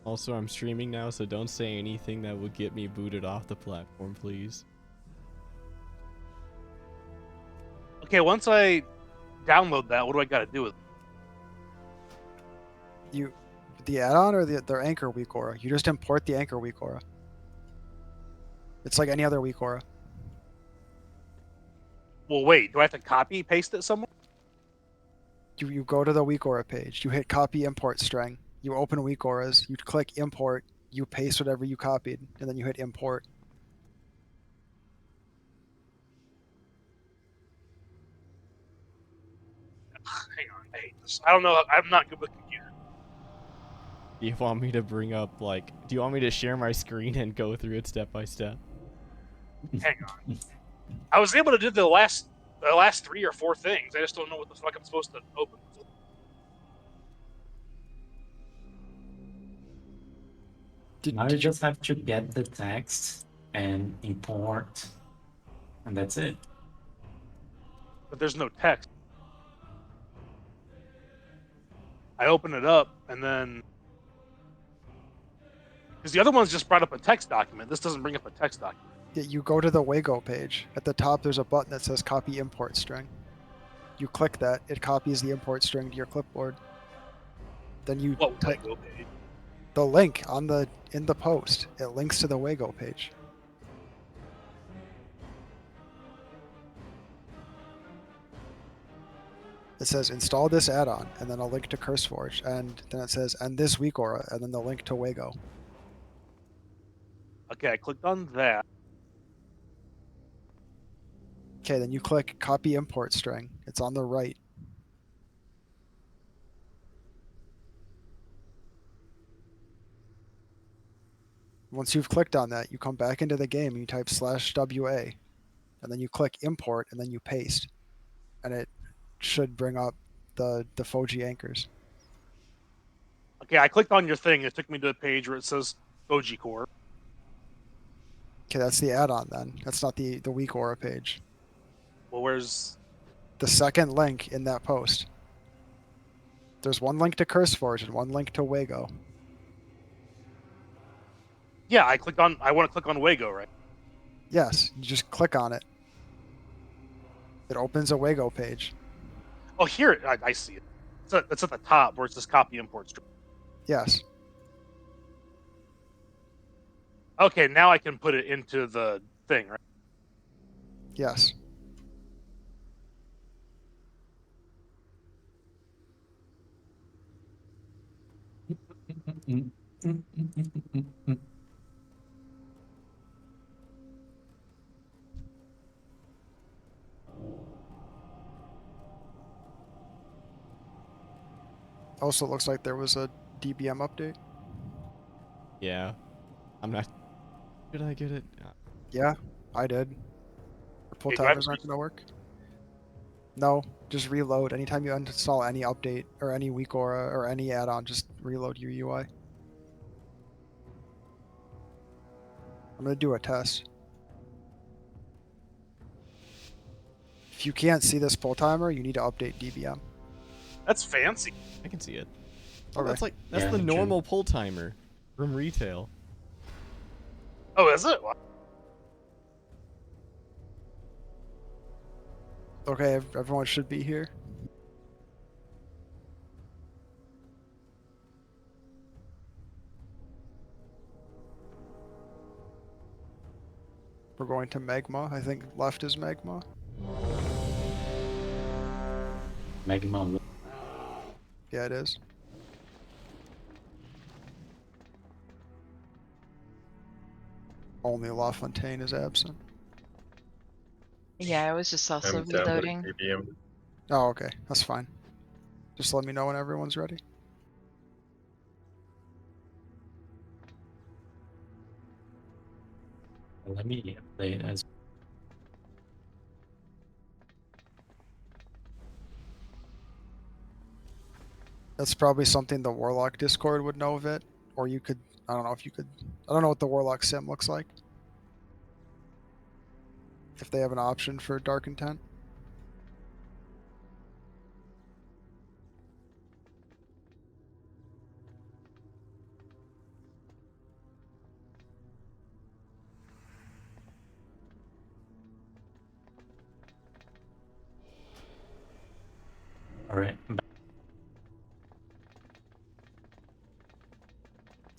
Also, I'm streaming now, so don't say anything that would get me booted off the platform, please. Okay, once I download that, what do I got to do with it? The add-on or the Anchor weak aura? You just import the Anchor weak aura. It's like any other weak aura. Well, wait, do I have to copy paste it somewhere? You go to the weak aura page. You hit copy import string. You open weak auras. You click import. You paste whatever you copied, and then you hit import. Hang on, I hate this. I don't know. I'm not good with computers. Do you want me to bring up, like, do you want me to share my screen and go through it step by step? Hang on. I was able to do the last 3 or 4 things. I just don't know what the fuck I'm supposed to open. Now you just have to get the text and import, and that's it. But there's no text. I open it up, and then because the other one's just brought up a text document. This doesn't bring up a text document. You go to the Wago page. At the top, there's a button that says copy import string. You click that. It copies the import string to your clipboard. Then you What type Wago page? the link in the post. It links to the Wago page. It says install this add-on, and then a link to CurseForge, and then it says and this weak aura, and then the link to Wago. Okay, I clicked on that. Okay, then you click copy import string. It's on the right. Once you've clicked on that, you come back into the game and you type /WA, and then you click import, and then you paste, and it should bring up the Foji anchors. Okay, I clicked on your thing. It took me to a page where it says Koji Core. Okay, that's the add-on then. That's not the weak aura page. Well, where's The second link in that post. There's one link to CurseForge and one link to Wago. Yeah, I want to click on Wago, right? Yes, you just click on it. It opens a Wago page. Oh, here I see it. It's at the top where it says copy import string. Yes. Okay, now I can put it into the thing, right? Yes. Also, looks like there was a DBM update. Yeah. I'm not... Did I get it? Yeah, I did. The pull Hey, do I have timers to aren't going to work. No, just reload. Anytime you install any update or any weak aura or any add-on, just reload your UI. I'm going to do a test. If you can't see this pull timer, you need to update DBM. That's fancy. I can see it. Oh, Okay. that's Yeah, the me too. normal pull timer from retail. Oh, is it? Okay, everyone should be here. We're going to magma. I think left is magma. Magma. Yeah, it is. Only La Fontaine is absent. Yeah, I was just also I'm downloading reloading. DBM. Oh, okay. That's fine. Just let me know when everyone's ready. Let me update as That's probably something the Warlock Discord would know of it. Or you could, I don't know if you could, I don't know what the Warlock sim looks like. If they have an option for Dark Intent. Alright.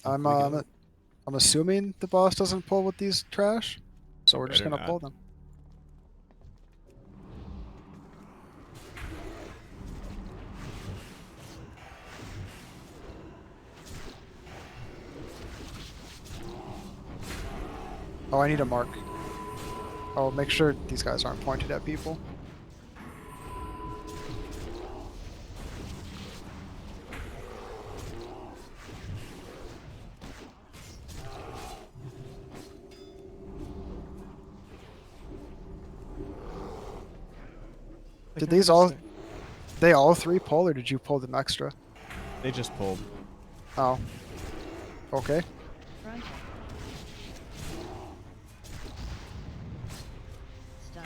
I'm Off we go. I'm assuming the boss doesn't pull with these trash, so He we're just better gonna not. pull them. Oh, I need a mark. Oh, make sure these guys aren't pointed at people. Like, Did I these all? understand. They all three pull, or did you pull them extra? They just pulled. Oh. Okay. Front. Stun.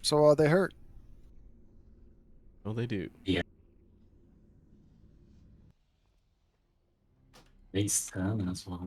So they hurt. Oh, they do. They stun as well.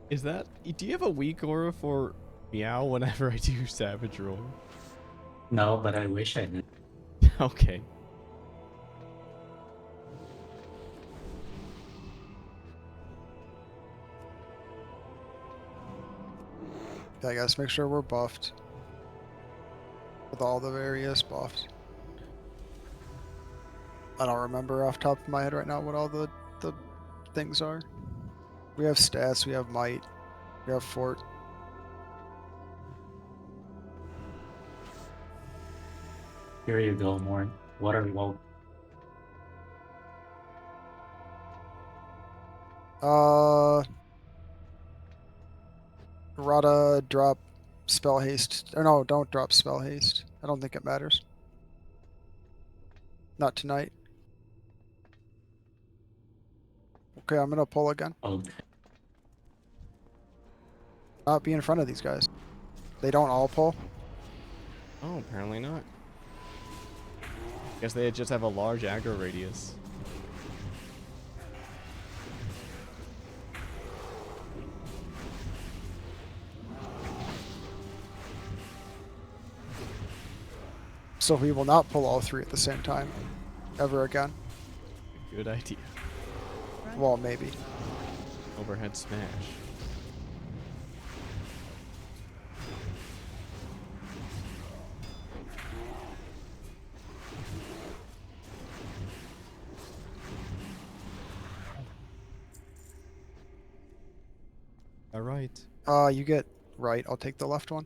Is that? Do you have a weak aura for meow whenever I do savage roll? No, but I wish I did. Okay. Yeah, guys, make sure we're buffed with all the various buffs. I don't remember off the top of my head right now what all the things are. We have stats, we have might, we have fort. Here you go, Morn. Water wall. Rada drop spell haste. Or no, don't drop spell haste. I don't think it matters. Not tonight. Okay, I'm gonna pull again. Okay. Not be in front of these guys. They don't all pull. Oh, apparently not. Guess they just have a large aggro radius. So we will not pull all three at the same time. Ever again. Good idea. Front. Well, maybe. Overhead smash. All right. You get right. I'll take the left one.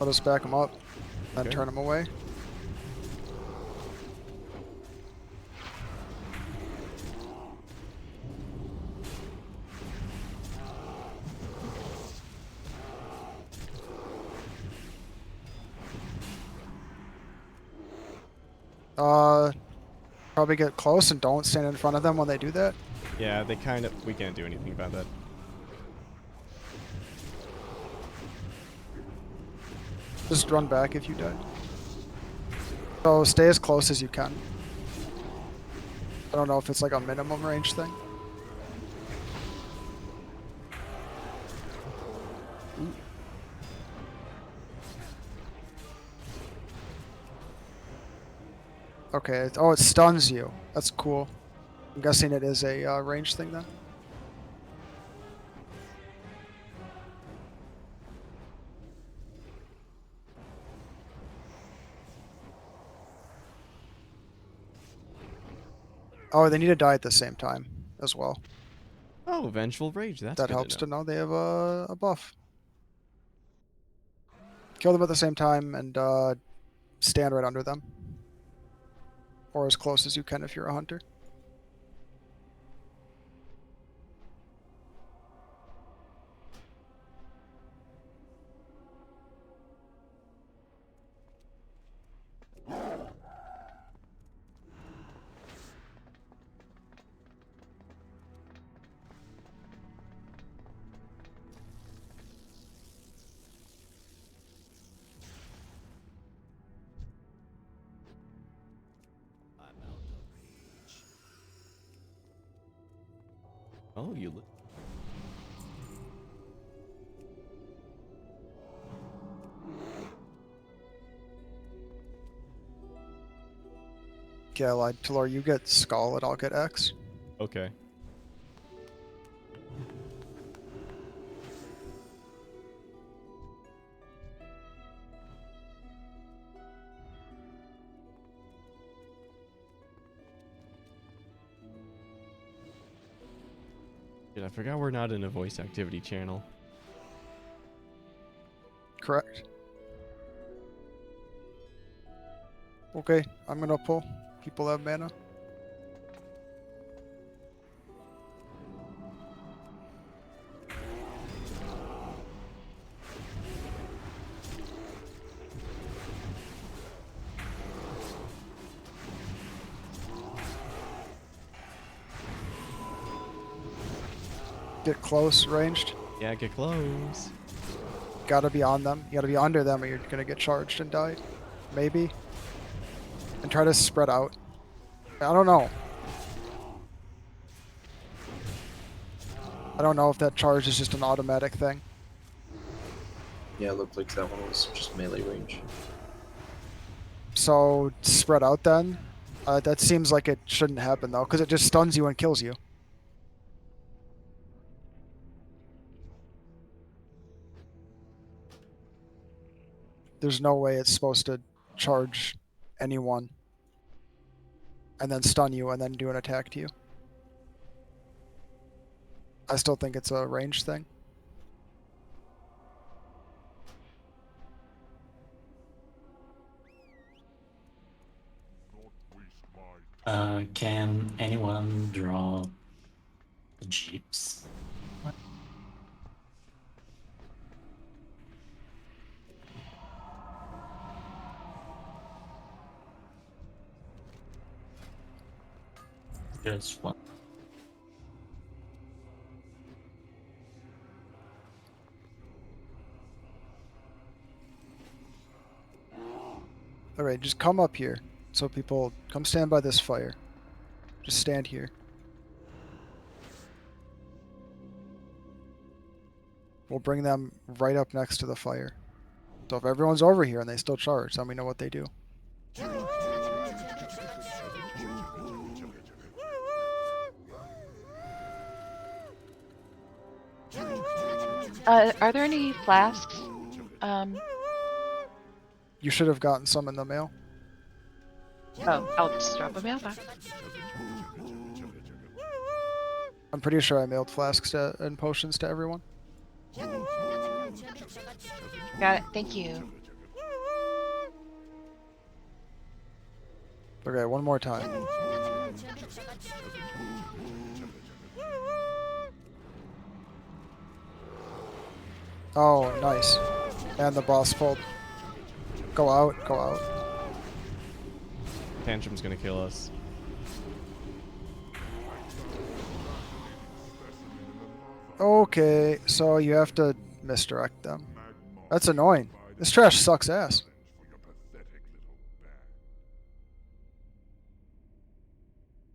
I'll just back him up, then Okay. turn him away. Probably get close and don't stand in front of them when they do that. Yeah, they kind of. We can't do anything about that. Just run back if you die. So stay as close as you can. I don't know if it's like a minimum range thing. Okay. Oh, it stuns you. That's cool. I'm guessing it is a range thing then. Oh, they need to die at the same time as well. Oh, Vengeful Rage. That's That good helps to know. to know they have a buff. Kill them at the same time and stand right under them. Or as close as you can if you're a hunter. I'm out of rage. Oh, you look. Okay, I lied. Talor, you get Skull and I'll get X. Okay. Dude, I forgot we're not in a voice activity channel. Correct. Okay, I'm gonna pull. People have mana. Get close, ranged. Yeah, get close. Gotta be on them. You gotta be under them or you're gonna get charged and die. Maybe. And try to spread out. I don't know. I don't know if that charge is just an automatic thing. Yeah, it looked like that one was just melee range. So spread out then. That seems like it shouldn't happen though, because it just stuns you and kills you. There's no way it's supposed to charge anyone and then stun you and then do an attack to you. I still think it's a range thing. Can anyone draw the jeeps? Just one. Alright, just come up here. So people, come stand by this fire. Just stand here. We'll bring them right up next to the fire. So if everyone's over here and they still charge, then we know what they do. Are there any flasks? You should have gotten some in the mail. Oh, I'll just drop a mailbox. I'm pretty sure I mailed flasks and potions to everyone. Got it. Thank you. Okay, one more time. Oh, nice. And the boss pulled. Go out, go out. Tantrum's gonna kill us. Okay, so you have to misdirect them. That's annoying. This trash sucks ass.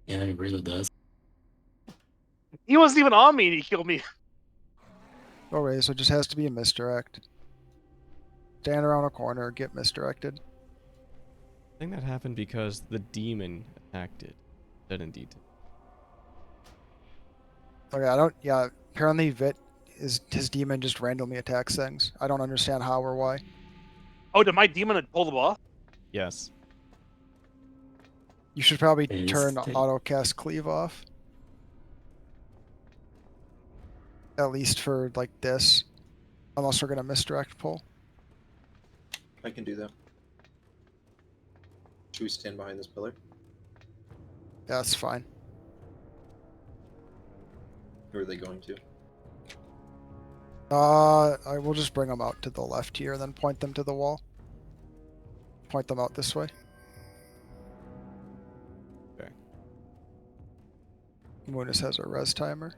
Yeah, it really does. He wasn't even on me and he killed me. Okay, so it just has to be a misdirect. Stand around a corner, get misdirected. I think that happened because the demon attacked it. Did indeed. Okay, I don't. Yeah, apparently Vit is his demon just randomly attacks things. I don't understand how or why. Oh, did my demon pull the ball? Yes. You should probably Paste turn it. auto cast cleave off. At least for like this. Unless we're gonna misdirect pull. I can do that. Should we stand behind this pillar? Yeah, that's fine. Who are they going to? I will just bring them out to the left here and then point them to the wall. Point them out this way. Okay. Munis has a res timer.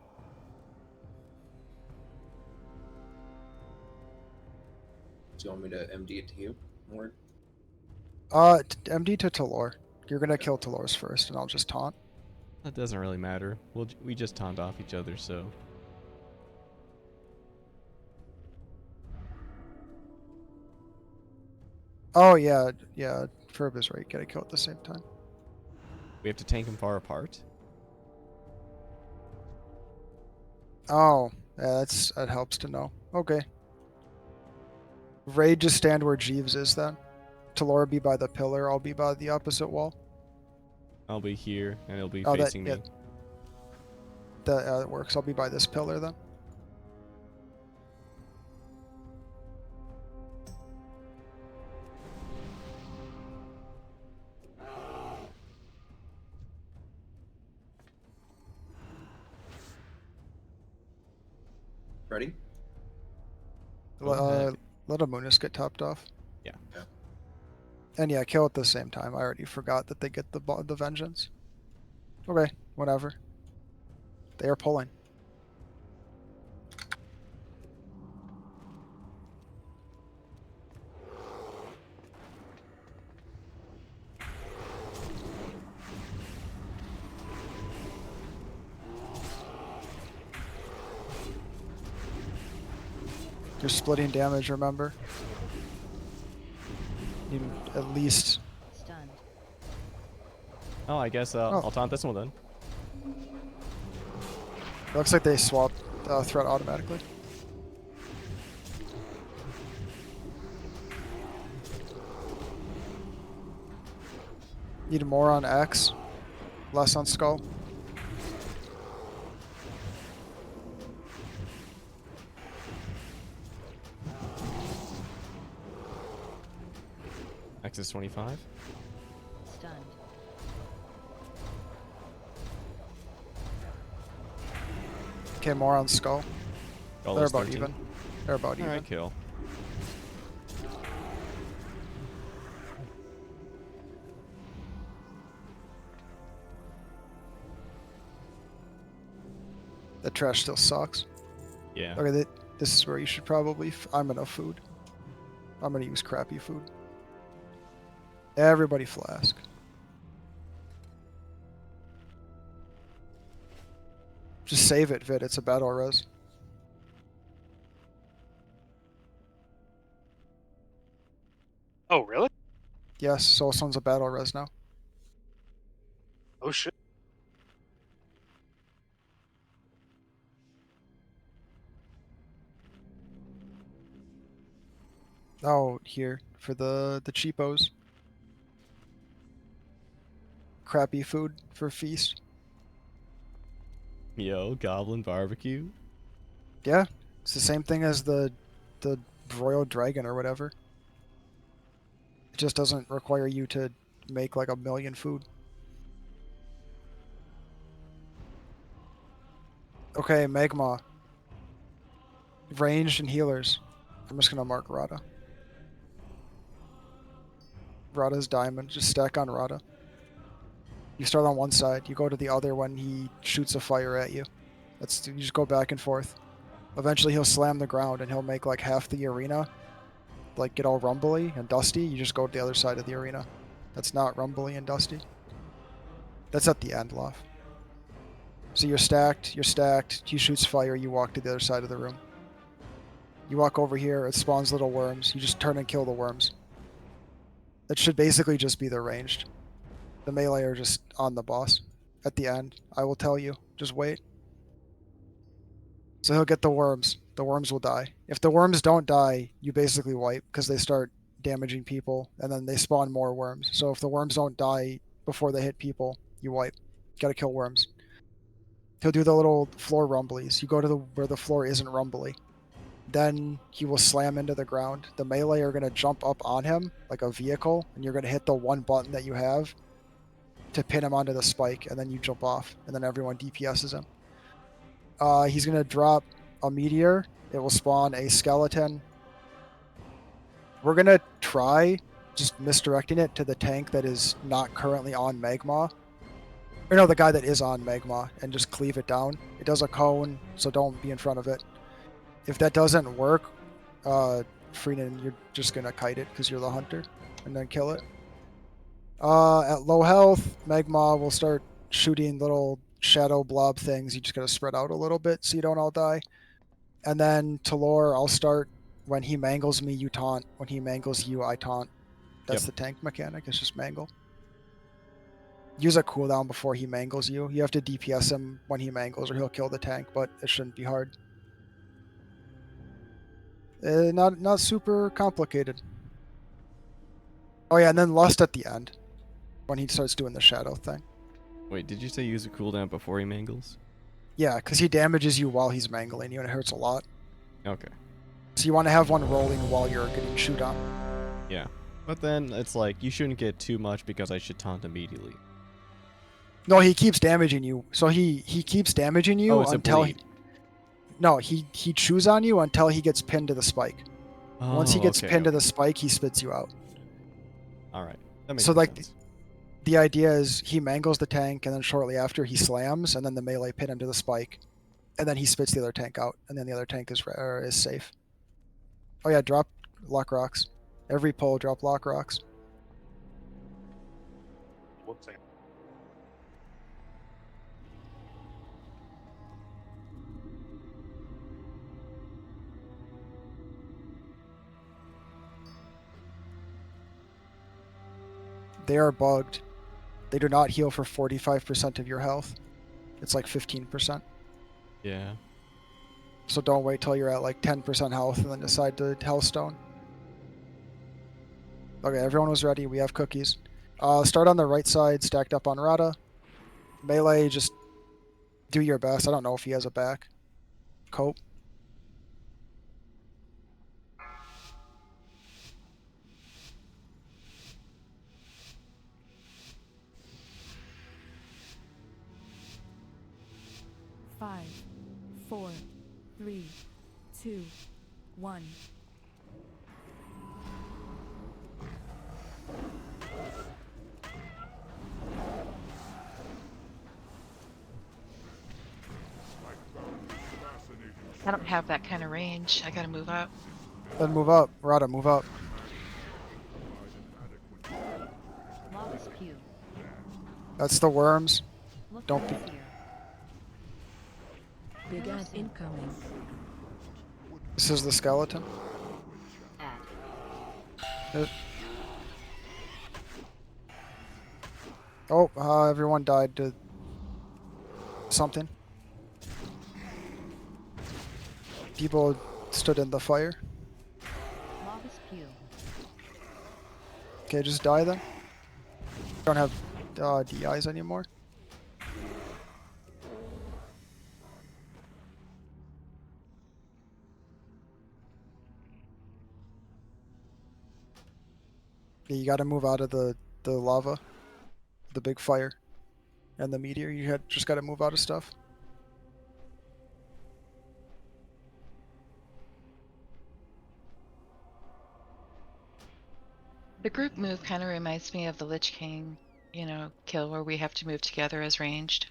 Do you want me to MD it to you? Or MD to Talor. You're gonna kill Talor's first, and I'll just taunt. That doesn't really matter. We just taunt off each other, so. Oh yeah, yeah. Ferb is right. Get a kill at the same time. We have to tank them far apart. Oh, yeah, that helps to know. Okay. Raid, just stand where Jeeves is then. Talor be by the pillar. I'll be by the opposite wall. I'll be here, and it'll be Oh, that- facing me. yeah. That works. I'll be by this pillar then. ready? Go ahead. Let Amunis get topped off. Yeah. Yeah. And yeah, kill at the same time. I already forgot that they get the vengeance. Okay, whatever. They are pulling. You're splitting damage, remember? You need at least. Stunned. Oh, I guess Oh. I'll taunt this one then. Looks like they swapped threat automatically. Need more on X, less on Skull. X is 25. Stunned. Okay, more on Skull. Skull They're is about 13. even. They're about even. Alright, kill. The trash still sucks. Yeah. Okay, this is where you should probably. I'm gonna food. I'm gonna use crappy food. Everybody flask. Just save it, Vid. It's a battle res. Oh, really? Yes, Soul Stone's a battle res now. Oh shit. Oh, here for the cheapos. Crappy food for feast. Yo, Goblin Barbecue. Yeah, it's the same thing as the broiled dragon or whatever. It just doesn't require you to make like a million food. Okay, Magma. Ranged and healers. I'm just gonna mark Rada. Rada's diamond. Just stack on Rada. You start on one side, you go to the other when he shoots a fire at you. You just go back and forth. Eventually he'll slam the ground and he'll make like half the arena like get all rumbly and dusty. You just go to the other side of the arena. That's not rumbly and dusty. That's at the end, Lof. So you're stacked, he shoots fire, you walk to the other side of the room. You walk over here, it spawns little worms, you just turn and kill the worms. That should basically just be the ranged. The melee are just on the boss. At the end, I will tell you. Just wait. So he'll get the worms. The worms will die. If the worms don't die, you basically wipe because they start damaging people and then they spawn more worms. So if the worms don't die before they hit people, you wipe. Gotta kill worms. He'll do the little floor rumblies. You go to where the floor isn't rumbly. Then he will slam into the ground. The melee are going to jump up on him like a vehicle, and you're going to hit the one button that you have to pin him onto the spike, and then you jump off, and then everyone DPSs him. He's going to drop a meteor. It will spawn a skeleton. We're going to try just misdirecting it to the tank that is not currently on Magma. Or no, the guy that is on Magma, and just cleave it down. It does a cone, so don't be in front of it. If that doesn't work, Freenan, you're just gonna kite it because you're the hunter, and then kill it. At low health, Magma will start shooting little shadow blob things. You just gotta spread out a little bit so you don't all die. And then Talor, I'll start when he mangles me, you taunt. When he mangles you, I taunt. That's the tank mechanic. It's just mangle. Use a cooldown before he mangles you. You have to DPS him when he mangles, or he'll kill the tank, but it shouldn't be hard. Not super complicated. Oh yeah, and then Lust at the end, when he starts doing the shadow thing. Wait, did you say use a cooldown before he mangles? Yeah, because he damages you while he's mangling you, and it hurts a lot. Okay. So you want to have one rolling while you're getting shoot on. Yeah. But then it's like, you shouldn't get too much because I should taunt immediately. No, he keeps damaging you. So he keeps damaging you Oh, it's until a bleed. No, he chews on you until he gets pinned to the spike. Once he Oh, gets okay, pinned to okay. the spike, he spits you out. Alright. That makes So, more like, sense. The idea is he mangles the tank, and then shortly after he slams, and then the melee pin him to the spike, and then he spits the other tank out, and then the other tank is safe. Oh yeah, drop lock rocks. Every pull, drop lock rocks. One second. They are bugged. They do not heal for 45% of your health. It's like 15%. Yeah. So don't wait till you're at like 10% health and then decide to Hellstone. Okay, everyone was ready. We have cookies. Start on the right side, stacked up on Rada. Melee, just do your best. I don't know if he has a back. Cope. Five, 4, 3, 2, 1. I don't have that kind of range. I gotta move up. Then move up. Rada, move up. Lawless Pew. That's the worms. Look Don't be- here. Big ad incoming. This is the skeleton. Ad. Oh, everyone died to something. People stood in the fire. Lawless Pew. Okay, just die then. Don't have DIs anymore. Yeah, you gotta move out of the lava, the big fire, and the meteor. Just gotta move out of stuff. The group move kind of reminds me of the Lich King, kill where we have to move together as ranged.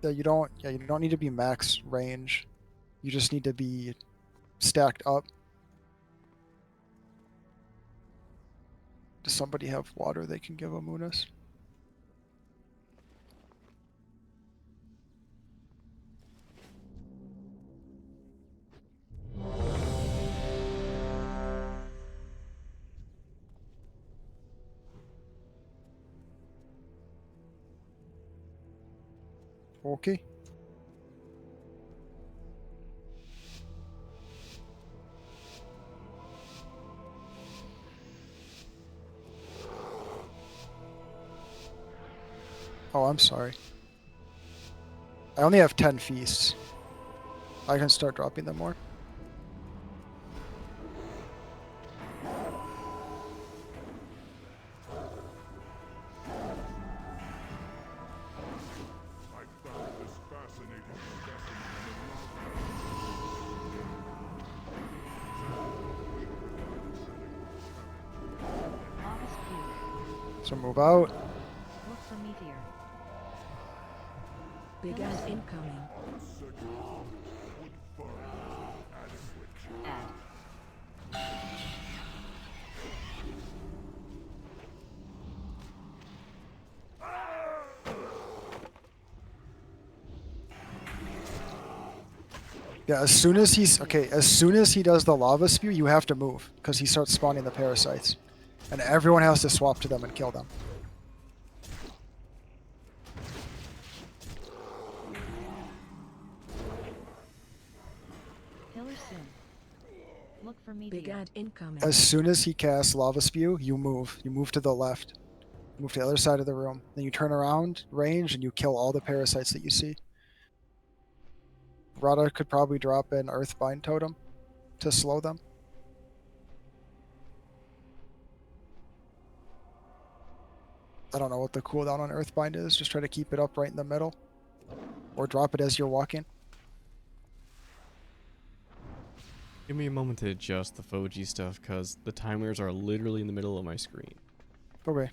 You don't need to be max range. You just need to be stacked up. Does somebody have water they can give Amunis? Okay. Oh, I'm sorry. I only have 10 feasts. I can start dropping them more. Lava spew. So move out. Look for meteor. Big ad incoming. Add. Yeah, as soon as he does the lava spew, you have to move because he starts spawning the parasites, and everyone has to swap to them and kill them. Pillar soon. Look for meteor. Big ad incoming. As soon as he casts lava spew, you move. You move to the left. Move to the other side of the room. Then you turn around, range, and you kill all the parasites that you see. Rada could probably drop an Earthbind totem to slow them. I don't know what the cooldown on Earthbind is. Just try to keep it up right in the middle. Or drop it as you're walking. Give me a moment to adjust the VOD stuff, because the timers are literally in the middle of my screen. Okay.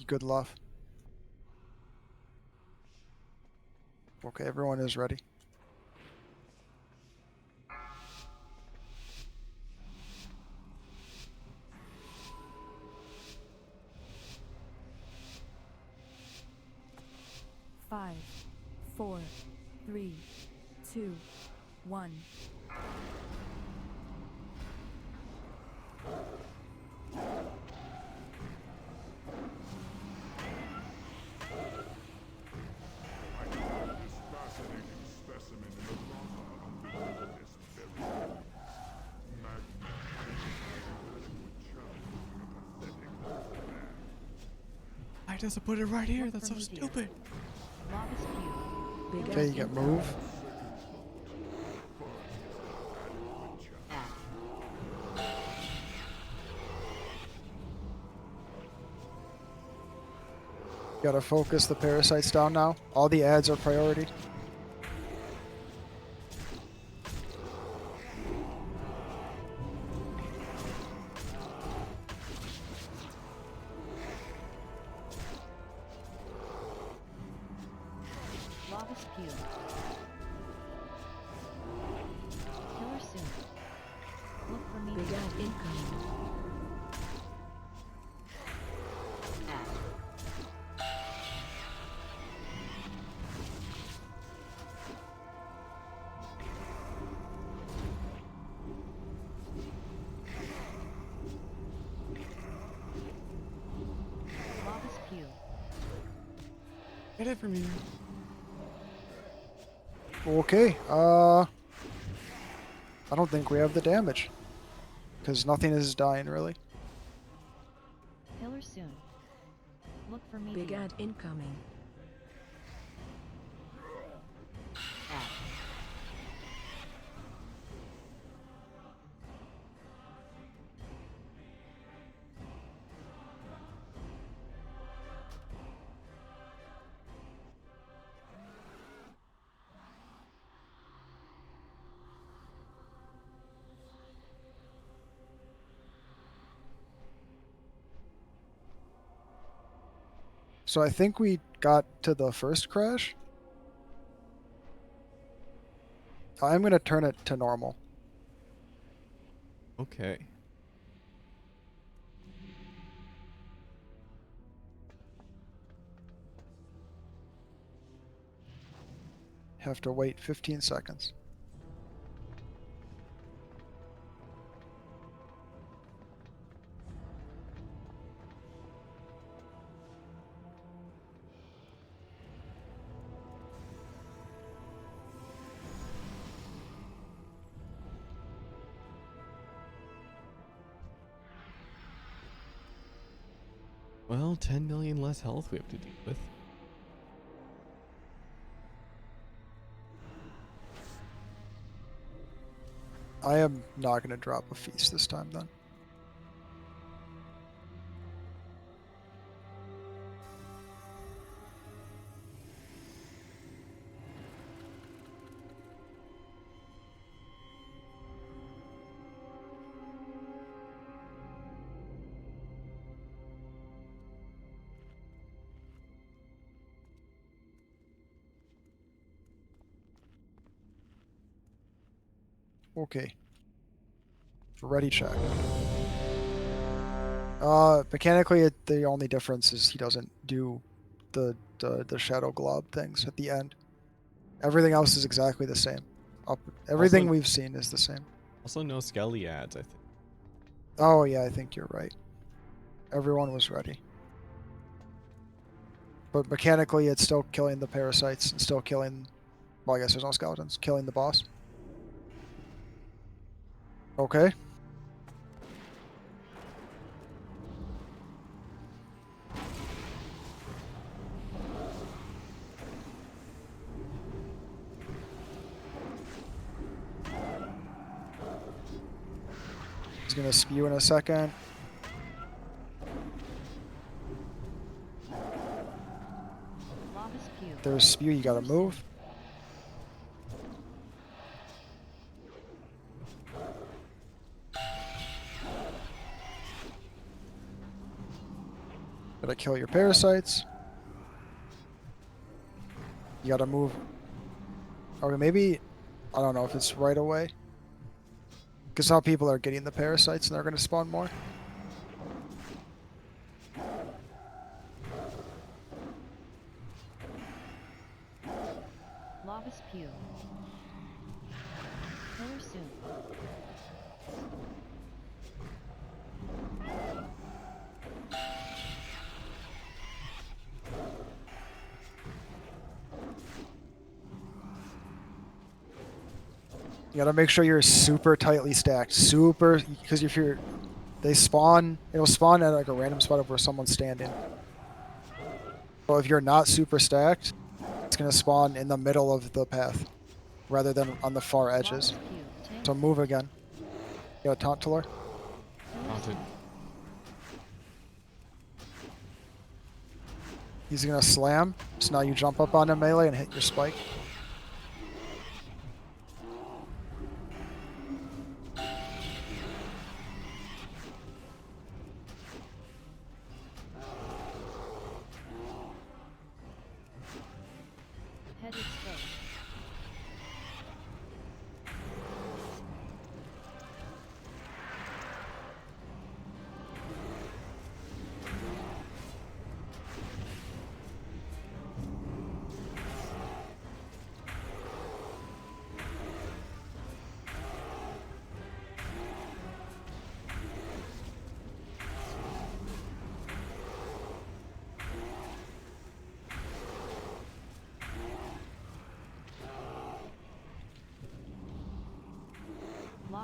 Good love. Okay, everyone is ready. Five, 4, 3, 2, 1. I just put it right here. Look That's for so meteor. stupid. Lava spew. Big Okay, ad you get incoming. move. Add. Gotta focus the parasites down now. All the ads are priority. Pew. Killer soon. Look for me. Big ad incoming. Lobby's Pew. Get it from you. Okay. I don't think we have the damage. Because nothing is dying, really. Killer soon. Look for me. Big B. ad incoming. So I think we got to the first crash. I'm going to turn it to normal. Okay. Have to wait 15 seconds. Well, 10 million less health we have to deal with. I am not going to drop a feast this time then. Okay. Ready check. Mechanically, the only difference is he doesn't do the shadow glob things at the end. Everything else is exactly the same. Everything Also- we've seen is the same. Also, no skelly ads, I think. Oh yeah, I think you're right. Everyone was ready. But mechanically, it's still killing the parasites and still killing. Well, I guess there's no skeletons. Killing the boss. Okay. He's gonna spew in a second. Lobby's Pew. There's spew. You gotta move. Gotta kill your parasites. You gotta move. Okay, maybe. I don't know if it's right away. Because now people are getting the parasites and they're gonna spawn more. Lobby's Pew. Killer soon. You gotta make sure you're super tightly stacked. Super, because if you're, they spawn, it'll spawn at like a random spot of where someone's standing. So if you're not super stacked, it's gonna spawn in the middle of the path, rather than on the far edges. Lobby's Pew. Tank. So move again. You got a taunt to her. Haunted. He's gonna slam. So now you jump up on a melee and hit your spike. Head exposed.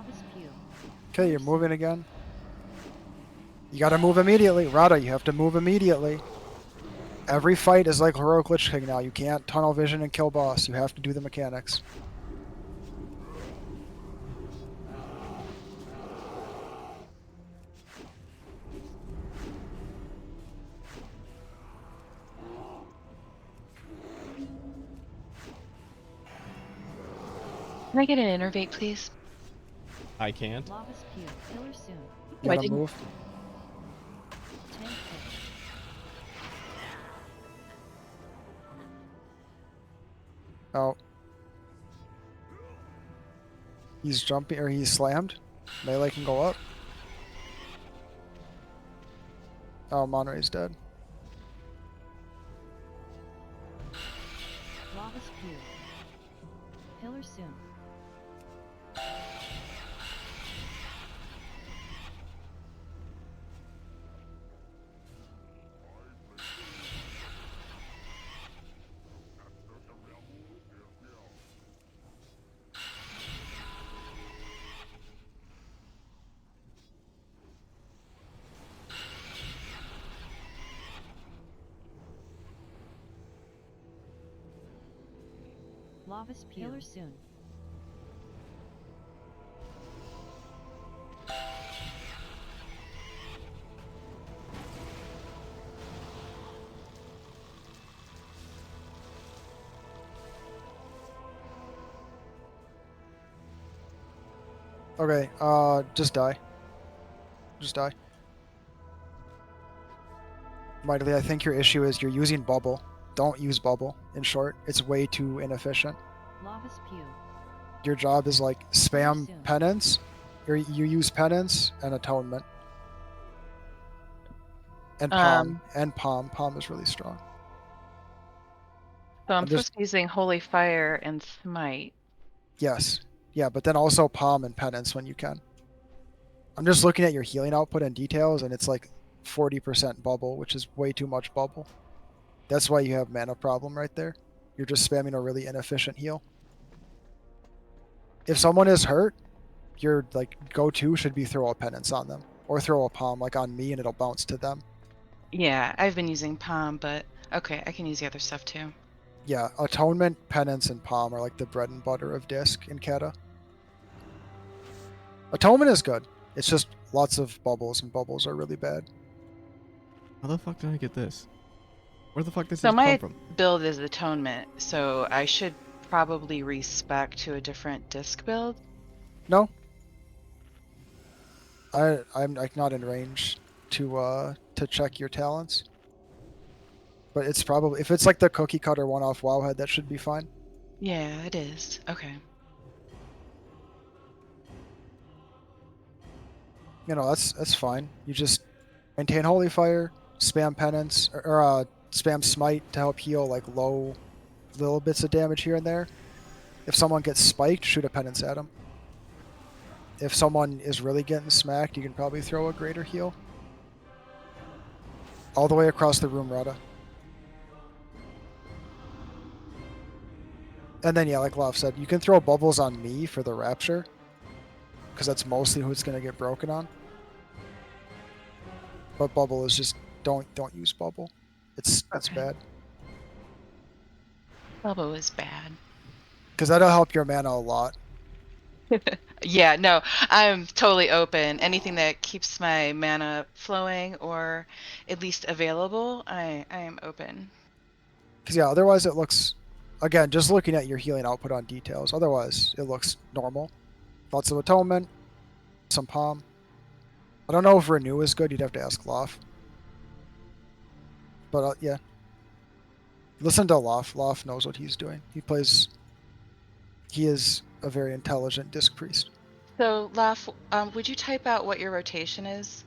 Lava's Pew. Okay, you're moving again. You gotta move immediately. Rada, you have to move immediately. Every fight is like Heroic Lich King now. You can't tunnel vision and kill boss. You have to do the mechanics. Can I get an innervate, please? I can't. Lava's Pew. Killer soon. You Why gotta didn't- move. Tank hit. Oh. He's jumping, or he's slammed. Melee can go up. Oh, Monray's dead. Lava's Pew. Killer soon. Lava's Pew. Killer soon. Okay, just die. Just die. Mightily, I think your issue is you're using bubble. Don't use bubble, in short. It's way too inefficient. Lava's Pew. Your job is like spam soon. penance. You use penance and atonement. And palm. And palm. Palm is really strong. So I'm I'm just- supposed to be using Holy Fire and Smite. Yes. Yeah, but then also palm and penance when you can. I'm just looking at your healing output and details, and it's like 40% bubble, which is way too much bubble. That's why you have mana problem right there. You're just spamming a really inefficient heal. If someone is hurt, your like go-to should be throw a penance on them, or throw a palm like on me, and it'll bounce to them. Yeah, I've been using Palm, but okay, I can use the other stuff too. Yeah, atonement, penance, and palm are like the bread and butter of disc in Cata. Atonement is good. It's just lots of bubbles, and bubbles are really bad. How the fuck did I get this? Where the fuck does So this come my from? build is Atonement, so I should probably respec to a different disc build. No, I'm like not in range to check your talents. But it's probably if it's like the cookie cutter one-off Wowhead, that should be fine. Yeah, it is. Okay. You know, that's fine. You just maintain Holy Fire, spam penance, or spam smite to help heal like low little bits of damage here and there. If someone gets spiked, shoot a penance at them. If someone is really getting smacked, you can probably throw a greater heal. All the way across the room, Rada. And then, yeah, like Lof said, you can throw bubbles on me for the Rapture, because that's mostly who it's going to get broken on. But bubble is just don't use bubble. It's Okay. bad. Bubble is bad. Because that'll help your mana a lot. Yeah, no, I'm totally open. Anything that keeps my mana flowing or at least available, I am open. Because yeah, otherwise it looks, again, just looking at your healing output on details, otherwise it looks normal. Lots of atonement, some palm. I don't know if renew is good. You'd have to ask Lof. But yeah, listen to Lof. Lof knows what he's doing. He is a very intelligent disc priest. So, Laf, would you type out what your rotation is?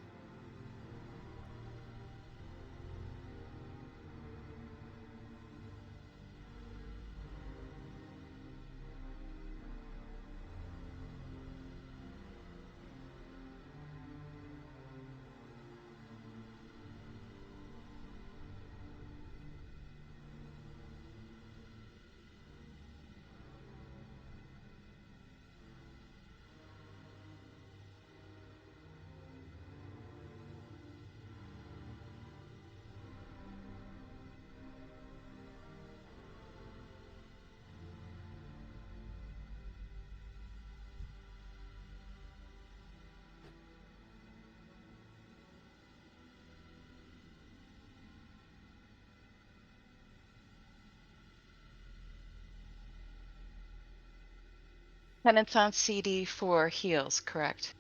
Penance on CD for heals, correct?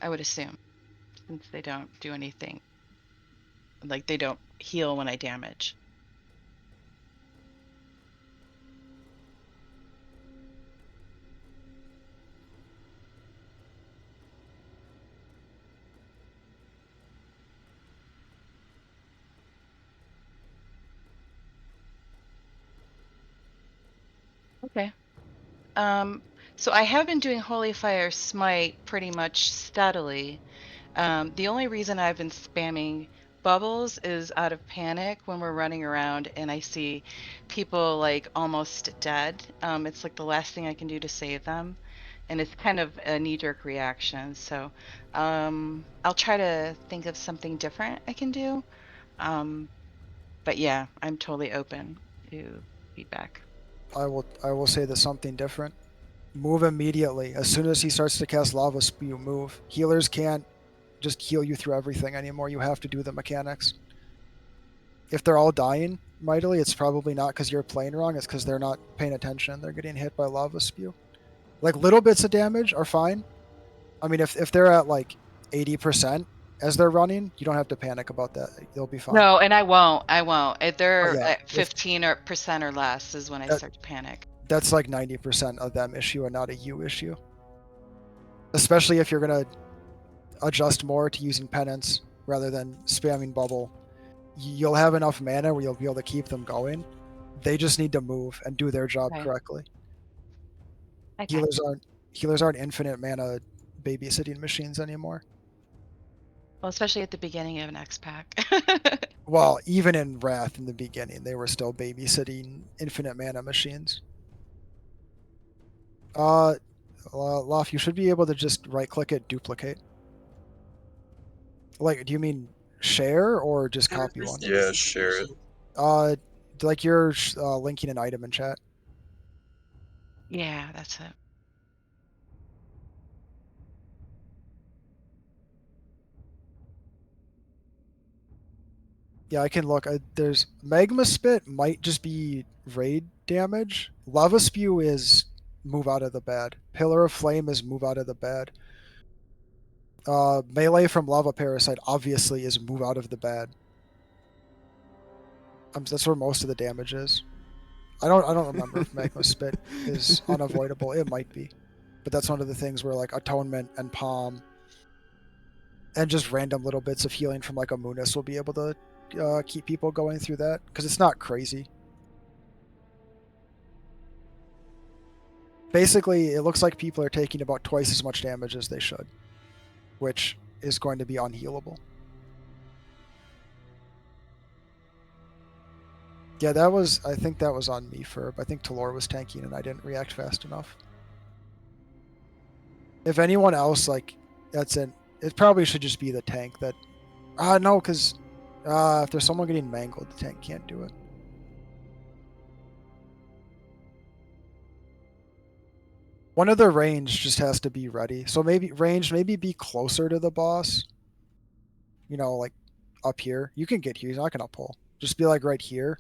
I would assume, since they don't do anything. Like, they don't heal when I damage. Okay. So I have been doing Holy Fire Smite pretty much steadily. The only reason I've been spamming bubbles is out of panic when we're running around and I see people like almost dead. It's like the last thing I can do to save them. And it's kind of a knee-jerk reaction. So I'll try to think of something different I can do. But yeah, I'm totally open to feedback. I will say there's something different. Move immediately. As soon as he starts to cast Lava Spew, move. Healers can't just heal you through everything anymore. You have to do the mechanics. If they're all dying mightily, it's probably not because you're playing wrong. It's because they're not paying attention. They're getting hit by Lava Spew. Like little bits of damage are fine. I mean, if they're at like 80% as they're running, you don't have to panic about that. They'll be fine. No, and I won't. I won't. If But they're yeah, at if 15% or less is when I that, start to panic. that's like 90% of them issue and not a you issue. Especially if you're gonna adjust more to using penance rather than spamming bubble. You'll have enough mana where you'll be able to keep them going. They just need to move and do their job Okay. correctly. Okay. Healers aren't infinite mana babysitting machines anymore. Well, especially at the beginning of an X pack. Well, even in Wrath in the beginning, they were still babysitting infinite mana machines. Lof, you should be able to just right-click it, duplicate. Like, do you mean share or just copy one? Yeah, share it. Like you're linking an item in chat. Yeah, that's it. Yeah, I can look. There's Magma Spit might just be raid damage. Lava Spew is move out of the bad. Pillar of Flame is move out of the bad. Melee from Lava Parasite obviously is move out of the bad. That's where most of the damage is. I don't remember if Magma Spit is unavoidable. It might be, but that's one of the things where like Atonement and Palm and just random little bits of healing from like a Munis will be able to keep people going through that because it's not crazy. Basically, it looks like people are taking about twice as much damage as they should, which is going to be unhealable. Yeah, I think that was on me, Ferb. I think Talor was tanking and I didn't react fast enough. If anyone else, like, that's it. It probably should just be the tank that... no, because if there's someone getting mangled, the tank can't do it. One of the range just has to be ready. So maybe be closer to the boss. You know, like up here. You can get here. He's not going to pull. Just be like right here.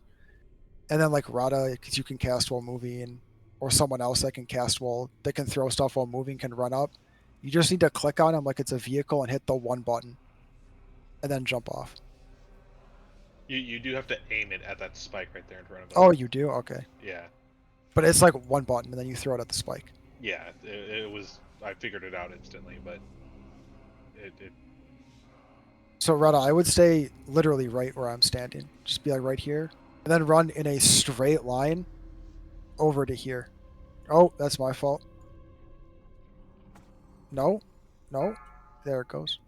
And then like Rada, because you can cast while moving, or someone else that can cast while, that can throw stuff while moving can run up. You just need to click on him like it's a vehicle and hit the one button. And then jump off. You do have to aim it at that spike right there in front of us. Oh, you do? Okay. Yeah. But it's like one button and then you throw it at the spike. Yeah, it was. I figured it out instantly, but it So Rada, I would stay literally right where I'm standing. Just be like right here. And then run in a straight line over to here. Oh, that's my fault. No. No. There it goes.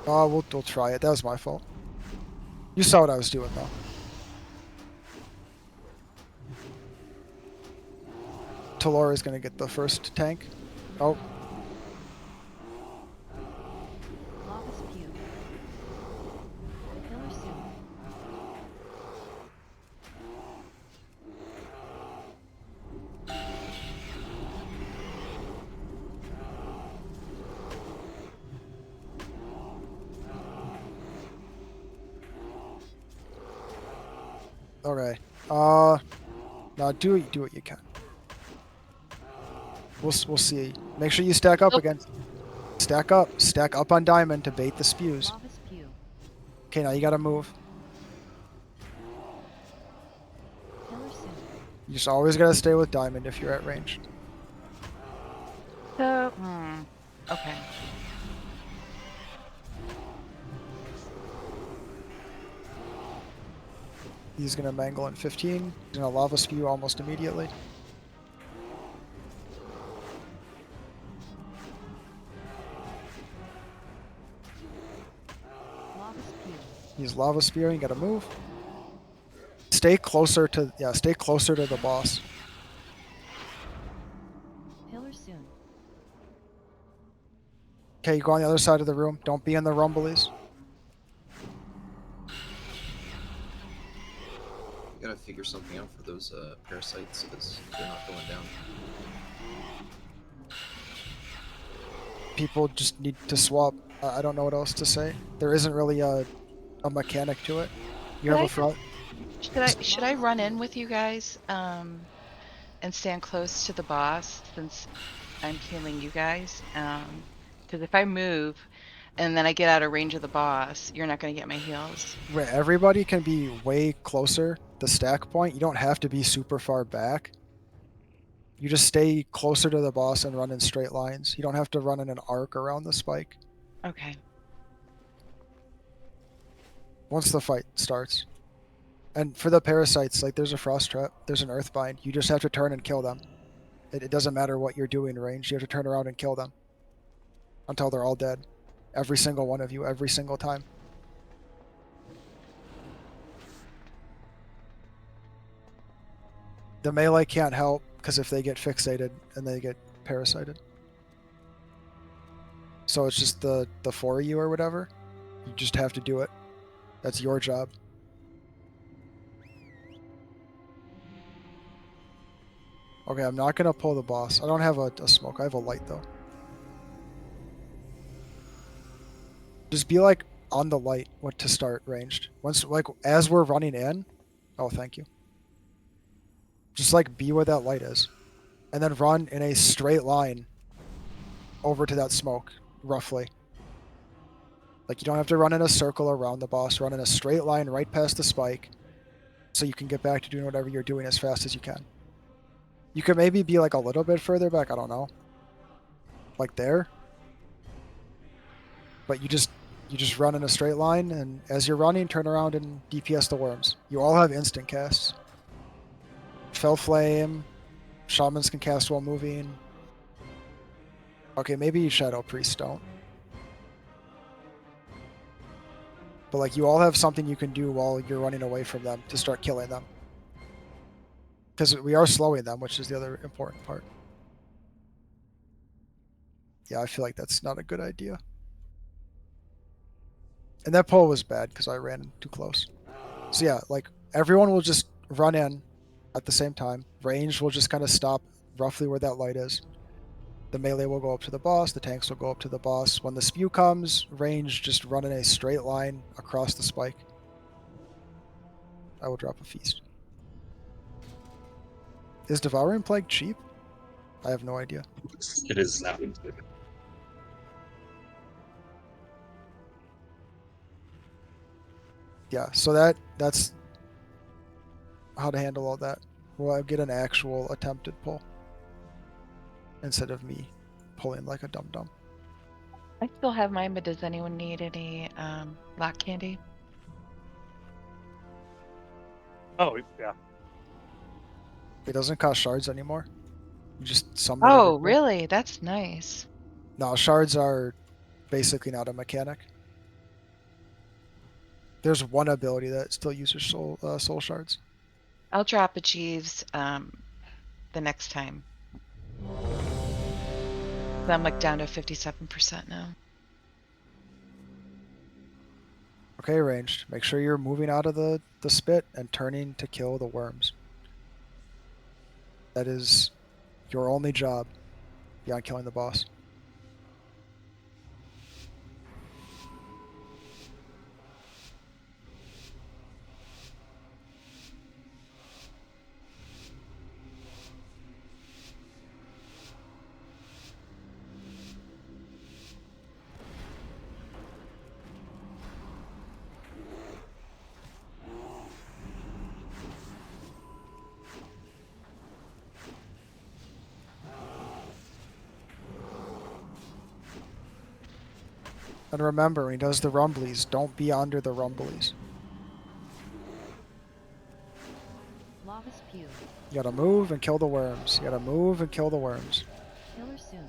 Oh, we'll try it. That was my fault. You saw what I was doing, though. Talor is going to get the first tank. Oh. Lava spew. Pillar soon. Okay. Now do what you can. We'll see. Make sure you stack up Nope. against. Stack up. Stack up on diamond to bait the spews. Lava spew. Okay, now you gotta move. Pillar soon. You just always gotta stay with diamond if you're at range. So, okay. He's gonna mangle in 15. He's gonna lava spew almost immediately. Lava spew. He's lava spewing. You gotta move. Stay closer to the boss. Pillar soon. Okay, you go on the other side of the room. Don't be in the rumblies. You gotta figure something out for those parasites because they're not going down. People just need to swap. I don't know what else to say. There isn't really a mechanic to it. You have a front. Should I run in with you guys and stand close to the boss since I'm healing you guys? Because if I move and then I get out of range of the boss, you're not going to get my heals. Where everybody can be way closer the stack point. You don't have to be super far back. You just stay closer to the boss and run in straight lines. You don't have to run in an arc around the spike Okay. once the fight starts. And for the parasites, like there's a frost trap, there's an earth bind. You just have to turn and kill them. It doesn't matter what you're doing range. You have to turn around and kill them until they're all dead. Every single one of you, every single time. The melee can't help because if they get fixated and they get parasited. So it's just the four of you or whatever. You just have to do it. That's your job. Okay, I'm not gonna pull the boss. I don't have a smoke. I have a light though. Just be like on the light what to start ranged. Once like as we're running in. Oh, thank you. Just like be where that light is. And then run in a straight line over to that smoke, roughly. Like you don't have to run in a circle around the boss, run in a straight line right past the spike so you can get back to doing whatever you're doing as fast as you can. You could maybe be like a little bit further back, I don't know. Like there. But you just run in a straight line and as you're running, turn around and DPS the worms. You all have instant casts. Fell Flame, Shamans can cast while moving. Okay, maybe Shadow Priest don't. But like you all have something you can do while you're running away from them to start killing them. Because we are slowing them, which is the other important part. Yeah, I feel like that's not a good idea. And that pull was bad because I ran too close. So yeah, like everyone will just run in at the same time. Range will just kind of stop roughly where that light is. The melee will go up to the boss, the tanks will go up to the boss. When the spew comes, range just run in a straight line across the spike. I will drop a feast. Is Devouring Plague cheap? I have no idea. It is now. Yeah, so that's how to handle all that. We'll get an actual attempted pull instead of me pulling like a dum-dum. I still have mine, but does anyone need any lock candy? Oh yeah. It doesn't cost shards anymore. You just summon it Oh, every pull. really? That's nice. No, shards are basically not a mechanic. There's one ability that still uses soul shards. I'll drop a Jeeves the next time. I'm like down to 57% now. Okay, ranged. Make sure you're moving out of the spit and turning to kill the worms. That is your only job beyond killing the boss. And remember, when he does the rumblies, don't be under the rumblies. Lava spew. You gotta move and kill the worms. You gotta move and kill the worms. Pillar soon.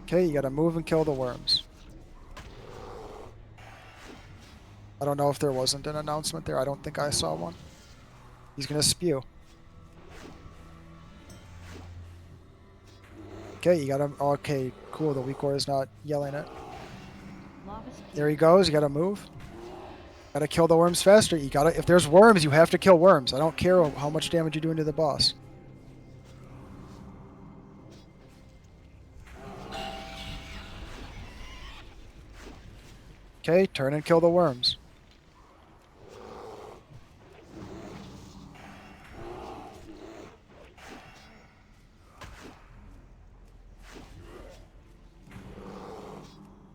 Okay, you gotta move and kill the worms. I don't know if there wasn't an announcement there. I don't think I saw one. He's gonna spew. Okay, you gotta. Okay, cool. The weak ore is not yelling it. Lava spew. There he goes. You gotta move. Gotta kill the worms faster. You gotta. If there's worms, you have to kill worms. I don't care how much damage you're doing to the boss. Okay, turn and kill the worms.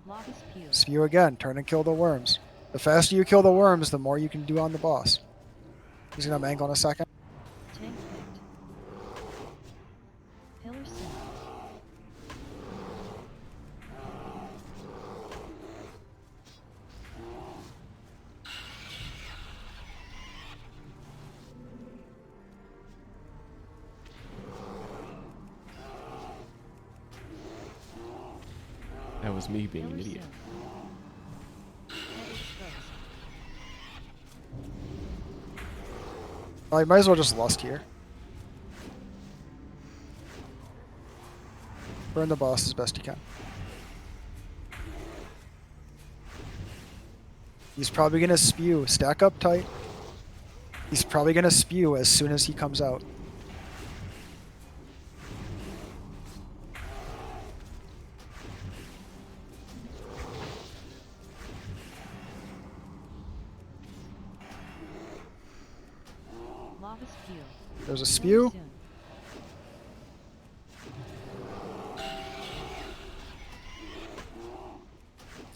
Lava spew. Spew again. Turn and kill the worms. The faster you kill the worms, the more you can do on the boss. He's gonna mangle in a second. Tank picked. Pillar soon. That was me being an Pillar idiot. soon. Head exposed. Oh, you might as well just lust here. Burn the boss as best you can. He's probably gonna spew. Stack up tight. He's probably gonna spew as soon as he comes out. Lava spew. There's a Pillar spew. soon.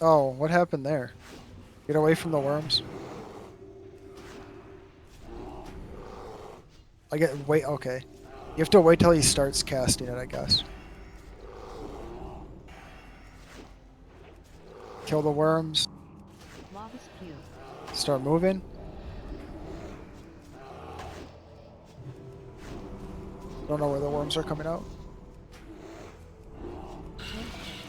Oh, what happened there? Get away from the worms. Wait, okay. You have to wait till he starts casting it, I guess. Kill the worms. Lava spew. Start moving. Don't know where the worms are coming out. Tank picked.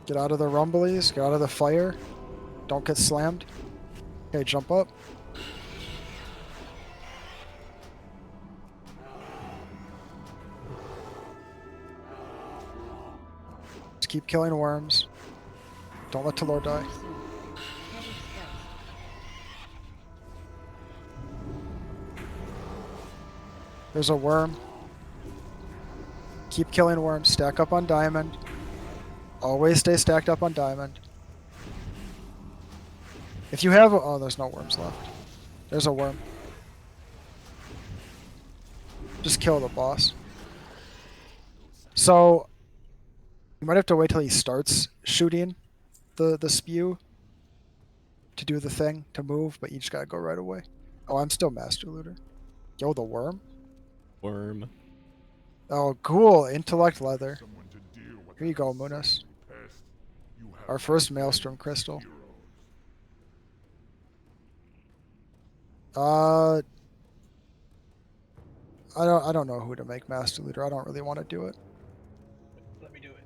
Get out of the rumblies. Get out of the fire. Don't get slammed. Okay, jump up. Just keep killing worms. Don't let Talor die. Pillar soon. Head exposed. There's a worm. Keep killing worms. Stack up on diamond. Always stay stacked up on diamond. If you have oh, there's no worms left. There's a worm. Just kill the boss. So you might have to wait till he starts shooting the spew to do the thing, to move, but you just gotta go right away. Oh, I'm still Master Looter. Yo, the worm? Worm. Oh, cool. Intellect leather. Here you go, Munas. Our first Maelstrom crystal. I don't know who to make Master Leader. I don't really want to do it. Let me do it.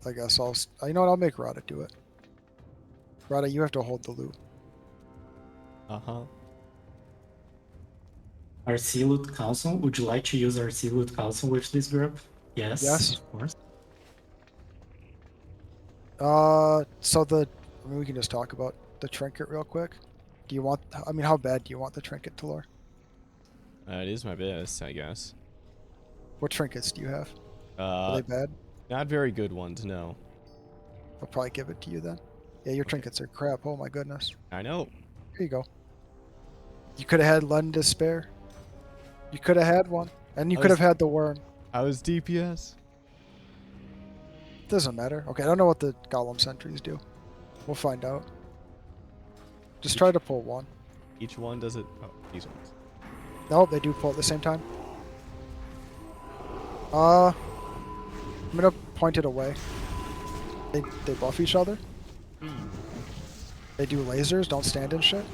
I guess you know what? I'll make Rada do it. Rada, you have to hold the loot. Uh-huh. RC Loot Council, would you like to use RC Loot Council with this group? Yes. Yes. Of course. I mean, we can just talk about the trinket real quick. Do you want? I mean, how bad do you want the trinket, Talor? It is my best, I guess. What trinkets do you have? Are they bad? Not very good ones, no. I'll probably give it to you then. Yeah, your trinkets are crap. Oh my goodness. I know. Here you go. You could have had Lend Despair. You could have had one, and you I could was- have had the worm. I was DPS. Doesn't matter. Okay, I don't know what the golem sentries do. We'll find out. Just try to pull one. Each one does it. Oh, these ones. Nope, they do pull at the same time. I'm gonna point it away. They buff each other. They do lasers, don't stand in shit.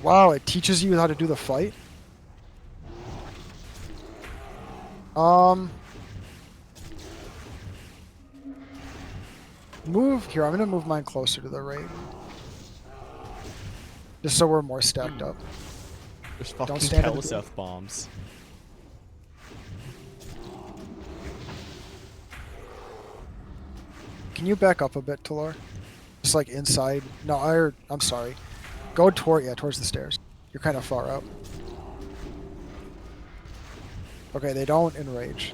Wow, it teaches you how to do the fight. Move here. I'm gonna move mine closer to the raid, just so we're more stacked up. There's fucking stand in the Teleseth bombs. Can you back up a bit, Talor? Just like inside. No, I'm sorry. Go towards the stairs. You're kind of far out. Okay, they don't enrage.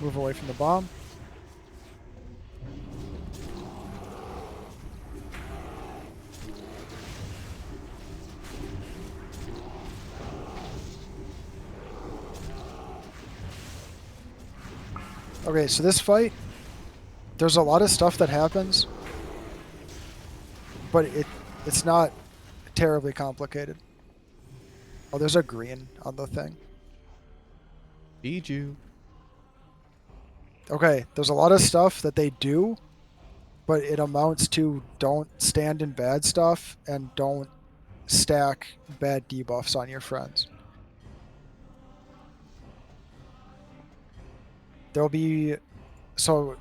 Move away from the bomb. Okay, so this fight, there's a lot of stuff that happens, but it's not terribly complicated. Oh, there's a green on the thing. Feed you. Okay, there's a lot of stuff that they do, but it amounts to don't stand in bad stuff and don't stack bad debuffs on your friends. There'll be so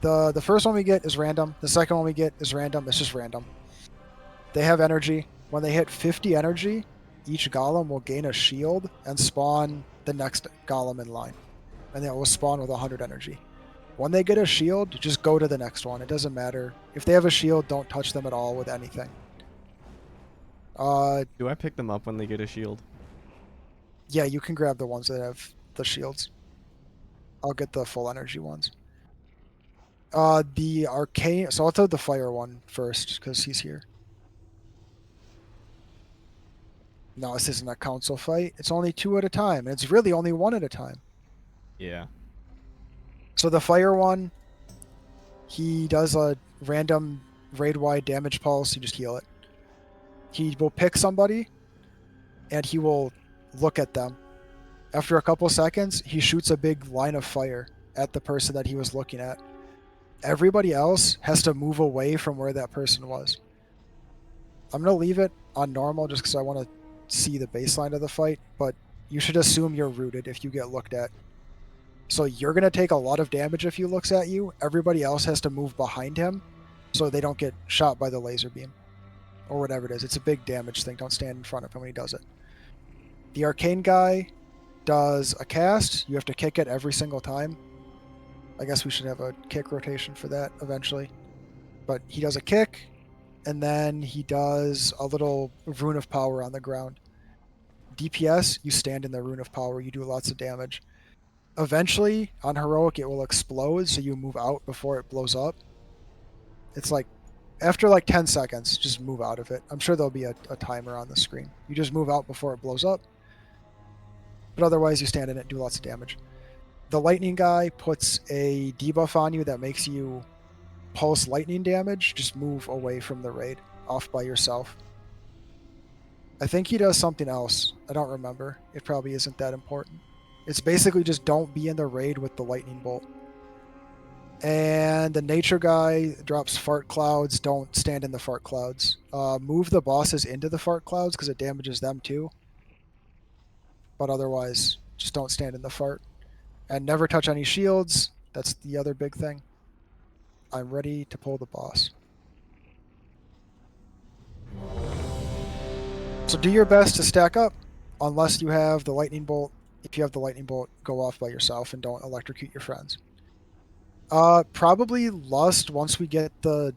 the first one we get is random. The second one we get is random. It's just random. They have energy. When they hit 50 energy, each golem will gain a shield and spawn the next golem in line. And then it will spawn with 100 energy. When they get a shield, just go to the next one. It doesn't matter. If they have a shield, don't touch them at all with anything. Do I pick them up when they get a shield? Yeah, you can grab the ones that have the shields. I'll get the full energy ones. The arcane. So I'll throw the fire one first because he's here. No, this isn't a council fight. It's only 2 at a time, and it's really only 1 at a time. Yeah. So the fire one, he does a random raid-wide damage pulse. You just heal it. He will pick somebody, and he will look at them. After a couple seconds, he shoots a big line of fire at the person that he was looking at. Everybody else has to move away from where that person was. I'm going to leave it on normal just because I want to see the baseline of the fight, but you should assume you're rooted if you get looked at. So you're going to take a lot of damage if he looks at you. Everybody else has to move behind him so they don't get shot by the laser beam or whatever it is. It's a big damage thing. Don't stand in front of him when he does it. The arcane guy does a cast. You have to kick it every single time. I guess we should have a kick rotation for that eventually. But he does a kick, and then he does a little rune of power on the ground. DPS, you stand in the rune of power. You do lots of damage. Eventually, on heroic, it will explode, so you move out before it blows up. It's like, after like 10 seconds, just move out of it. I'm sure there'll be a timer on the screen. You just move out before it blows up. But otherwise, you stand in it, do lots of damage. The lightning guy puts a debuff on you that makes you pulse lightning damage. Just move away from the raid, off by yourself. I think he does something else. I don't remember. It probably isn't that important. It's basically just don't be in the raid with the lightning bolt. And the nature guy drops fart clouds. Don't stand in the fart clouds. Move the bosses into the fart clouds because it damages them too. But otherwise, just don't stand in the fart. And never touch any shields. That's the other big thing. I'm ready to pull the boss. So do your best to stack up, unless you have the lightning bolt. If you have the lightning bolt, go off by yourself and don't electrocute your friends. Probably Lust once we get the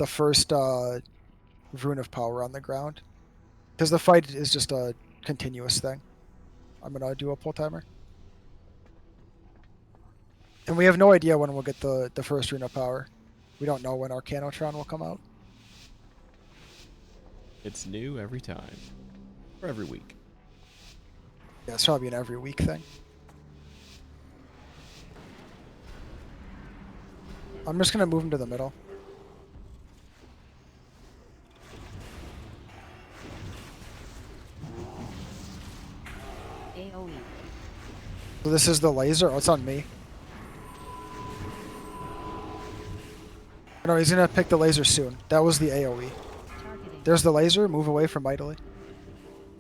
first rune of power on the ground, because the fight is just a continuous thing. I'm gonna do a pull timer. And we have no idea when we'll get the first Rune of Power. We don't know when Arcanotron will come out. It's new every time. Or every week. Yeah, it's probably an every week thing. I'm just gonna move him to the middle. AoE. So this is the laser. Oh, it's on me. No, he's gonna pick the laser soon. That was the AoE. Targeting. There's the laser. Move away from Mightily.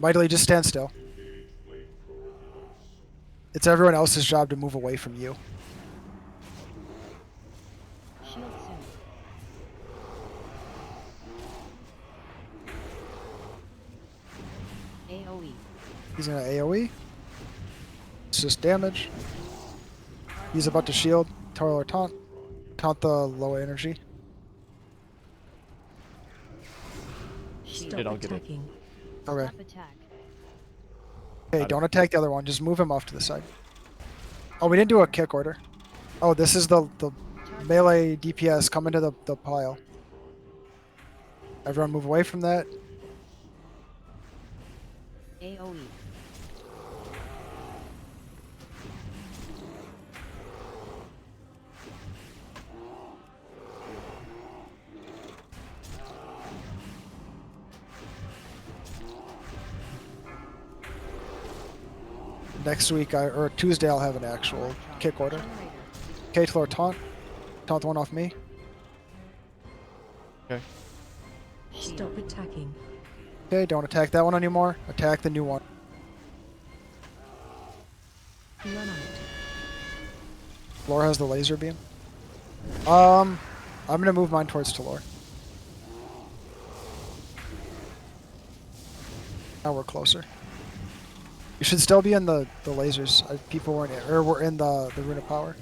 Mightily, just stand still. It's everyone else's job to move away from you. Shield soon. AoE. He's gonna AoE. It's just damage. He's about to shield. Total or taunt. Taunt the low energy. Shield. Stop I'll get it. attacking. Okay. Stop attack. Okay, Got it. don't attack the other one. Just move him off to the side. Oh, we didn't do a kick order. Oh, this is the melee DPS. Come into the pile. Everyone move away from that. AoE. Next week, or Tuesday, I'll have an actual kick order. Generator. Okay, Tlor, taunt. Taunt the one off me. Okay. Stop attacking. Okay, don't attack that one anymore. Attack the new one. Run out. Tlor has the laser beam. I'm gonna move mine towards Tlor. Now we're closer. You should still be in the lasers. People weren't in, or we're in the Rune of Power.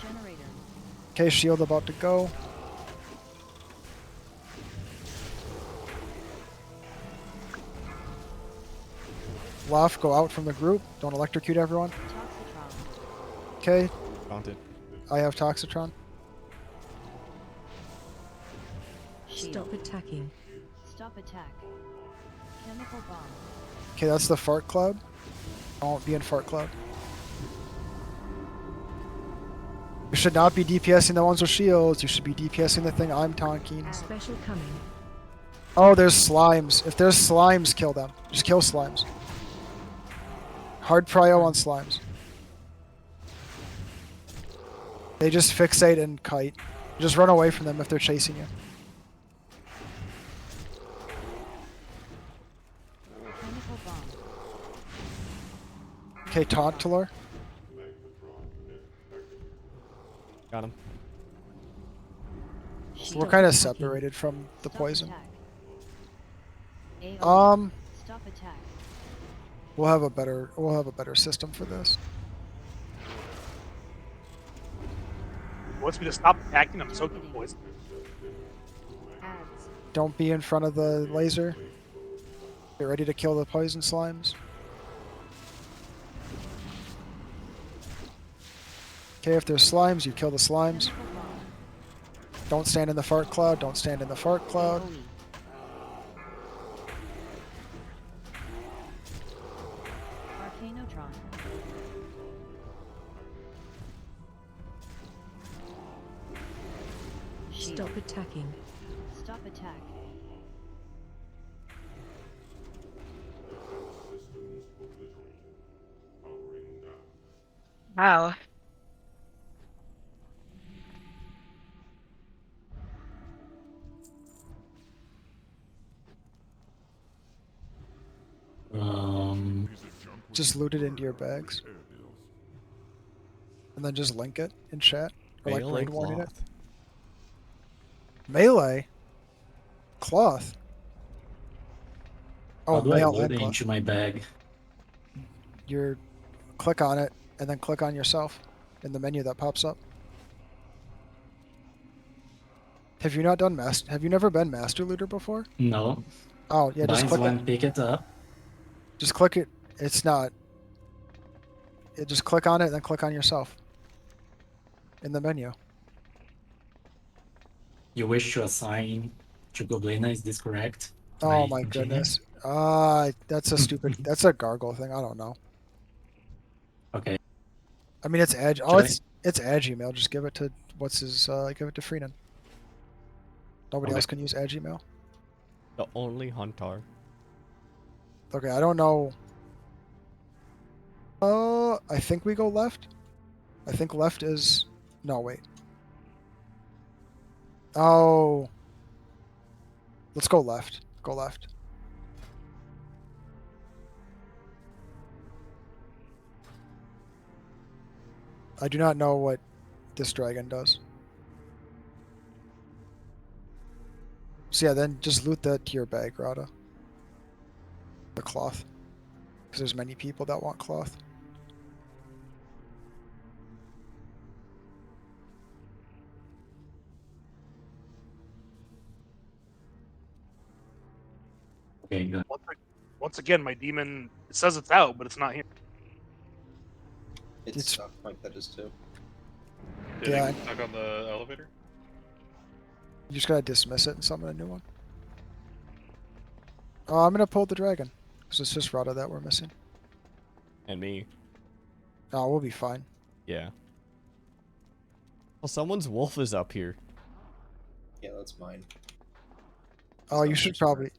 Generator. Okay, shield about to go. Left, go out from the group. Don't electrocute everyone. Toxitron. Okay, Taunted. I have Toxitron. Shield. Stop attacking. Stop attack. Chemical bomb. Okay, that's the fart cloud. Don't be in fart cloud. You should not be DPSing the ones with shields. You should be DPSing the thing I'm tanking. Special coming. Oh, there's slimes. If there's slimes, kill them. Just kill slimes. Hard prio on slimes. They just fixate and kite. Just run away from them if they're chasing you. Chemical bomb. Okay, taunt Talor. Got him. We're kind of separated from the Stop poison. attack. AoE. Stop attack. We'll have a better system for this. Wants me to stop attacking. I'm so poisoned. Ads. Don't be in front of the laser. Get ready to kill the poison slimes. Okay, if there's slimes, you kill the slimes. Chemical bomb. Don't stand in the fart cloud. Don't stand in the fart cloud. AoE. Arcanotron. Shield. Stop attacking. Stop attack. Wow. Just loot it into your bags. And then just link it in chat. Or like Mail raid and warning it. cloth. Melee. Cloth. How Oh, do I mail load and it cloth. into my bag? You're click on it and then click on yourself in the menu that pops up. Have you not done master? Have you never been master looter before? No. Oh yeah, just Binds click one, it. pick it up. Just click it. It's not. Just click on it and then click on yourself. in the menu. You wish to assign to Goblina, is this correct? Oh Can I my continue? goodness. That's a stupid. That's a gargle thing. I don't know. Okay. I mean, it's edge. Oh, Should I? it's edge email. Just give it to what's his. Give it to Freenan. Nobody Okay. else can use edge email. The only hunter. Okay, I don't know. I think we go left. I think left is. No, wait. Oh. Let's go left. Go left. I do not know what this dragon does. So yeah, then just loot that to your bag, Rada. The cloth. Because there's many people that want cloth. Okay, good. Once again, my demon, it says it's out, but it's not here. It's It's- stock point that is too. Did Yeah. it get stuck on the elevator? You just gotta dismiss it and summon a new one. Oh, I'm gonna pull the dragon. Because it's just Rada that we're missing. And me. Oh, we'll be fine. Yeah. Well, someone's wolf is up here. Yeah, that's mine. Oh, you not should much more. probably...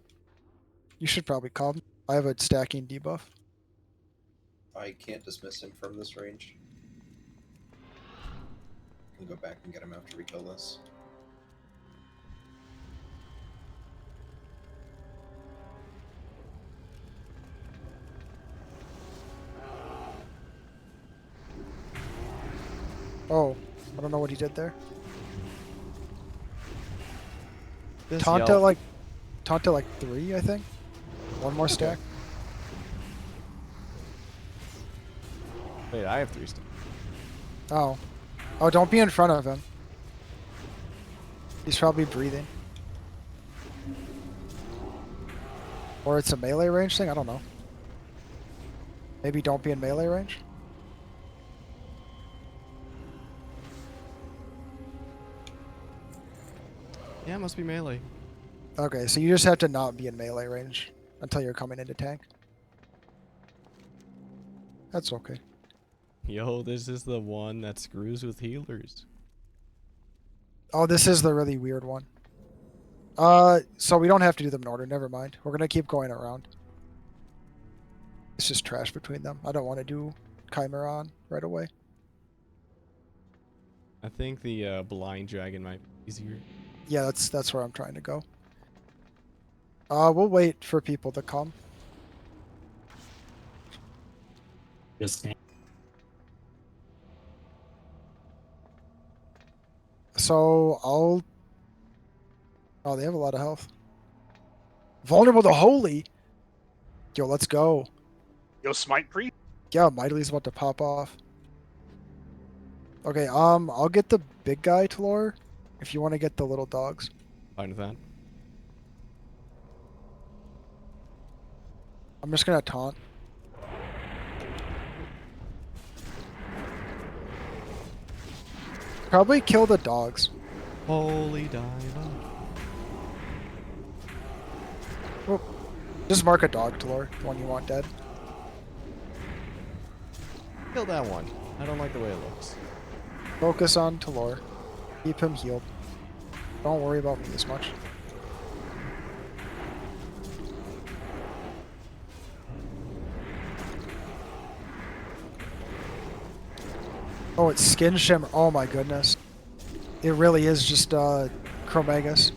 You should probably come. I have a stacking debuff. I can't dismiss him from this range. I can go back and get him after we kill this. Oh, I don't know what he did there. This Taunt yelp. at like 3, I think. One more stack. Wait, I have 3 stacks. Oh. Oh, don't be in front of him. He's probably breathing. Or it's a melee range thing? I don't know. Maybe don't be in melee range? Yeah, it must be melee. Okay, so you just have to not be in melee range until you're coming into tank. That's okay. Yo, this is the one that screws with healers. Oh, this is the really weird one. So we don't have to do them in order. Never mind. We're gonna keep going around. It's just trash between them. I don't want to do Chimeron right away. I think the blind dragon might be easier. Yeah, that's where I'm trying to go. We'll wait for people to come. Just So I'll. Oh, they have a lot of health. Vulnerable to holy. Yo, let's go. Yo, smite priest. Yeah, Mightly's about to pop off. Okay, I'll get the big guy to lure if you want to get the little dogs. Fine with that. I'm just gonna taunt. Probably kill the dogs. Holy diver. Oh, just mark a dog to lure, the one you want dead. Kill that one. I don't like the way it looks. Focus on Talor. Keep him healed. Don't worry about me as much. Oh, it's Skin Shimmer. Oh my goodness. It really is just Chromagus.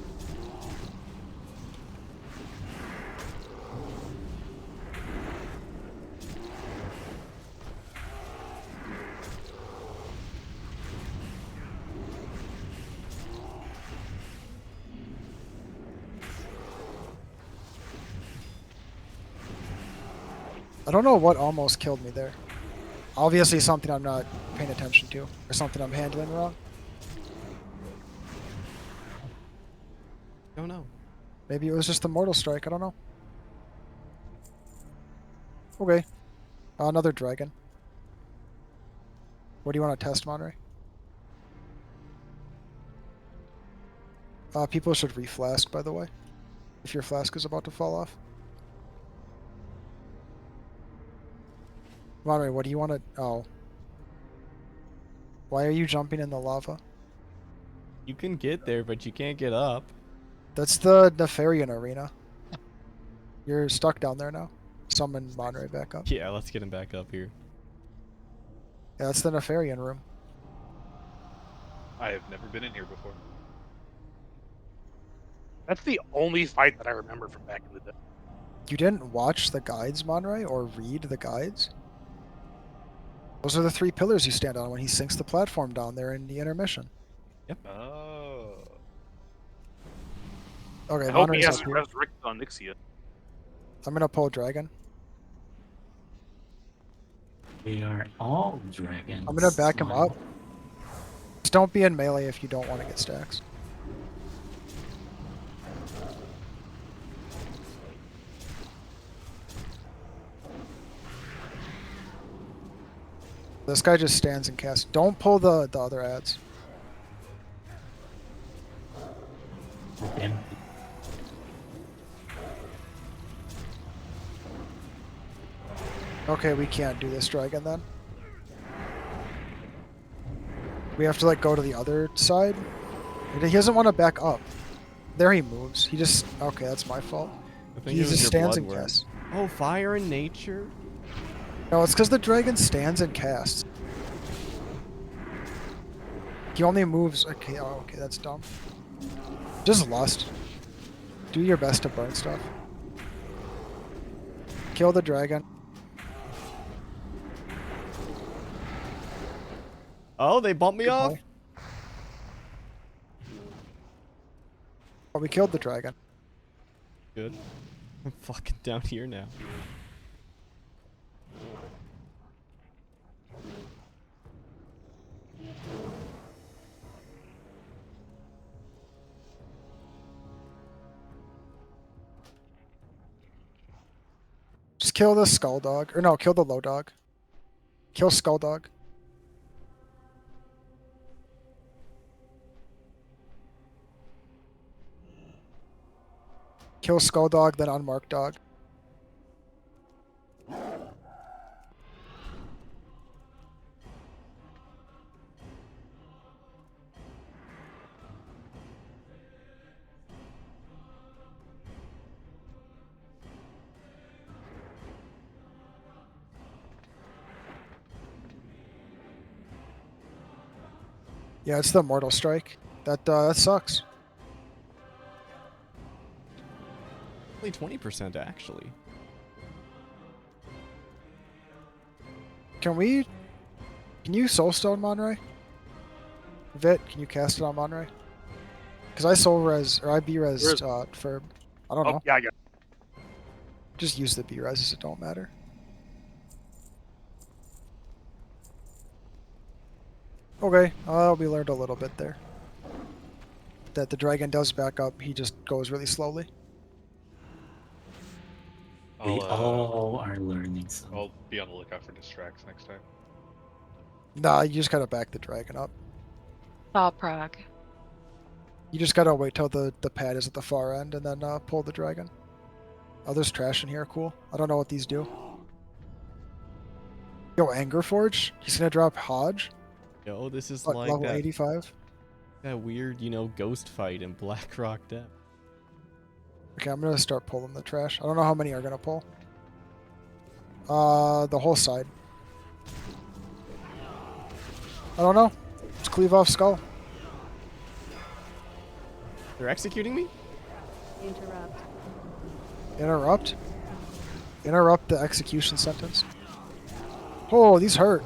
I don't know what almost killed me there. Obviously something I'm not paying attention to, or something I'm handling wrong. Don't know. Maybe it was just the Mortal Strike, I don't know. Okay. Another dragon. What do you want to test, Monterey? People should reflask, by the way, if your flask is about to fall off. Monterey, what do you want to... Oh. Why are you jumping in the lava? You can get there, but you can't get up. That's the Nefarian arena. You're stuck down there now. Summon Monterey back up. Yeah, let's get him back up here. Yeah, that's the Nefarian room. I have never been in here before. That's the only fight that I remember from back in the day. You didn't watch the guides, Monterey, or read the guides? Those are the 3 pillars you stand on when he sinks the platform down there in the intermission. Oh. Okay, I hope he Monterey's up hasn't here. resurrected on Nixia. I'm gonna pull Dragon. We are all dragons. I'm gonna back him Wow. up. Just don't be in melee if you don't want to get stacks. This guy just stands and casts. Don't pull the other ads. Okay. Okay, we can't do this dragon then. We have to like go to the other side. He doesn't want to back up. There he moves. He just... Okay, that's my fault. I think He it was just your stands and blood worm. casts. Oh, fire in nature? No, it's because the dragon stands and casts. He only moves... Okay, oh, okay, that's dumb. Just lust. Do your best to burn stuff. Kill the dragon. Oh, they bumped me Good off? boy. Oh, we killed the dragon. Good. I'm fucking down here now. Just kill the skull dog. Or no, kill the low dog. Kill skull dog. Kill skull dog, then unmarked dog. Yeah, it's the mortal strike. That sucks. Only 20% actually. Can you soulstone Monray? Vit, can you cast it on Monray? Because I soul res or I B res Where is- for I don't Oh, know. yeah, I got it. Just use the B reses, it don't matter. Okay, we learned a little bit there. That the dragon does back up, he just goes really slowly. We I'll, all are learning something. I'll be on the lookout for distracts next time. Nah, you just gotta back the dragon up. Saw prog. You just gotta wait till the pad is at the far end and then pull the dragon. Oh, there's trash in here, cool. I don't know what these do. Yo, Anger Forge? He's gonna drop Hodge? Yo, this is What, like level that, 85? that weird, ghost fight in Blackrock Depth. Okay, I'm gonna start pulling the trash. I don't know how many are gonna pull. The whole side. I don't know. Just cleave off skull. They're executing me? Interrupt. Interrupt. Interrupt the execution sentence. Oh, these hurt.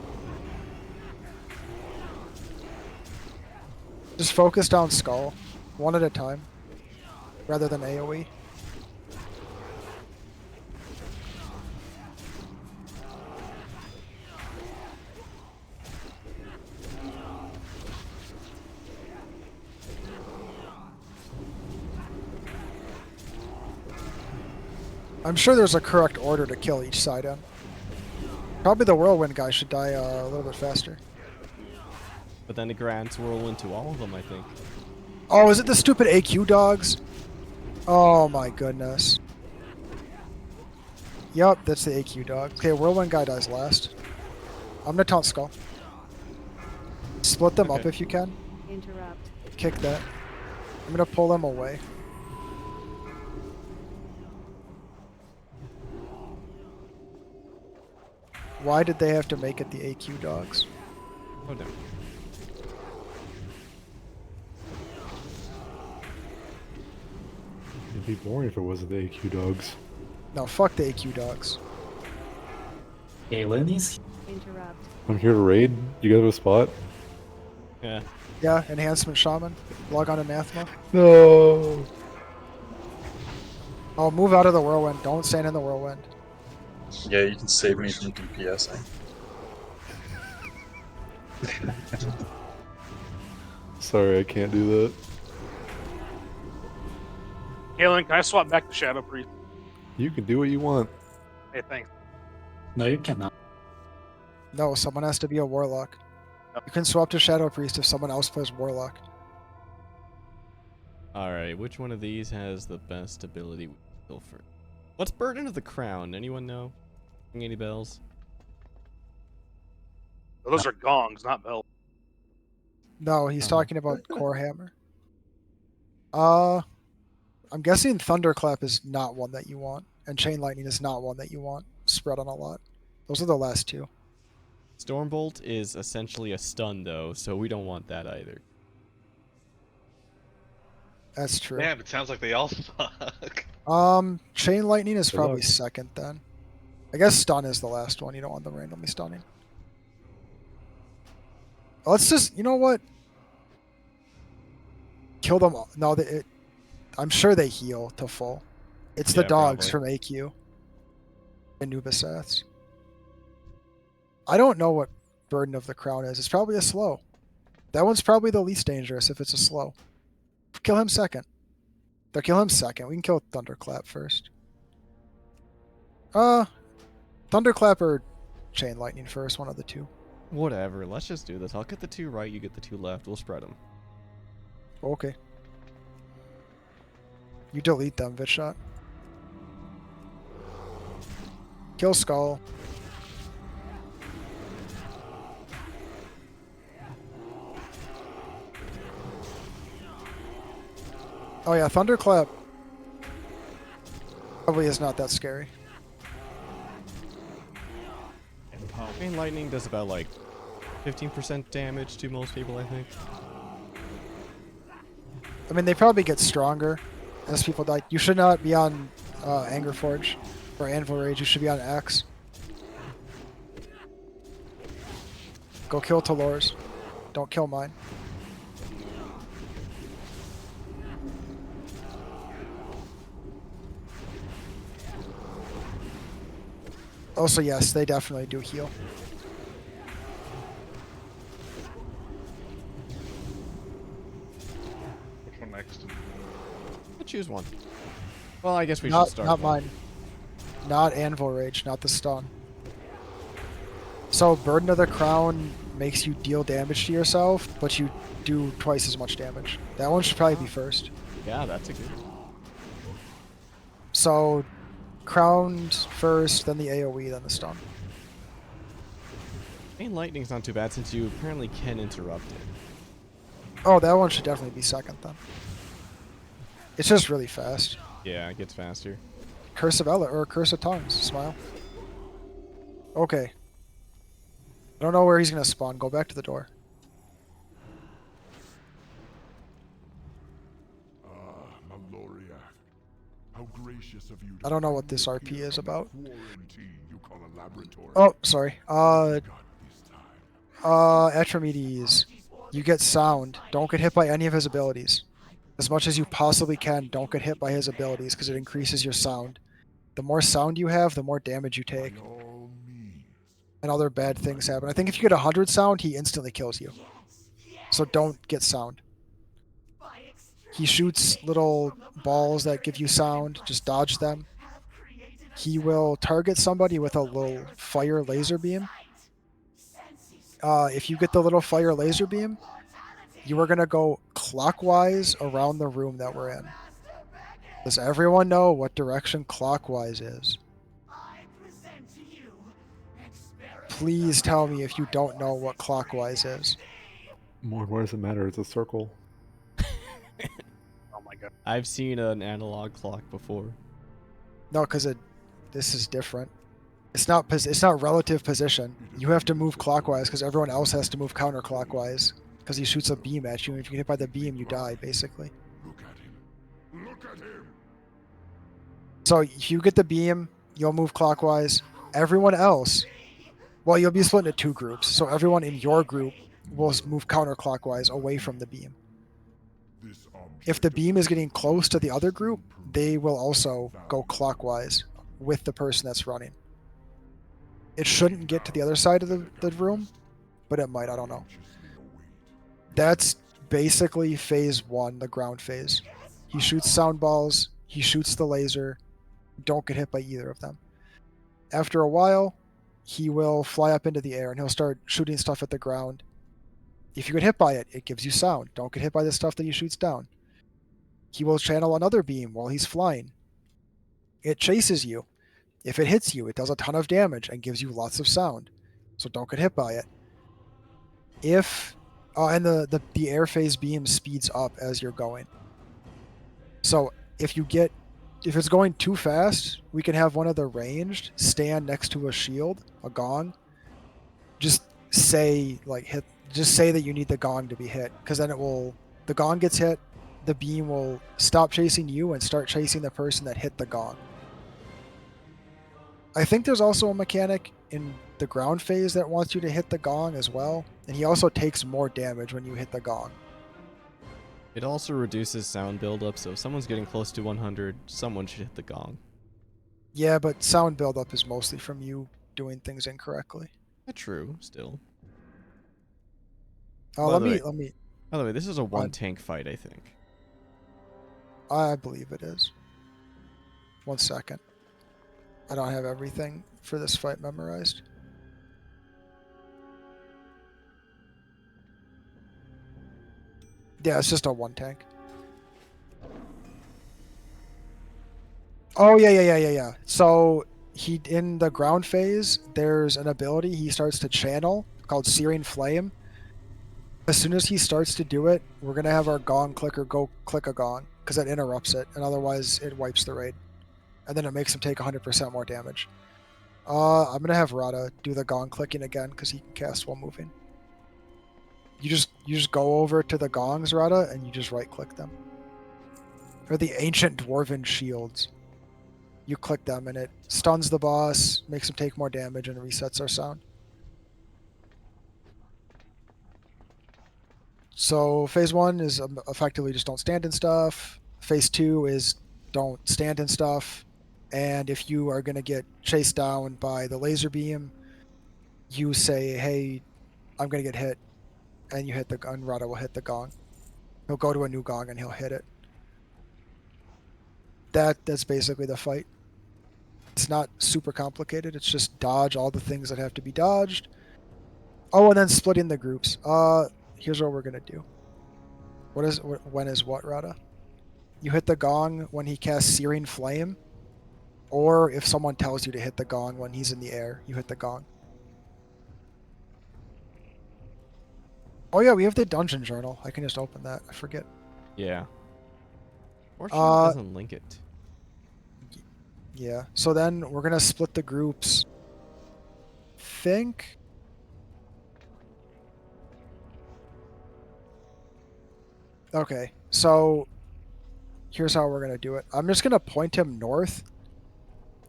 Just focus down skull. One at a time. Rather than AoE. I'm sure there's a correct order to kill each side in. Probably the whirlwind guy should die a little bit faster. But then it grants whirlwind to all of them, I think. Oh, is it the stupid AQ dogs? Oh my goodness. Yup, that's the AQ dog. Okay, whirlwind guy dies last. I'm gonna taunt skull. Split them up Okay. if you can. Interrupt. Kick that. I'm gonna pull them away. Why did they have to make it the AQ dogs? Oh no. It'd be boring if it wasn't the AQ dogs. No, fuck the AQ dogs. Galen is Interrupt. I'm here to raid. You guys have a spot? Yeah. Yeah, enhancement shaman. Log on anathema. No. Oh, move out of the whirlwind. Don't stand in the whirlwind. Yeah, you can save me from DPSing. Sorry, I can't do that. Galen, can I swap back to Shadow Priest? You can do what you want. Hey, thanks. no, you cannot. No, someone has to be a warlock. You can swap to Shadow Priest if someone else plays warlock. Alright, which one of these has the best ability we can go for? What's Burden of the Crown? Anyone know? Ring any bells? Those are gongs, not bells. No, he's Uh-huh. talking about Core Hammer. I'm guessing Thunderclap is not one that you want, and Chain Lightning is not one that you want spread on a lot. Those are the last two. Stormbolt is essentially a stun though, so we don't want that either. That's true. Damn, it sounds like they all suck. Chain Lightning is Good probably luck. second then. I guess Stun is the last one. You don't want them randomly stunning. Let's just, you know what? Kill them all. No, I'm sure they heal to full. It's the Yeah, dogs probably. from AQ. Anubisats. I don't know what Burden of the Crown is. It's probably a slow. That one's probably the least dangerous if it's a slow. Kill him second. They'll kill him second. We can kill Thunderclap first. Thunderclap or Chain Lightning first, one of the two. Whatever, let's just do this. I'll get the two right, you get the two left. We'll spread them. Okay. You delete them, Vitshot. Kill Skull. Oh yeah, Thunderclap probably is not that scary. Chain Lightning does about like 15% damage to most people, I think. I mean, they probably get stronger as people die. You should not be on Anger Forge or Anvil Rage. You should be on Axe. Go kill Talors. Don't kill mine. Also, yes, they definitely do heal. Which one next? I'll choose one. Well, I guess we Not, should start. not one. mine. Not Anvil Rage, not the stun. So, Burden of the Crown makes you deal damage to yourself, but you do twice as much damage. That one should probably be first. Yeah, that's a good one. So, Crowned first, then the AoE, then the stun. Chain Lightning's not too bad since you apparently can interrupt it. Oh, that one should definitely be second then. It's just really fast. Yeah, it gets faster. Curse of Ella or Curse of Tongues. Smile. Okay. I don't know where he's gonna spawn. Go back to the door. I don't know what this RP is about. Oh, sorry. Atramedes. You get sound. Don't get hit by any of his abilities. As much as you possibly can, don't get hit by his abilities because it increases your sound. The more sound you have, the more damage you take. And other bad things happen. I think if you get 100 sound, he instantly kills you. So don't get sound. He shoots little balls that give you sound. Just dodge them. He will target somebody with a little fire laser beam. If you get the little fire laser beam, you are going to go clockwise around the room that we're in. Does everyone know what direction clockwise is? Please tell me if you don't know what clockwise is. More, why does it matter? It's a circle. Oh my god. I've seen an analog clock before. No, because this is different. It's not relative position. You have to move clockwise because everyone else has to move counterclockwise. Because he shoots a beam at you, and if you get hit by the beam, you die, basically. Look at him. Look at him. So if you get the beam, you'll move clockwise. Everyone else, well, you'll be split into two groups. So everyone in your group will move counterclockwise away from the beam. If the beam is getting close to the other group, they will also go clockwise with the person that's running. It shouldn't get to the other side of the room, but it might, I don't know. That's basically phase 1, the ground phase. He shoots sound balls, he shoots the laser, don't get hit by either of them. After a while, he will fly up into the air and he'll start shooting stuff at the ground. If you get hit by it, it gives you sound. Don't get hit by the stuff that he shoots down. He will channel another beam while he's flying. It chases you. If it hits you, it does a ton of damage and gives you lots of sound. So don't get hit by it. And the air phase beam speeds up as you're going. So if it's going too fast, we can have one of the ranged stand next to a shield, a gong. Just say that you need the gong to be hit, because then the gong gets hit, the beam will stop chasing you and start chasing the person that hit the gong. I think there's also a mechanic in the ground phase that wants you to hit the gong as well, and he also takes more damage when you hit the gong. It also reduces sound buildup, so if someone's getting close to 100, someone should hit the gong. Yeah, but sound buildup is mostly from you doing things incorrectly. True, still. Let me. By the way, this is a one-tank fight, I think. I believe it is. 1 second. I don't have everything for this fight memorized. Yeah, it's just a 1 tank. Oh, yeah. So, in the ground phase, there's an ability he starts to channel called Searing Flame. As soon as he starts to do it, we're going to have our gong clicker go click a gong, because that interrupts it, and otherwise it wipes the raid. And then it makes him take 100% more damage. I'm going to have Rada do the gong clicking again, because he can cast while moving. You just go over to the gongs, Rada, and you just right-click them. Or the Ancient Dwarven Shields. You click them, and it stuns the boss, makes him take more damage, and resets our sound. So phase 1 is effectively just don't stand in stuff. Phase 2 is don't stand in stuff. And if you are going to get chased down by the laser beam, you say, hey, I'm going to get hit. And you hit the gun. Rada will hit the gong. He'll go to a new gong and he'll hit it. That's basically the fight. It's not super complicated. It's just dodge all the things that have to be dodged. Oh, and then splitting the groups. Here's what we're gonna do. When is what, Rada? You hit the gong when he casts Searing Flame, or if someone tells you to hit the gong when he's in the air, you hit the gong. Oh yeah, we have the dungeon journal. I can just open that. I forget. Yeah. Fortunately, it doesn't link it. Yeah. So then we're gonna split the groups. Think. Okay. So here's how we're gonna do it. I'm just gonna point him north.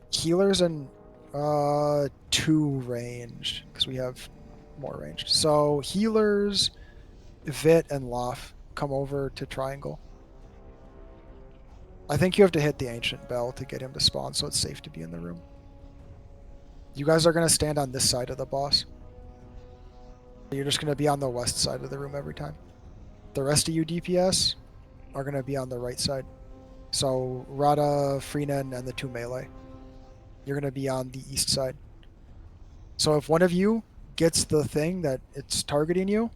Healers and 2 ranged, because we have more ranged. So healers, Vit and Lof come over to triangle. I think you have to hit the ancient bell to get him to spawn, so it's safe to be in the room. You guys are going to stand on this side of the boss. You're just going to be on the west side of the room every time. The rest of you DPS are going to be on the right side. So Rada, Freenan, and the 2 melee. You're going to be on the east side. So if one of you gets the thing that it's targeting you,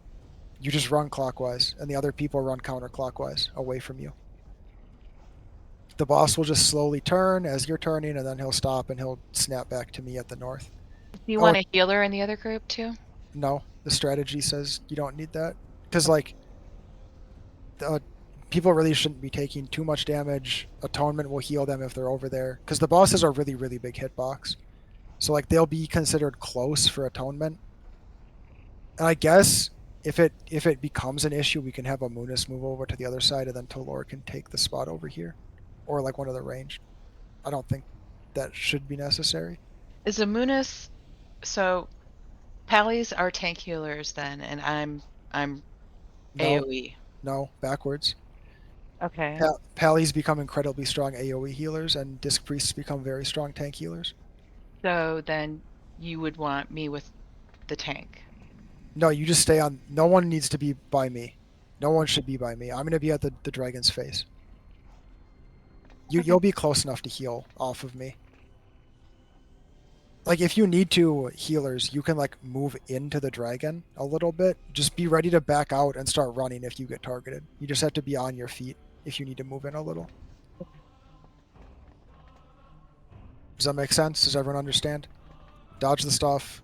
You just run clockwise, and the other people run counterclockwise away from you. The boss will just slowly turn as you're turning, and then he'll stop and he'll snap back to me at the north. Do you Oh, want a healer in the other group too? No, the strategy says you don't need that. Because, like, people really shouldn't be taking too much damage. Atonement will heal them if they're over there. Because the bosses are really, really big hitbox. So, like, they'll be considered close for Atonement. And I guess if it becomes an issue, we can have a Munis move over to the other side, and then Tolor can take the spot over here. Or, like, one of the ranged. I don't think that should be necessary. Is Amunis so Pallies are tank healers then, and I'm No, AoE. no, backwards. Okay. Pallies become incredibly strong AoE healers, and Disc Priests become very strong tank healers. So then you would want me with the tank. No, you just stay on. No one needs to be by me. No one should be by me. I'm going to be at the dragon's face. You'll be close enough to heal off of me. Like, if you need to, healers, you can, like, move into the dragon a little bit. Just be ready to back out and start running if you get targeted. You just have to be on your feet if you need to move in a little. Does that make sense? Does everyone understand? Dodge the stuff.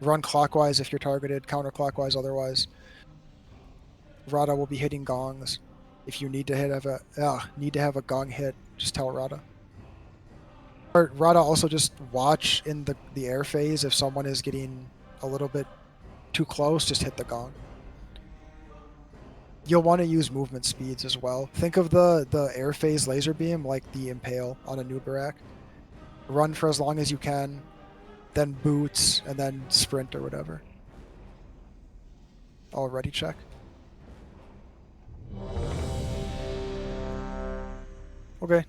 Run clockwise if you're targeted, counterclockwise otherwise. Rada will be hitting gongs. If you need to have a gong hit, just tell Rada. Or Rada, also just watch in the air phase. If someone is getting a little bit too close, just hit the gong. You'll want to use movement speeds as well. Think of the air phase laser beam like the Impale on a Nubarak. Run for as long as you can, then boots, and then sprint or whatever. Already check. Okay.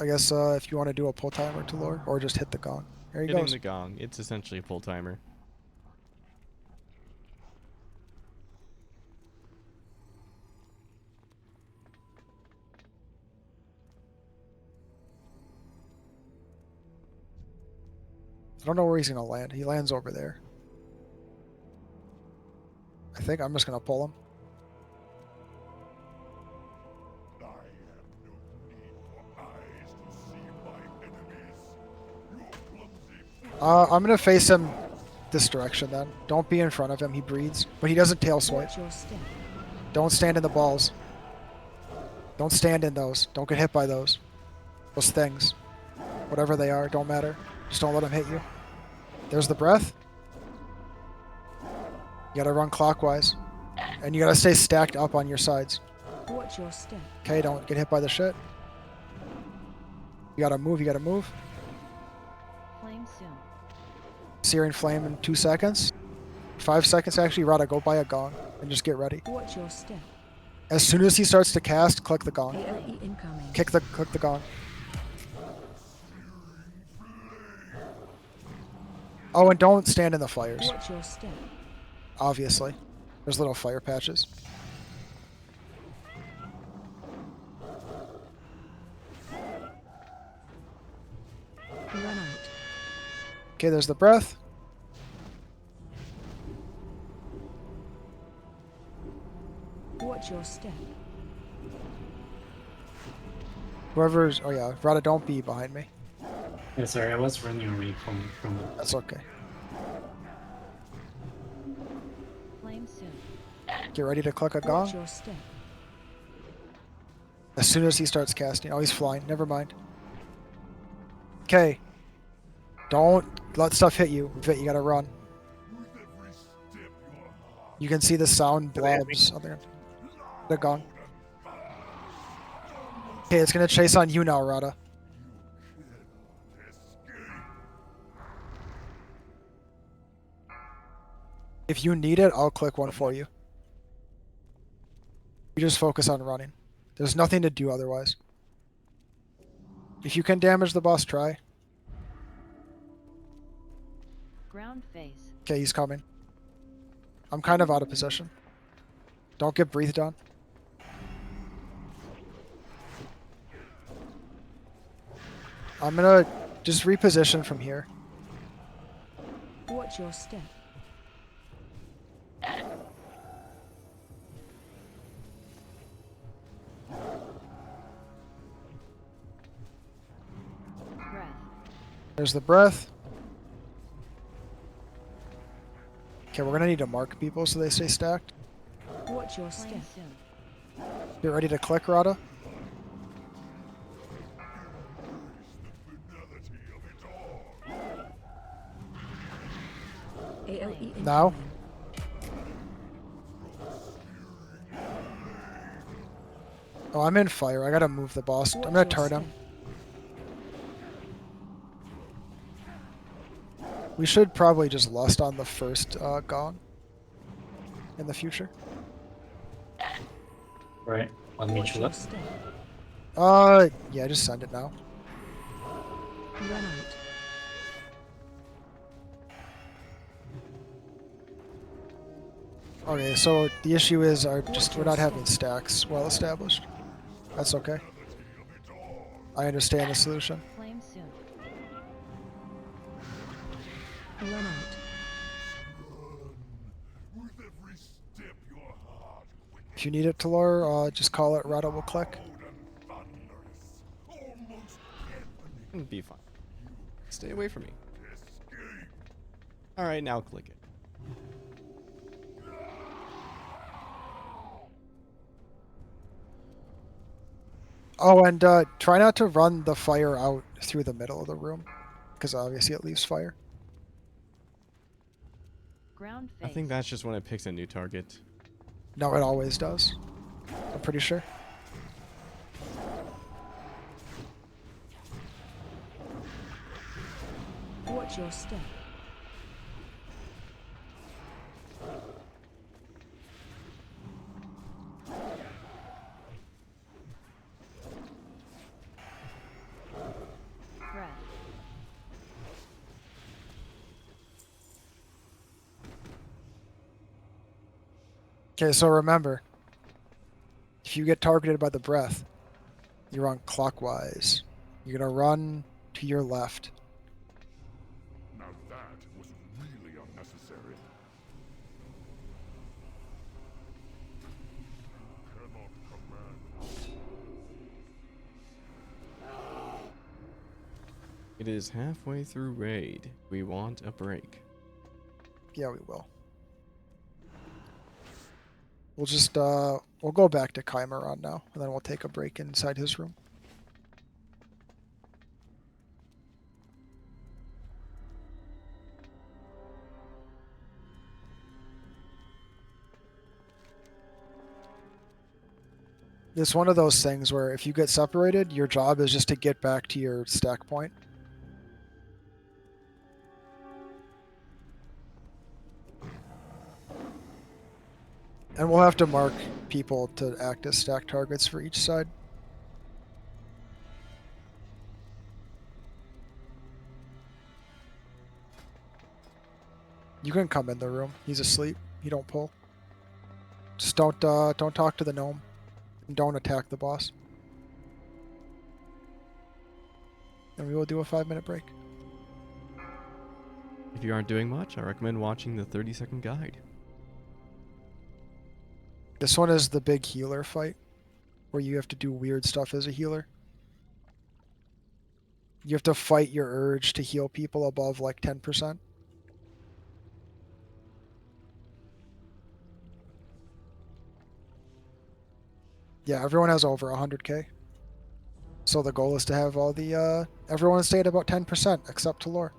I guess if you want to do a pull timer to lure, or just hit the gong. There he Hitting goes. the gong. It's essentially a pull timer. I don't know where he's going to land. He lands over there. I think I'm just going to pull him. I have no need for eyes to see my enemies. You clumsy. I'm going to face him this direction then. Don't be in front of him. He breathes. But he doesn't tail swipe. Watch your step. Don't stand in the balls. Don't stand in those. Don't get hit by those. Those things. Whatever they are, don't matter. Just don't let them hit you. There's the breath. You gotta run clockwise. And you gotta stay stacked up on your sides. Watch your step. Okay, don't get hit by the shit. You gotta move, you gotta move. Flame soon. Searing flame in 2 seconds. 5 seconds actually. Rada, go buy a gong and just get ready. Watch your step. As soon as he starts to cast, click the gong. AoE incoming. Click the gong. Oh, and don't stand in the fires. Watch your step. Obviously. There's little fire patches. Run out. Okay, there's the breath. Watch your step. Whoever's... Oh yeah, Rada, don't be behind me. Yeah, sorry, I was running away from the... That's okay. Flame soon. Get ready to click a gong. Watch your step. As soon as he starts casting. Oh, he's flying. Never mind. Okay. Don't let stuff hit you. Vit, you gotta run. You can see the sound blobs. Oh, there. The gong. Okay, it's gonna chase on you now, Rada. If you need it, I'll click one for you. You just focus on running. There's nothing to do otherwise. If you can damage the boss, try. Ground phase. Okay, he's coming. I'm kind of out of position. Don't get breathed on. I'm gonna just reposition from here. Watch your step. There's the breath. Okay, we're gonna need to mark people so they stay stacked. Watch your Flame step. soon. Get ready to click, Rada. AOE Now. incoming. Oh, I'm in fire. I gotta move the boss. Watch I'm gonna your turn step. him. We should probably just lust on the first gong in the future. Right. Let me Watch chill your up. step. Yeah, just send it now. Run out. Okay, so the issue is we're your not having step. stacks well established. That's okay. I understand the solution. Flame soon. Run out. With every step your heart quickens. If you need it, Talor, just call it. Rada will click. Loud and thunderous, almost deafening. It'll be fine. Stay away from me. Escape. Alright, now click it. Oh, and try not to run the fire out through the middle of the room, because obviously it leaves fire. Ground I face. think that's just when it picks a new target. No, it always does. I'm pretty sure. Watch your step. Breath. Okay, so remember, if you get targeted by the breath, you run clockwise. You're gonna run to your left. Now that was really unnecessary. Cannot command. It is halfway through raid. We want a break. Yeah, we will. We'll just we'll go back to Chimeron now, and then we'll take a break inside his room. It's one of those things where if you get separated, your job is just to get back to your stack point. And we'll have to mark people to act as stack targets for each side. You can come in the room. He's asleep. You don't pull. Just don't talk to the gnome. And don't attack the boss. And we will do a 5-minute break. If you aren't doing much, I recommend watching the 30-second guide. This one is the big healer fight, where you have to do weird stuff as a healer. You have to fight your urge to heal people above like 10%. Yeah, everyone has over 100k. So the goal is to have all the everyone stay at about 10% except Talor.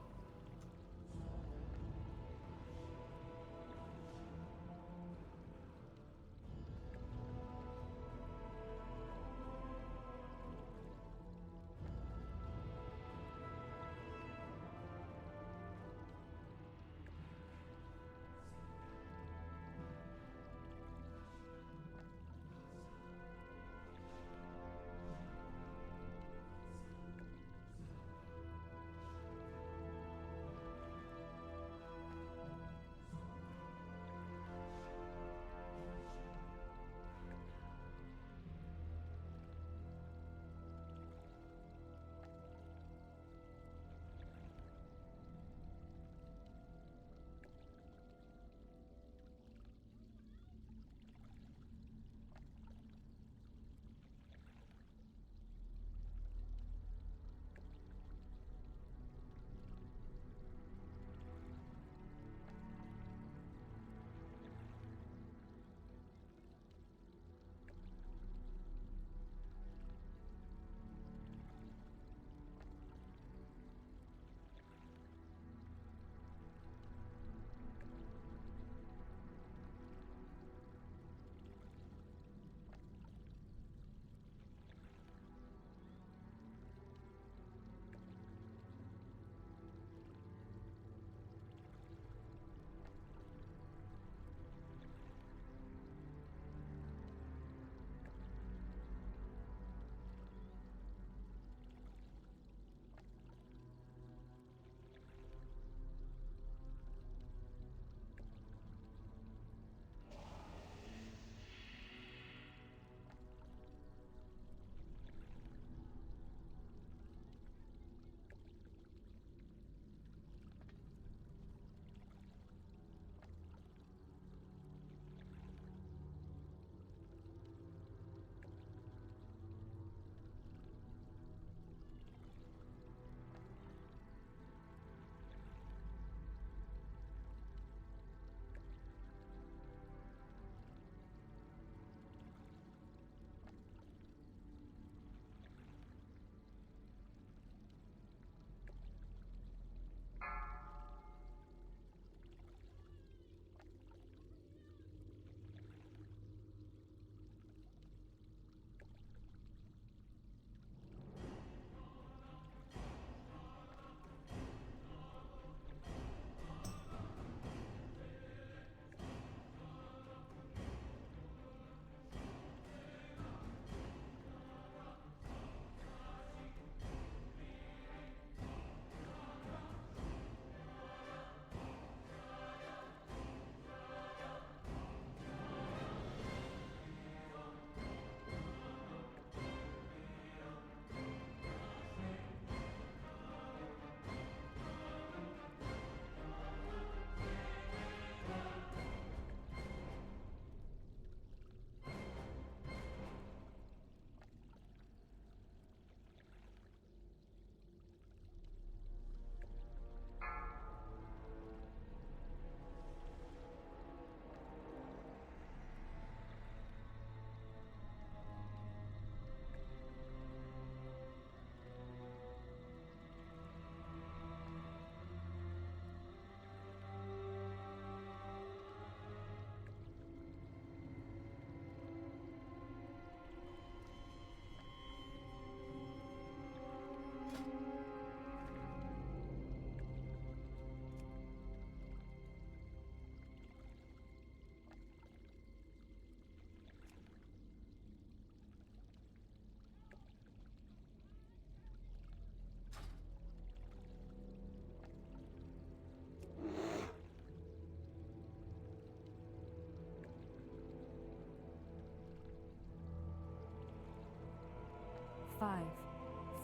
5,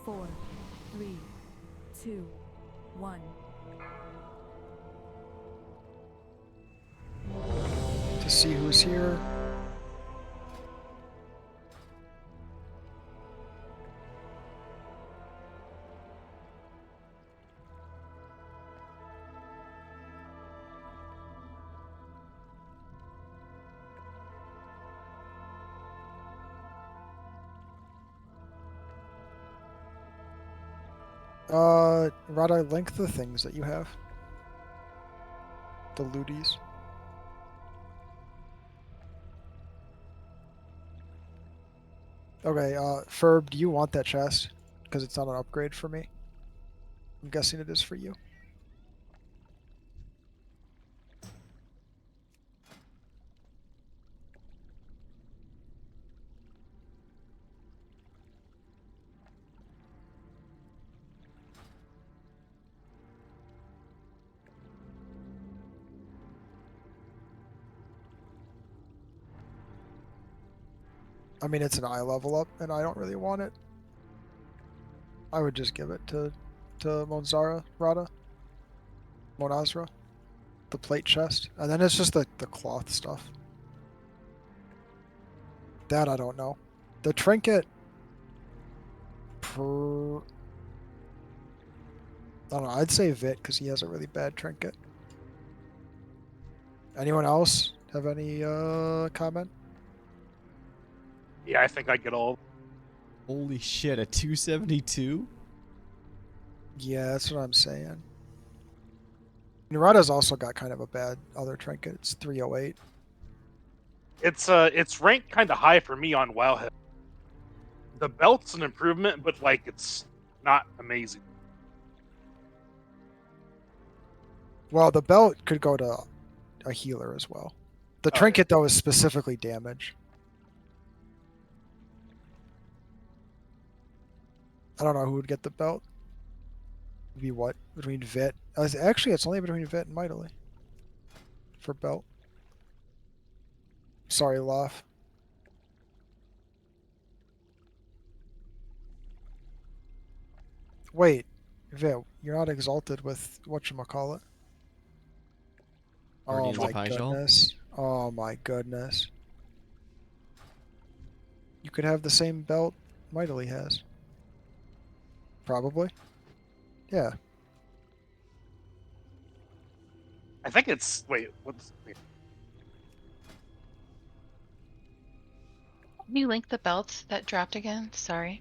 4, 3, 2, 1. To see who's here. Rada, link the things that you have. The looties. Okay, Ferb, do you want that chest? Because it's not an upgrade for me. I'm guessing it is for you. I mean, it's an eye level up, and I don't really want it. I would just give it to Monzara, Rada, Monazra, the plate chest, and then it's just the cloth stuff. That I don't know. The trinket. I don't know. I'd say Vit because he has a really bad trinket. Anyone else have any comment? Yeah, I think I get all. Holy shit, a 272? Yeah, that's what I'm saying. Narada's also got kind of a bad other trinket. It's 308. It's ranked kind of high for me on Wowhead. The belt's an improvement, but like it's not amazing. Well, the belt could go to a healer as well. The trinket though is specifically damage. I don't know who would get the belt. It'd be what? Between Vit? Actually, it's only between Vit and Mightily. For belt. Sorry, Loff. Wait, Vit, you're not exalted with whatchamacallit. Oh Guardians my of Hyjal? goodness. Oh my goodness. You could have the same belt Mightily has. Probably. Yeah. I think it's what's Can you link the belts that dropped again? Sorry.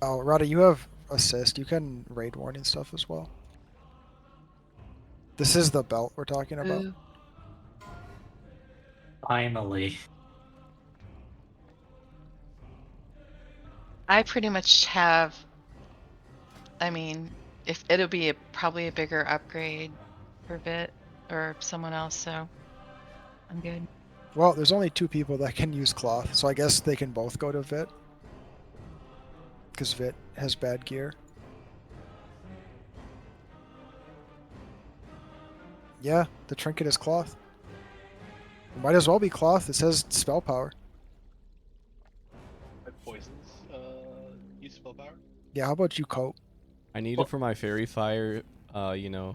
Oh, Rada, you have assist. You can raid warning stuff as well. This is the belt we're talking about. Ooh. Finally. I pretty much have. I mean, if it'll be probably a bigger upgrade for Vit or someone else, so I'm good. Well, there's only 2 people that can use cloth, so I guess they can both go to Vit. Because Vit has bad gear. Yeah, the trinket is cloth. It might as well be cloth. It says spell power. Poisons. Use spell power. Yeah, how about you, Coat? I need it for my fairy fire,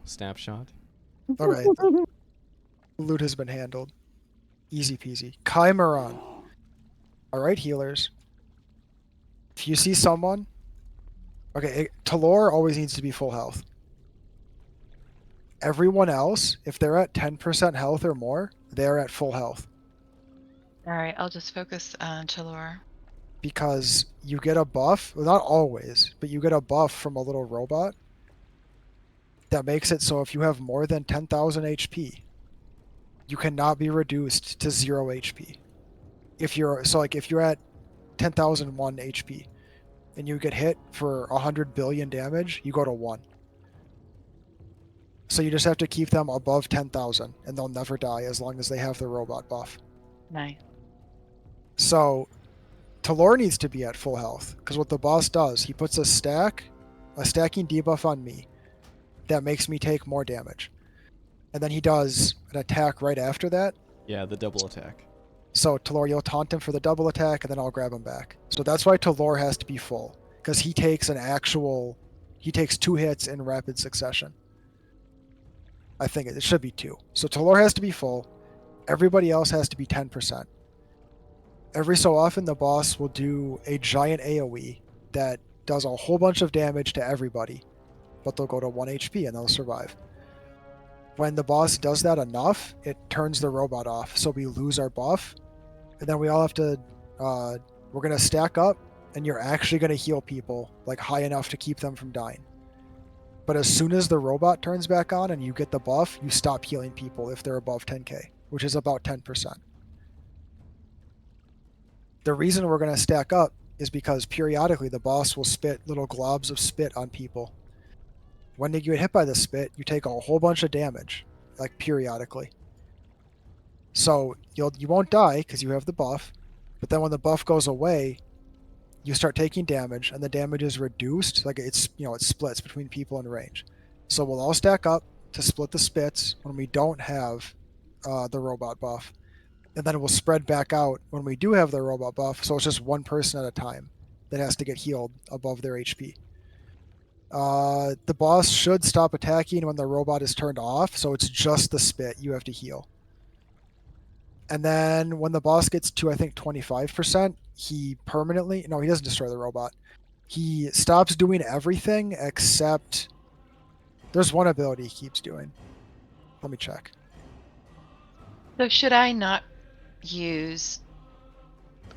snapshot. Okay. The loot has been handled. Easy peasy. Chimeron. Alright, healers. If you see someone... Okay, Talor always needs to be full health. Everyone else, if they're at 10% health or more, they're at full health. Alright, I'll just focus on Chalor. Because you get a buff, well, not always, but you get a buff from a little robot that makes it so if you have more than 10,000 HP, you cannot be reduced to 0 HP. If you're at 10,001 HP and you get hit for 100 billion damage, you go to 1. So you just have to keep them above 10,000 and they'll never die as long as they have the robot buff. Nice. So Talor needs to be at full health because what the boss does, he puts a stacking debuff on me that makes me take more damage. And then he does an attack right after that. Yeah, the double attack. So Talor, you'll taunt him for the double attack and then I'll grab him back. So that's why Talor has to be full. because he takes he takes 2 hits in rapid succession. I think it should be 2. So Talor has to be full. Everybody else has to be 10%. Every so often, the boss will do a giant AoE that does a whole bunch of damage to everybody, but they'll go to 1 HP and they'll survive. When the boss does that enough, it turns the robot off, so we lose our buff, and then we all have to. We're gonna stack up, and you're actually gonna heal people like high enough to keep them from dying. But as soon as the robot turns back on and you get the buff, you stop healing people if they're above 10k, which is about 10%. The reason we're going to stack up is because periodically the boss will spit little globs of spit on people. When you get hit by the spit, you take a whole bunch of damage, like periodically. So you won't die because you have the buff, but then when the buff goes away, you start taking damage, and the damage is reduced. Like it splits between people in range. So we'll all stack up to split the spits when we don't have the robot buff, and then it will spread back out when we do have the robot buff. So it's just one person at a time that has to get healed above their HP. The boss should stop attacking when the robot is turned off, so it's just the spit you have to heal. And then when the boss gets to, I think, 25%, he doesn't destroy the robot. He stops doing everything except there's one ability he keeps doing. Let me check. So should I not use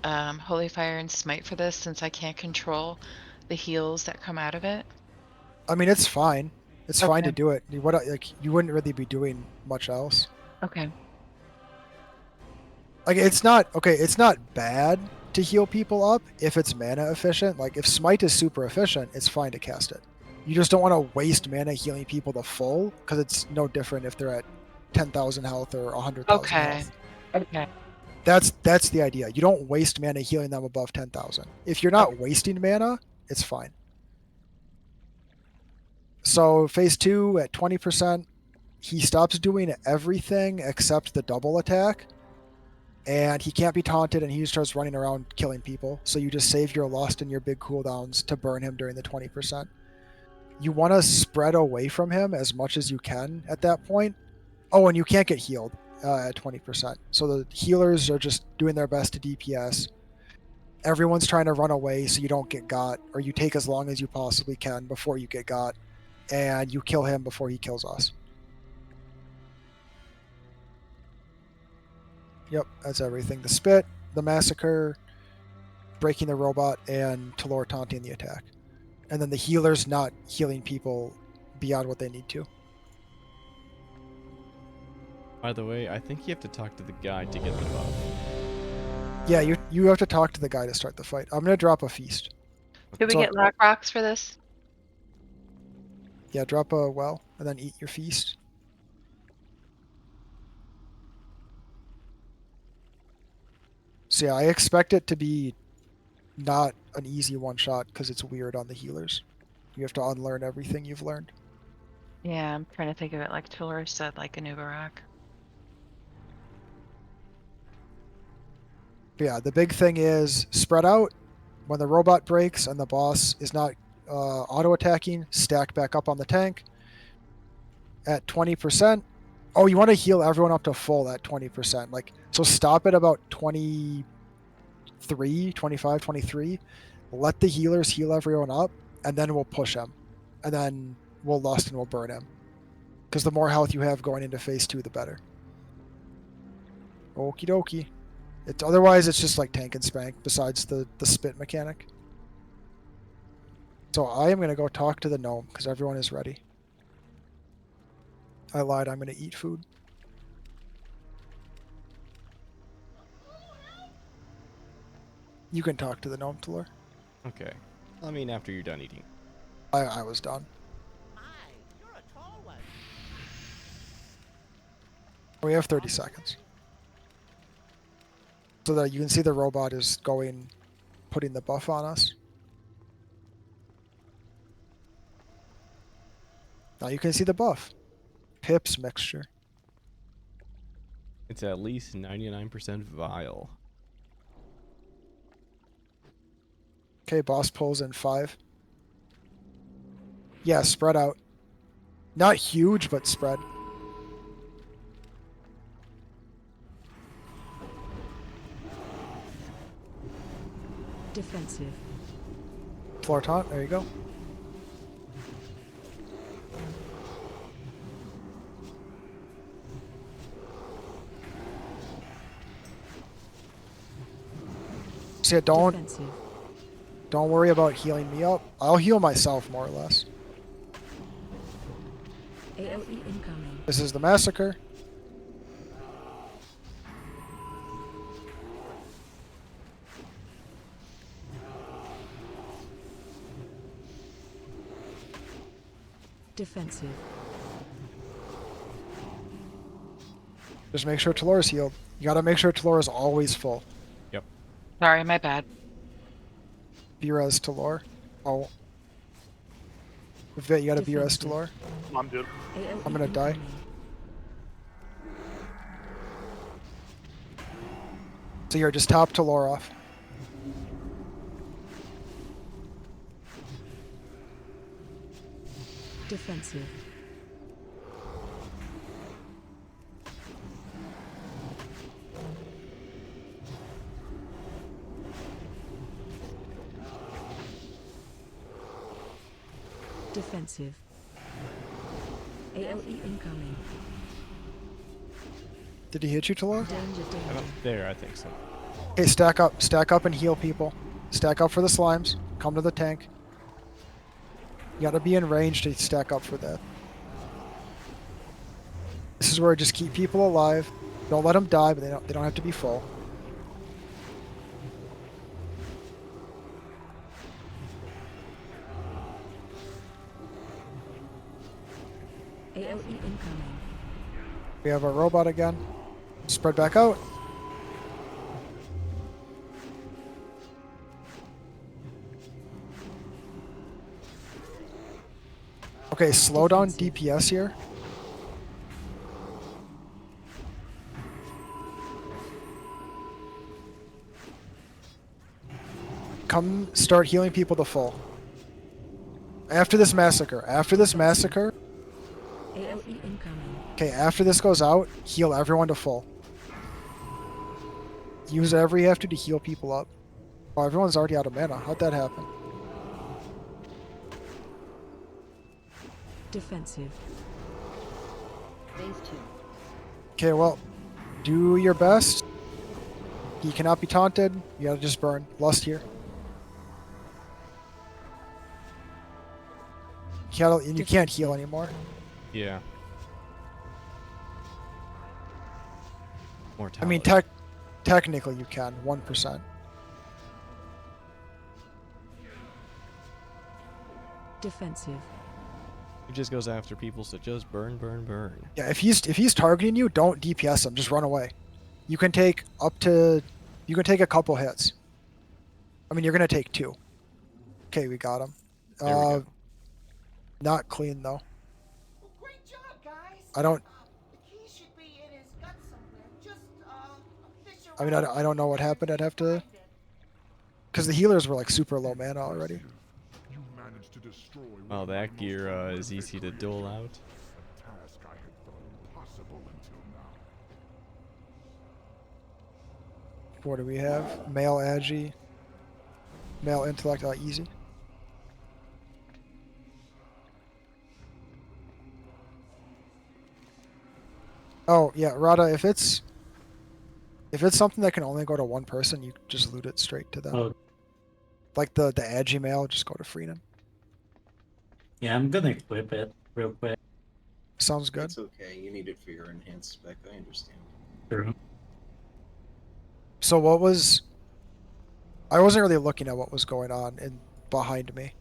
Holy Fire and Smite for this since I can't control the heals that come out of it? I mean, it's fine. It's fine to Okay. do it. You wouldn't really be doing much else. Okay. Like it's not bad to heal people up if it's mana efficient. Like if Smite is super efficient, it's fine to cast it. You just don't want to waste mana healing people to full because it's no different if they're at 10,000 health or 100,000 Okay. health. Okay. That's the idea. You don't waste mana healing them above 10,000. If you're not wasting mana, it's fine. So phase 2 at 20%, he stops doing everything except the double attack. And he can't be taunted, and he starts running around killing people. So you just save your Lost and your big cooldowns to burn him during the 20%. You want to spread away from him as much as you can at that point. Oh, and you can't get healed at 20%. So the healers are just doing their best to DPS. Everyone's trying to run away so you don't get got, or you take as long as you possibly can before you get got, and you kill him before he kills us. Yep, that's everything. The spit, the massacre, breaking the robot, and Talor taunting the attack. And then the healers not healing people beyond what they need to. By the way, I think you have to talk to the guy to get the buff. Yeah, you have to talk to the guy to start the fight. I'm going to drop a feast. Did we get Black Rocks for this? Yeah, drop a well, and then eat your feast. So yeah, I expect it to be not an easy one-shot because it's weird on the healers. You have to unlearn everything you've learned. Yeah, I'm trying to think of it like Tulur said, like a Nubarak. But yeah, the big thing is spread out. When the robot breaks and the boss is not auto-attacking, stack back up on the tank. At 20%, oh, you want to heal everyone up to full at 20%. So stop at about 23, 25, 23. Let the healers heal everyone up, and then we'll push them. And then we'll lust and we'll burn him. Because the more health you have going into phase 2, the better. Okie dokie. Otherwise, it's just like tank and spank, besides the spit mechanic. So I am going to go talk to the gnome, because everyone is ready. I lied, I'm going to eat food. You can talk to the gnome, Tulur. Okay. I mean, after you're done eating. I was done. We have 30 seconds. So that you can see the robot is putting the buff on us. Now you can see the buff. Pips mixture. It's at least 99% vile. Okay, boss pulls in 5. Yeah, spread out. Not huge, but spread. Defensive. Floor taunt, there you go. See, Defensive. don't worry about healing me up. I'll heal myself more or less. AOE incoming. This is the massacre. Defensive. Just make sure Talora's healed. You gotta make sure Talora's always full. Yep. Sorry, my bad. B-res Talor. Oh. Vit, you gotta B-res Defensive. Talor. I'm good. AOE I'm gonna die. incoming. So here, just top Talor off. Defensive. Defensive. AOE incoming. Did he hit you, Talor? Danger, I danger. don't, there, I think so. Okay, stack up. Stack up and heal people. Stack up for the slimes. Come to the tank. You gotta be in range to stack up for that. This is where just keep people alive. Don't let them die, but they don't have to be full. AOE incoming. We have our robot again. Spread back out. Okay, slow down Defensive. DPS here. Come start healing people to full. After this massacre. AOE incoming. Okay, after this goes out, heal everyone to full. Use whatever you have to heal people up. Oh, everyone's already out of mana. How'd that happen? Defensive. Phase 2. Okay, well, do your best. He cannot be taunted. You gotta just burn. Lust here. You can't heal anymore. Yeah. I Mortality. mean, technically you can. 1%. Defensive. He just goes after people, so just burn, burn, burn. Yeah, if he's targeting you, don't DPS him. Just run away. You can take a couple hits. I mean, you're gonna take 2. Okay, we got him. There we go. Not clean though. Great job, guys. I don't. The key should be in his gut somewhere. Just fish I mean, around I don't know what happened. I'd have to, find it. because the healers were like super low mana already. You managed to destroy Well, one of that my gear most is easy to prolific dole agents. out. A task I had thought impossible until now. What do we have? Male agi. Male intellect. Easy. Oh yeah, Rada. If it's something that can only go to one person, you just loot it straight to them. Oh, Like the agi male, just go to Freenan. yeah, I'm gonna equip it real quick. Sounds good. It's okay. You need it for your enhanced spec. I understand. True. So what was? I wasn't really looking at what was going on behind me.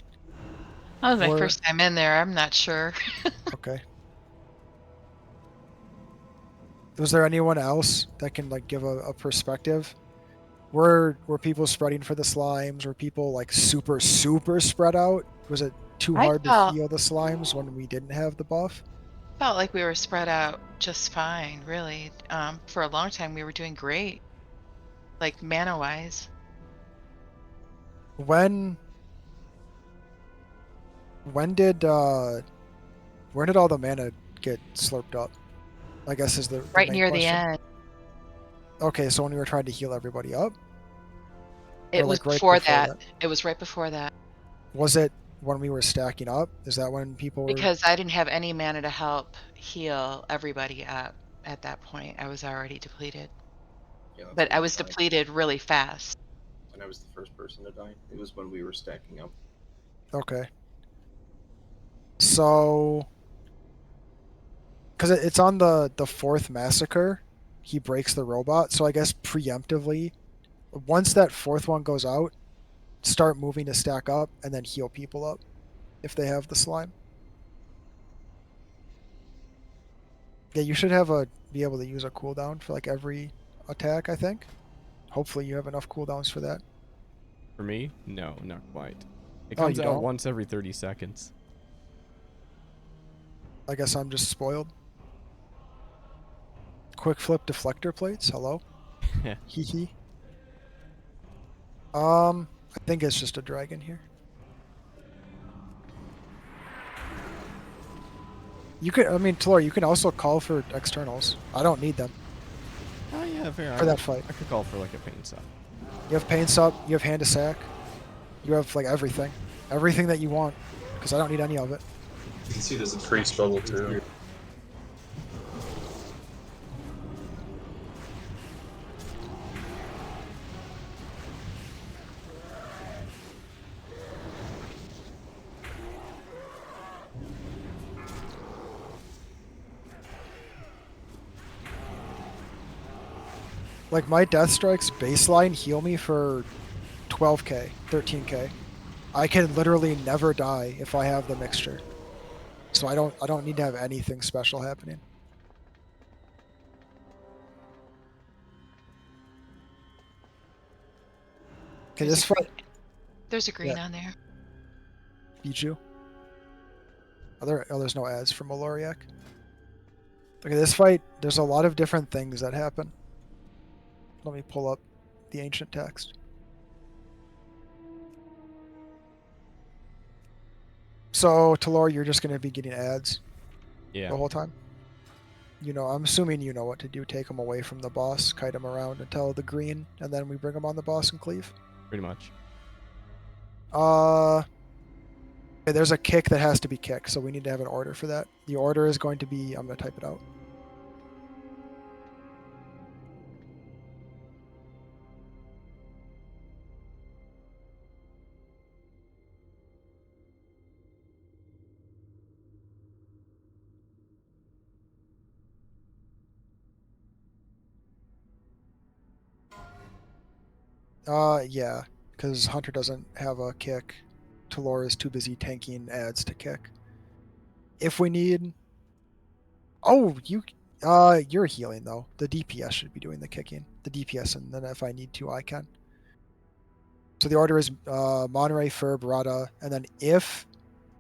That was my Or- first time in there. I'm not sure. Okay. Was there anyone else that can like give a perspective? Were people spreading for the slimes? Were people like super spread out? Was it too I hard to felt- heal the slimes when we didn't have the buff? Felt like we were spread out just fine, really. For a long time, we were doing great, like mana wise. When did where did all the mana get slurped up? I guess is the Right main near the question. end. Okay, so when we were trying to heal everybody up, It or was like right before that. It was right before that. Was it when we were stacking up? Is that when people were? Because I didn't have any mana to help heal everybody up at that point. I was already depleted. Yeah, that's But when I I was died. depleted really fast. And I was the first person to die. It was when we were stacking up. Okay. So, because it's on the fourth massacre, he breaks the robot. So I guess preemptively, once that fourth one goes out, start moving to stack up and then heal people up if they have the slime. Yeah, you should have be able to use a cooldown for like every attack, I think. Hopefully you have enough cooldowns for that. For me, no, not quite. It Oh, comes you out don't? once every 30 seconds. I guess I'm just spoiled. Quick flip deflector plates. Hello. Hee hee. I think it's just a dragon here. You could, I mean, Tlor, you can also call for externals. I don't need them Oh yeah, fair. for that fight. I could call for like a pain sub. You have pain sup, you have hand to sack, you have like everything. Everything that you want, because I don't need any of it. You can see there's a priest bubble too. Like my death strikes baseline heal me for 12k, 13k. I can literally never die if I have the mixture. So I don't need to have anything special happening. Okay, this fight. There's a green Yeah. on there. Bijou. There's no ads from Maloriak. Okay, this fight, there's a lot of different things that happen. Let me pull up the ancient text. So, Talor, you're just going to be getting ads Yeah. the whole time? You know, I'm assuming you know what to do. Take them away from the boss, kite them around until the green, and then we bring them on the boss and cleave. Pretty much. Okay, there's a kick that has to be kicked, so we need to have an order for that. The order is going to be, I'm going to type it out. Yeah, because Hunter doesn't have a kick. Talor is too busy tanking ads to kick. If we need... Oh, you're healing, though. The DPS should be doing the kicking. The DPS, and then if I need to, I can. So the order is Monterey, Ferb, Rada, and then if...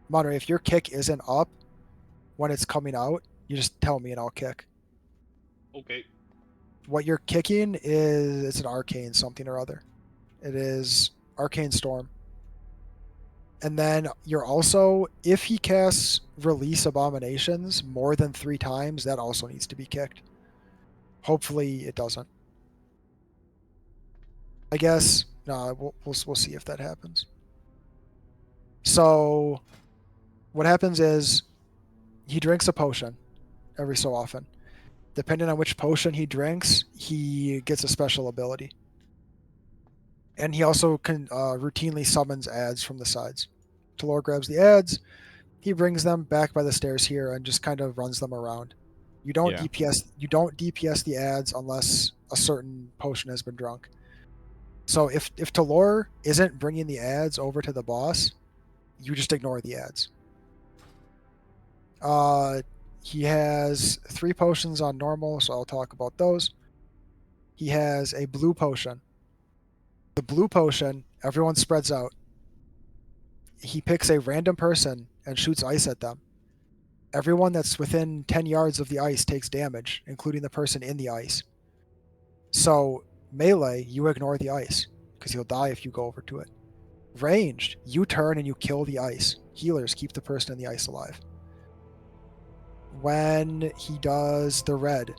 Monterey, if your kick isn't up when it's coming out, you just tell me and I'll kick. Okay. What you're kicking is... It's an arcane something or other. It is Arcane Storm. And then you're also, if he casts Release Abominations more than 3 times, that also needs to be kicked. Hopefully it doesn't. I guess, no, we'll see if that happens. So, what happens is, he drinks a potion every so often. Depending on which potion he drinks, he gets a special ability. And he also can routinely summons ads from the sides. Talor grabs the ads, he brings them back by the stairs here and just kind of runs them around. You don't DPS the ads unless a certain potion has been drunk. So if Talor isn't bringing the ads over to the boss, you just ignore the ads. He has 3 potions on normal, so I'll talk about those. He has a blue potion. The blue potion, everyone spreads out. He picks a random person and shoots ice at them. Everyone that's within 10 yards of the ice takes damage, including the person in the ice. So, melee, you ignore the ice, because he'll die if you go over to it. Ranged, you turn and you kill the ice. Healers keep the person in the ice alive. When he does the red,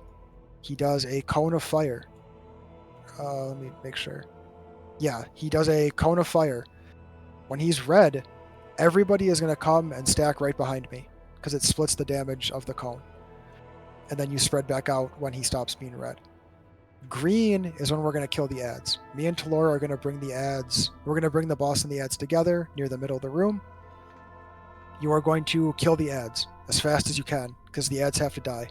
he does a cone of fire. Let me make sure. Yeah, he does a cone of fire. When he's red, everybody is going to come and stack right behind me because it splits the damage of the cone. And then you spread back out when he stops being red. Green is when we're going to kill the ads. Me and Talora are going to bring the ads. We're going to bring the boss and the ads together near the middle of the room. You are going to kill the ads as fast as you can because the ads have to die.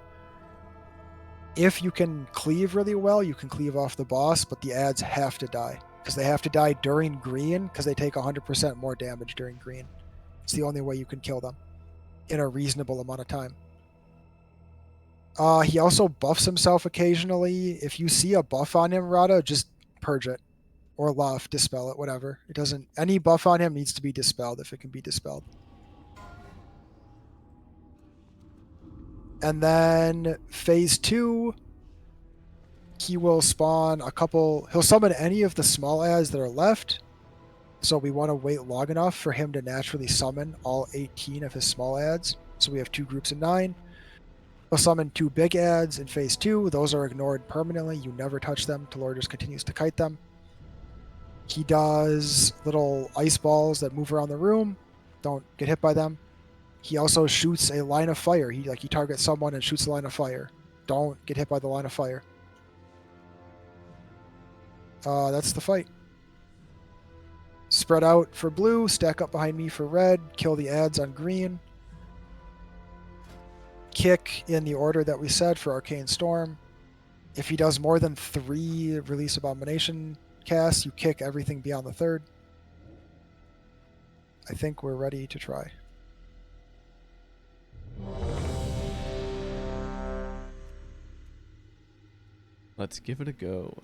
If you can cleave really well, you can cleave off the boss, but the ads have to die because they have to die during green because they take 100% more damage during green. It's the only way you can kill them in a reasonable amount of time. He also buffs himself occasionally. If you see a buff on him, Rada, just purge it. Or Luff, dispel it, whatever. It doesn't. Any buff on him needs to be dispelled if it can be dispelled. And then phase 2, he will spawn a couple. He'll summon any of the small ads that are left. So we want to wait long enough for him to naturally summon all 18 of his small ads. So we have 2 groups of 9. He'll summon 2 big ads in phase 2. Those are ignored permanently. You never touch them. Talor just continues to kite them. He does little ice balls that move around the room. Don't get hit by them. He also shoots a line of fire. He targets someone and shoots a line of fire. Don't get hit by the line of fire. That's the fight. Spread out for blue. Stack up behind me for red. Kill the ads on green. Kick in the order that we said for Arcane Storm. If he does more than 3 Release Abomination casts, you kick everything beyond the 3rd. I think we're ready to try. Let's give it a go.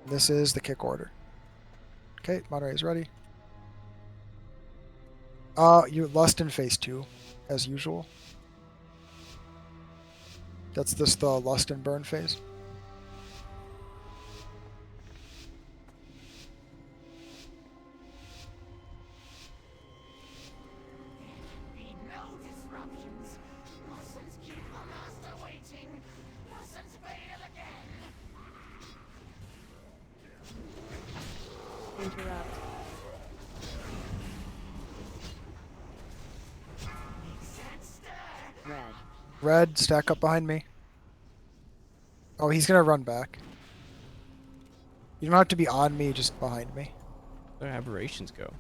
This is the kick order. Okay, Monterey is ready. You Lust in phase 2, as usual. That's just the Lust and Burn phase. Interrupt. Red. Red, stack up behind me. Oh, he's gonna run back. You don't have to be on me, just behind me. Where aberrations go?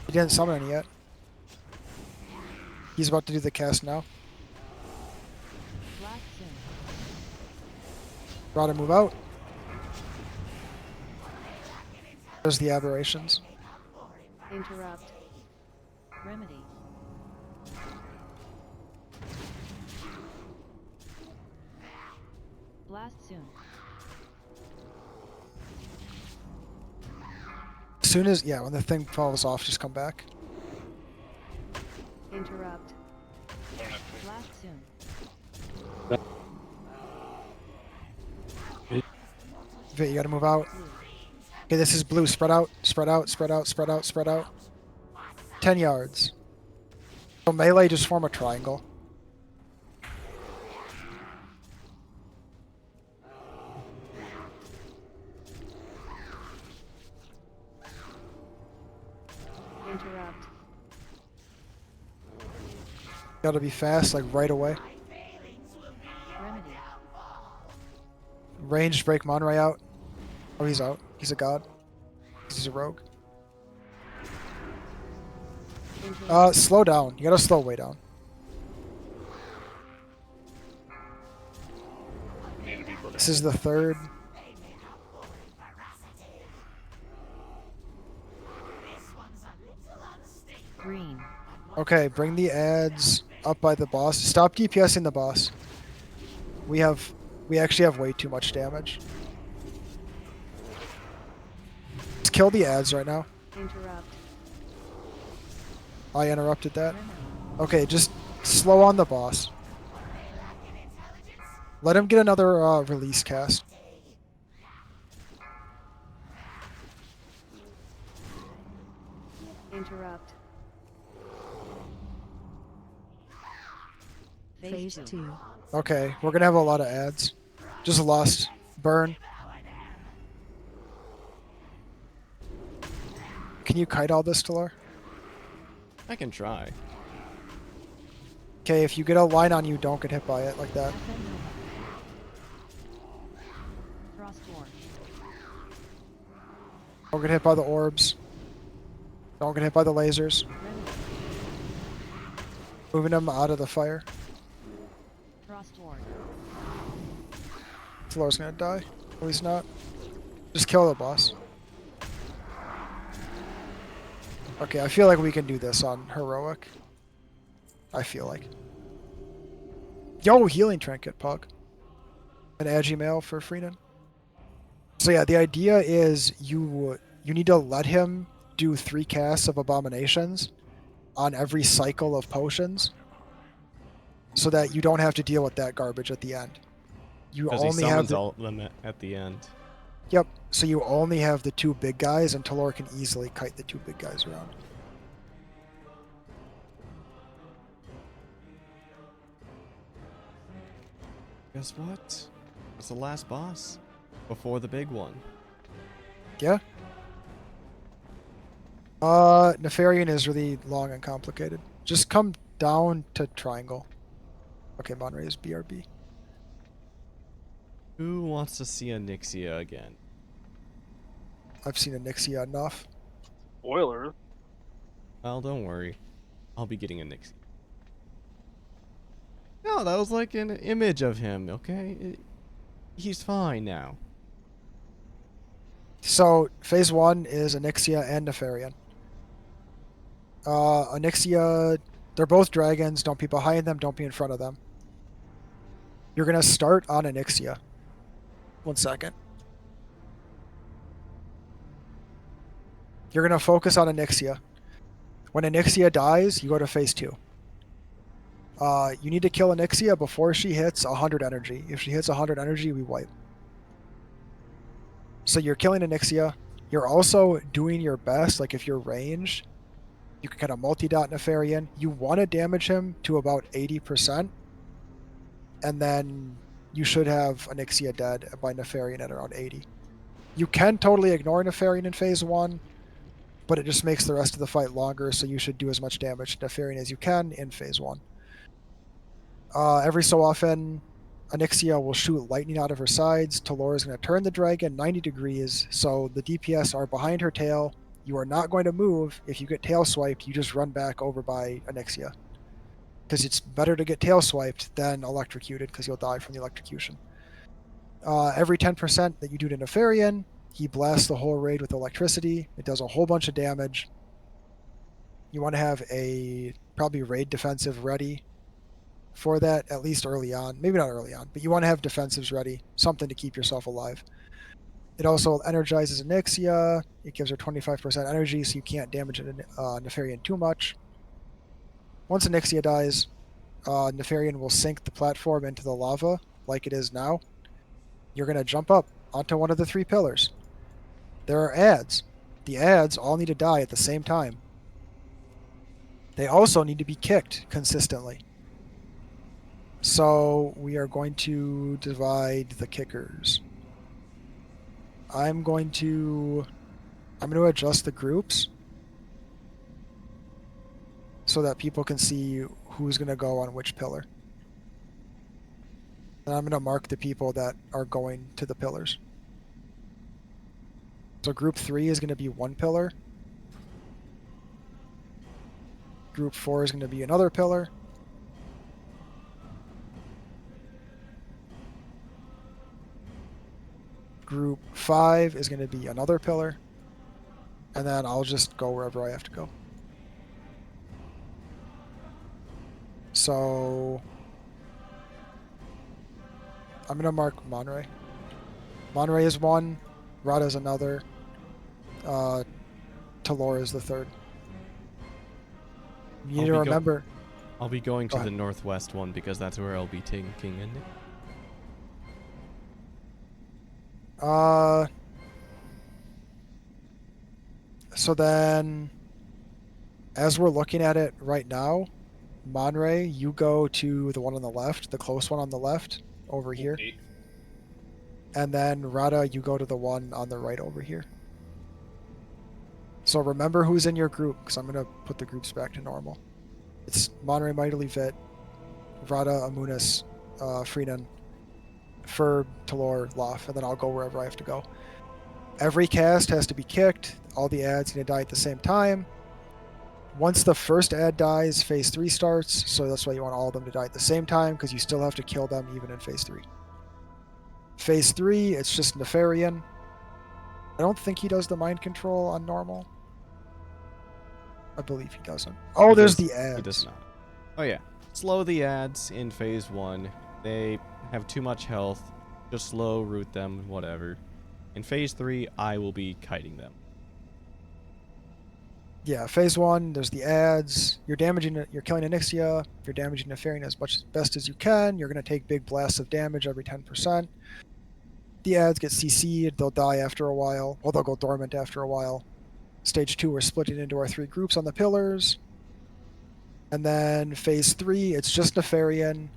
He didn't summon any yet. He's about to do the cast now. Blast soon. Rada, move out. There's the aberrations. Interrupt. Remedy. Blast soon. As soon as, yeah, when the thing falls off, just come back. Interrupt. Blast soon. Vit, you gotta move out. Okay, this is blue. Spread out, spread out, spread out, spread out, spread out. 10 yards. So melee, just form a triangle. Interrupt. Gotta be fast, like right away. Remedy. Ranged, break Monray out. Oh, he's out. He's a god. He's a rogue. Slow down. You gotta slow way down. This is the 3rd. Green. Okay, bring the ads up by the boss. Stop DPSing the boss. We actually have way too much damage. Just kill the ads right now. Interrupt. I interrupted that. Okay, just slow on the boss. Let him get another release cast. Phase 2. Okay, we're gonna have a lot of ads. Just lust. Burn. Can you kite all this, Talar? I can try. Okay, if you get a line on you, don't get hit by it like that. Frostborn. Don't get hit by the orbs. Don't get hit by the lasers. Remedy. Moving them out of the fire. Frostborn. Talar's gonna die. No, he's not. Just kill the boss. Okay, I feel like we can do this on heroic. I feel like. Yo, healing trinket, Pug. An Agi-mail for Freenan. So yeah, the idea is you need to let him do 3 casts of abominations on every cycle of potions, so that you don't have to deal with that garbage at the end. You Because he only have summons the, all of them at the end. Yep. So you only have the 2 big guys, and Talor can easily kite the 2 big guys around. Guess what? It's the last boss. Before the big one. Yeah. Nefarian is really long and complicated. Just come down to triangle. Okay, Monray is BRB. Who wants to see Onyxia again? I've seen Onyxia enough. Spoiler. Well, don't worry. I'll be getting Onyxia. No, that was like an image of him, okay? He's fine now. So, phase 1 is Onyxia and Nefarian. Onyxia, they're both dragons. Don't be behind them, don't be in front of them. You're going to start on Onyxia. 1 second. You're going to focus on Onyxia. When Onyxia dies, you go to phase 2. You need to kill Onyxia before she hits 100 energy. If she hits 100 energy, we wipe. So you're killing Onyxia. You're also doing your best, like if you're ranged, you can kind of multi-dot Nefarian. You want to damage him to about 80%, and then you should have Onyxia dead by Nefarian at around 80. You can totally ignore Nefarian in phase 1, but it just makes the rest of the fight longer, so you should do as much damage to Nefarian as you can in phase 1. Every so often, Onyxia will shoot lightning out of her sides. Talor is going to turn the dragon 90 degrees, so the DPS are behind her tail. You are not going to move. If you get tail swiped, you just run back over by Onyxia. Because it's better to get tail swiped than electrocuted, because you'll die from the electrocution. Every 10% that you do to Nefarian, he blasts the whole raid with electricity. It does a whole bunch of damage. You want to have a probably raid defensive ready for that, at least early on. Maybe not early on, but you want to have defensives ready, something to keep yourself alive. It also energizes Onyxia. It gives her 25% energy, so you can't damage Nefarian too much. Once Onyxia dies, Nefarian will sink the platform into the lava like it is now. You're going to jump up onto one of the 3 pillars. There are ads. The ads all need to die at the same time. They also need to be kicked consistently. So we are going to divide the kickers. I'm going to adjust the groups so that people can see who's going to go on which pillar. And I'm going to mark the people that are going to the pillars. So group 3 is going to be 1 pillar. Group 4 is going to be another pillar. Group 5 is going to be another pillar. And then I'll just go wherever I have to go. So I'm going to mark Monray. Monray is 1. Rada is another. Talor is the 3rd. You need to remember. I'll be going to the northwest one because that's where I'll be taking King So then, as we're looking at it right now, Monray, you go to the one on the left, the close one on the left, over here. Okay. And then Rada, you go to the one on the right over here. So remember who's in your group, because I'm going to put the groups back to normal. It's Monray, Mightily Vit, Rada, Amunis, Freenan, Ferb, Talor, Loth, and then I'll go wherever I have to go. Every cast has to be kicked. All the ads need to die at the same time. Once the first ad dies, phase 3 starts, so that's why you want all of them to die at the same time, because you still have to kill them even in phase 3. Phase 3, it's just Nefarian. I don't think he does the mind control on normal. I believe he doesn't. Oh, there's the ads. He does not. Oh yeah. Slow the ads in phase 1. They have too much health. Just slow root them, whatever. In phase 3, I will be kiting them. Yeah, phase 1, there's the ads. You're killing Onyxia. You're damaging Nefarian as best as you can. You're going to take big blasts of damage every 10%. The ads get CC'd. They'll die after a while. Well, they'll go dormant after a while. Stage 2, we're splitting into our 3 groups on the pillars. And then phase 3, it's just Nefarian.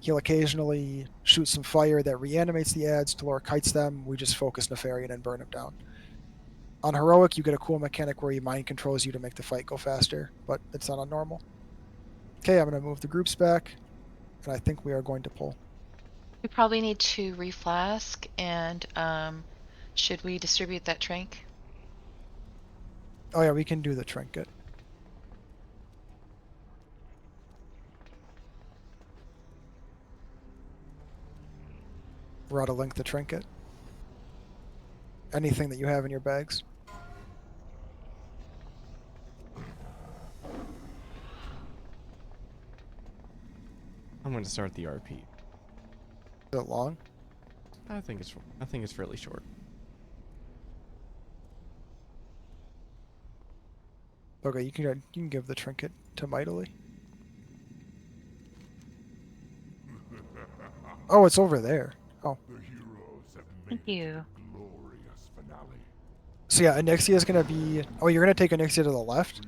He'll occasionally shoot some fire that reanimates the ads. Talor kites them. We just focus Nefarian and burn him down. On Heroic, you get a cool mechanic where he mind controls you to make the fight go faster, but it's not on normal. Okay, I'm going to move the groups back, and I think we are going to pull. We probably need to reflask, and should we distribute that trank? Oh yeah, we can do the trinket. We're out to link the trinket. Anything that you have in your bags. I'm going to start the RP. Is it long? I think it's fairly short. Okay, you can give the trinket to Mightily. Oh, it's over there. Oh. The heroes have Thank you. glorious finale. So yeah, Onyxia is gonna be. Oh, you're gonna take Onyxia to the left.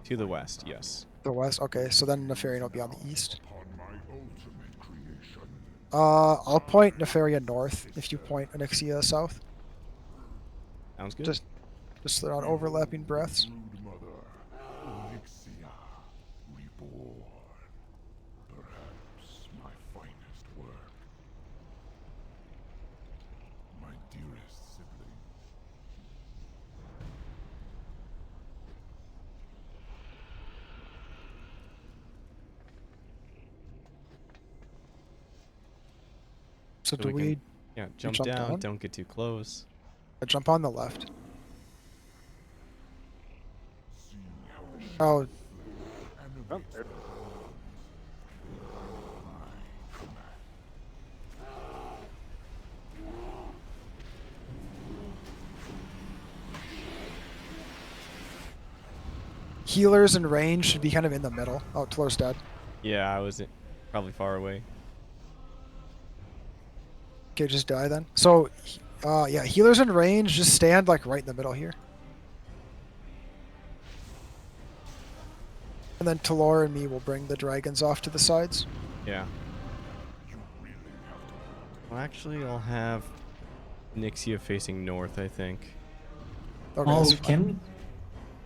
To the west, yes. The west. Okay, so then Nefarian will be on the east. Upon my ultimate creation. I'll point Nefarian north if you point Onyxia south. Sounds good. Just so they're on overlapping breaths. Brood mother, Onyxia, reborn. Perhaps my finest work. My dearest sibling. So So do we we? can- Yeah, jump jump down, down? don't get too close. Jump on the left. See how the Oh, Oh, there. healers and range should be kind of in the middle. Oh, Talor's dead. Yeah, I was probably far away. Okay, just die then. So, yeah, healers and range just stand like right in the middle here. And then Talor and me will bring the dragons off to the sides. Yeah. Well, actually, I'll have Nixia facing north, I think. Okay, Oh, that's we fine. can.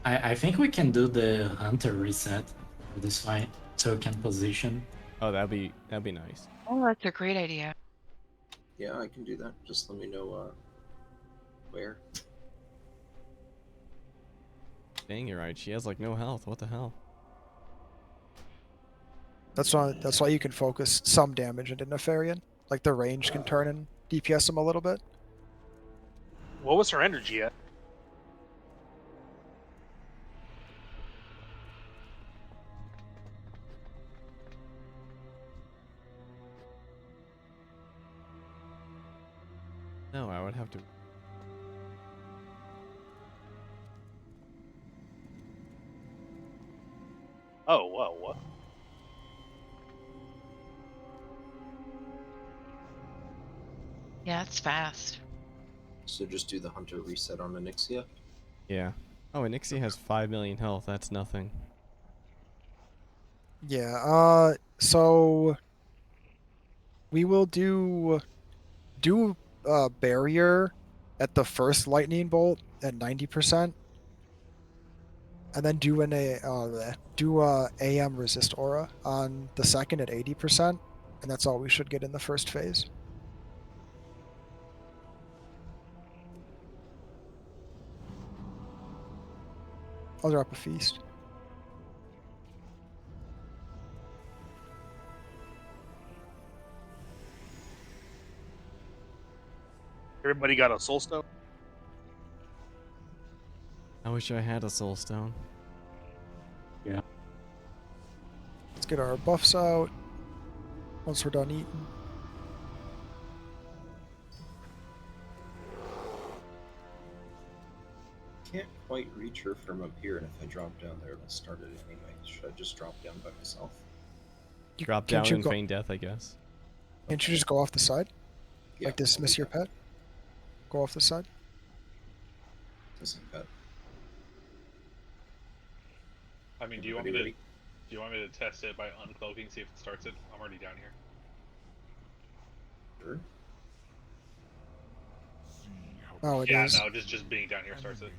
I think we can do the hunter reset for this fight, so we can position. Oh, that'd be nice. Oh, that's a great idea. Yeah, I can do that. Just let me know where. Dang, you're right. She has like no health. What the hell? That's why you can focus some damage into Nefarian. Like the range can turn and DPS him a little bit. What was her energy at? No, I would have to. Oh, whoa, what? Yeah, it's fast. So just do the hunter reset on Onyxia. Yeah. Oh, and Nixie has 5 million health. That's nothing. Yeah. So we will do barrier at the first lightning bolt at 90%, and then do AM resist aura on the second at 80%, and that's all we should get in the first phase. I'll drop a feast. Everybody got a soul stone? I wish I had a soul stone. Yeah. Let's get our buffs out once we're done eating. Can't quite reach her from up here, and if I drop down there, it'll start it anyway. Should I just drop down by myself? Drop down and feign death, I guess. Can't you just go off the side? Yeah, Like dismiss your pet? Go off the side? Doesn't pet. I mean, do you want me to test it by uncloaking, see if it starts it? I'm already down here. Sure. Oh, it yeah, is. no, just being down here starts it.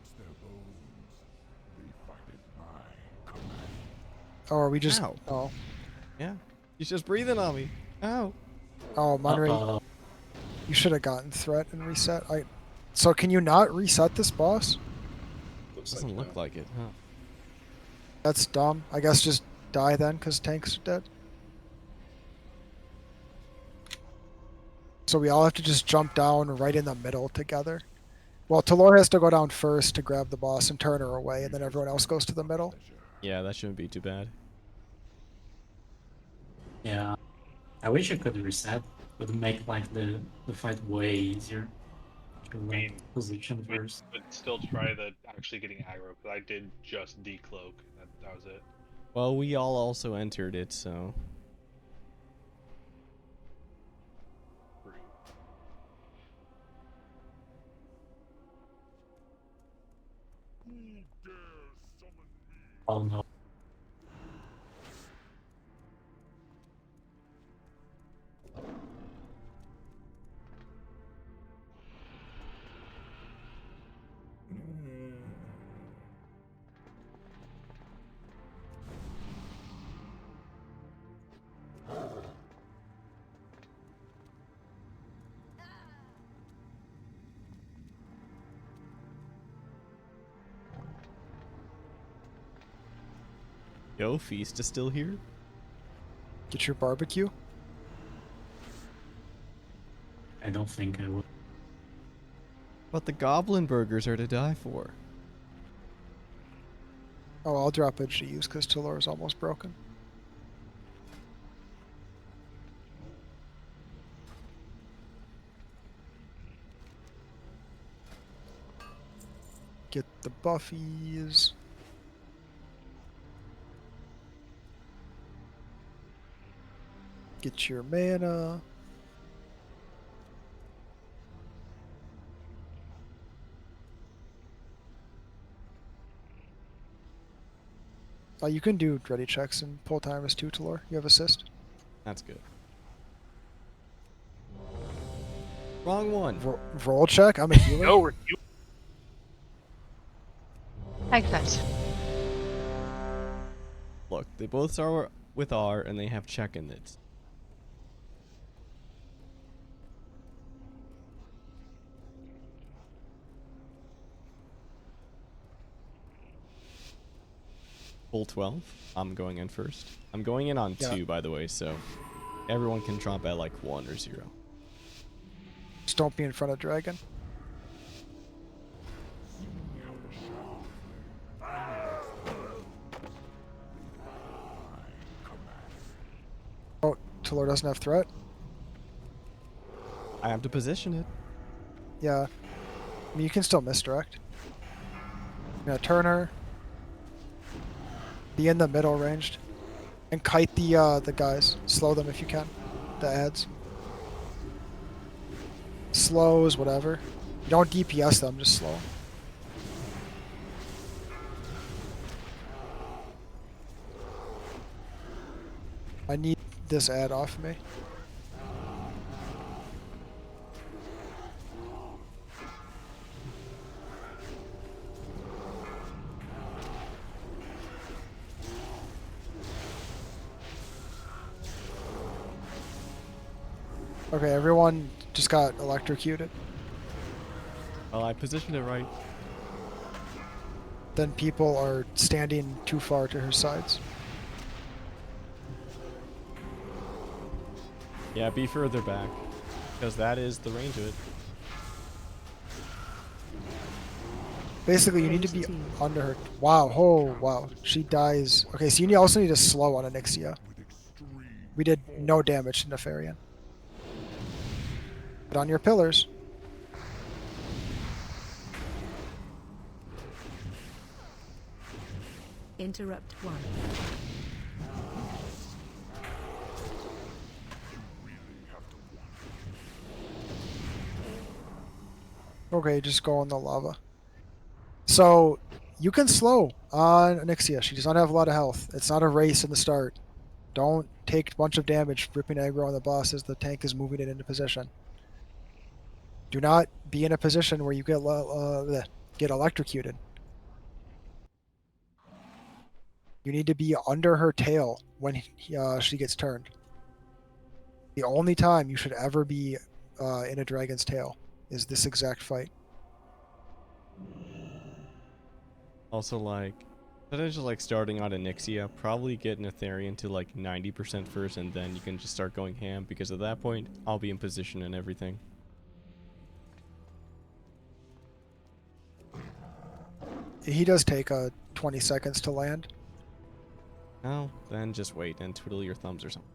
Oh, are we just? Ow. Oh. Yeah. He's just breathing on me. Ow. Oh, Monterey. You should have gotten threat and reset. So can you not reset this boss? Doesn't look like it, huh? That's dumb. I guess just die then, because tank's dead. So we all have to just jump down right in the middle together. Well, Talor has to go down first to grab the boss and turn her away, and then everyone else goes to the middle. Yeah, that shouldn't be too bad. Yeah. I wish I could reset. Would make like the fight way easier. To like position first. But still try the actually getting aggro, because I did just decloak. That was it. Well, we all also entered it, so... Oh no. Yo, Feast is still here? Get your barbecue. I don't think I would. But the goblin burgers are to die for. Oh, I'll drop a G use because Talor is almost broken. Get the buffies. Get your mana. You can do ready checks and pull timers too, Talor. You have assist. That's good. Wrong one. Roll check? I'm a healer. No, you. Like that. Look, they both start with R and they have check in it. Full 12. I'm going in first. I'm going in on 2, by the way, so everyone can drop at like 1 or 0. Just don't be in front of Dragon. Oh, Talor doesn't have threat? I have to position it. Yeah. I mean, you can still misdirect. Yeah, turn her. Be in the middle ranged. And kite the guys. Slow them if you can. The ads. Slows, whatever. You don't DPS them, just slow. this ad off me. Okay, everyone just got electrocuted. Well, I positioned it right. Then people are standing too far to her sides. Yeah, be further back. Because that is the range of it. Basically, you need to be under her. Wow, oh, wow. She dies. Okay, so you also need to slow on Onyxia. We did no damage to Nefarian. Put on your pillars. Interrupt 1. Okay, just go in the lava. So, you can slow on Onyxia. She does not have a lot of health. It's not a race in the start. Don't take a bunch of damage ripping aggro on the boss as the tank is moving it into position. Do not be in a position where you get electrocuted. You need to be under her tail when she gets turned. The only time you should ever be in a dragon's tail is this exact fight. Also, like, potentially like starting on Onyxia, probably get Netherian to like 90% first, and then you can just start going ham, because at that point, I'll be in position and everything. He does take 20 seconds to land. No, then just wait and twiddle your thumbs or something.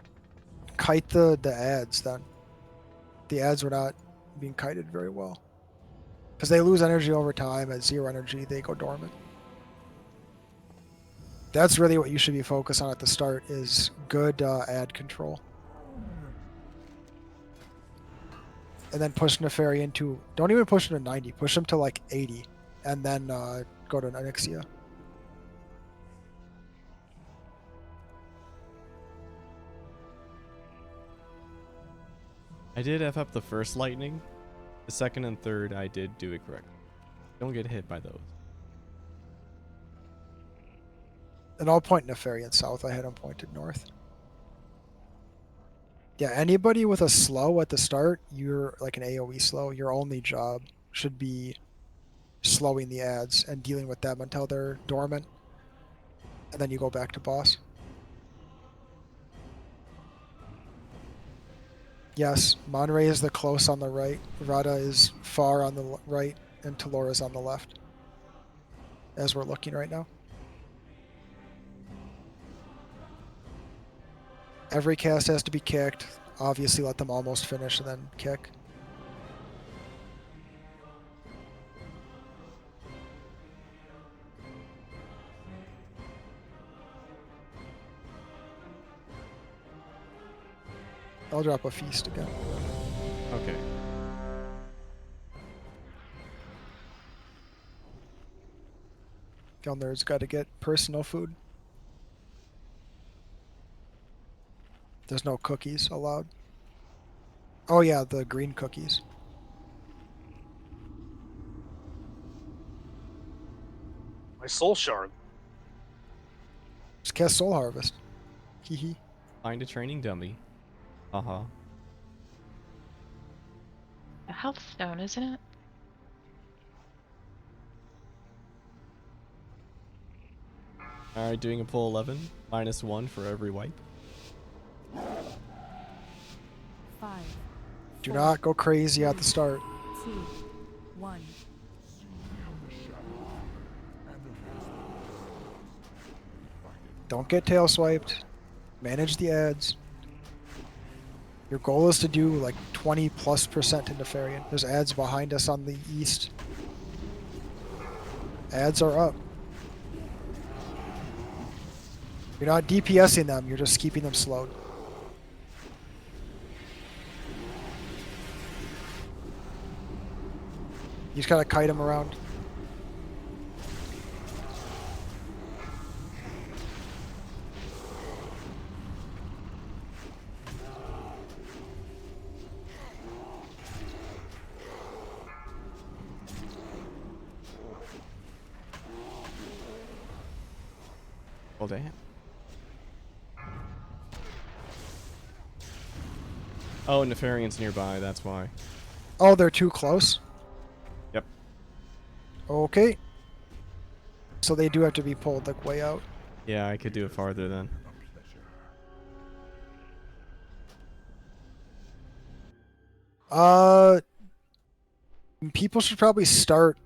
Kite the ads then. The ads were not being kited very well. Because they lose energy over time. At 0 energy, they go dormant. That's really what you should be focused on at the start, is good ad control. And then push Nefarian to... Don't even push him to 90. Push him to like 80. And then go to Onyxia. I did F up the first lightning. The second and third, I did do it correctly. Don't get hit by those. And I'll point Nefarian south. I had him pointed north. Yeah, anybody with a slow at the start, you're like an AoE slow, your only job should be slowing the ads and dealing with them until they're dormant. And then you go back to boss. Yes, Monray is the close on the right, Rada is far on the right, and Talora's on the left. As we're looking right now. Every cast has to be kicked. Obviously let them almost finish and then kick. I'll drop a feast again. Okay. Gilner's got to get personal food. There's no cookies allowed. Oh yeah, the green cookies. My soul shard. Just cast Soul Harvest. Hee. Find a training dummy. Uh-huh. A health stone, isn't it? Alright, doing a pull 11. -1 for every wipe. 5. Do not go crazy at the start. 2. 1. Don't get tail swiped. Manage the ads. Your goal is to do like 20+% in Nefarian. There's ads behind us on the east. Ads are up. You're not DPSing them, you're just keeping them slowed. You just gotta kite them around. Well, damn. Oh, Nefarian's nearby, that's why. Oh, they're too close? Yep. Okay. So they do have to be pulled like way out. Yeah, I could do it farther then. People should probably start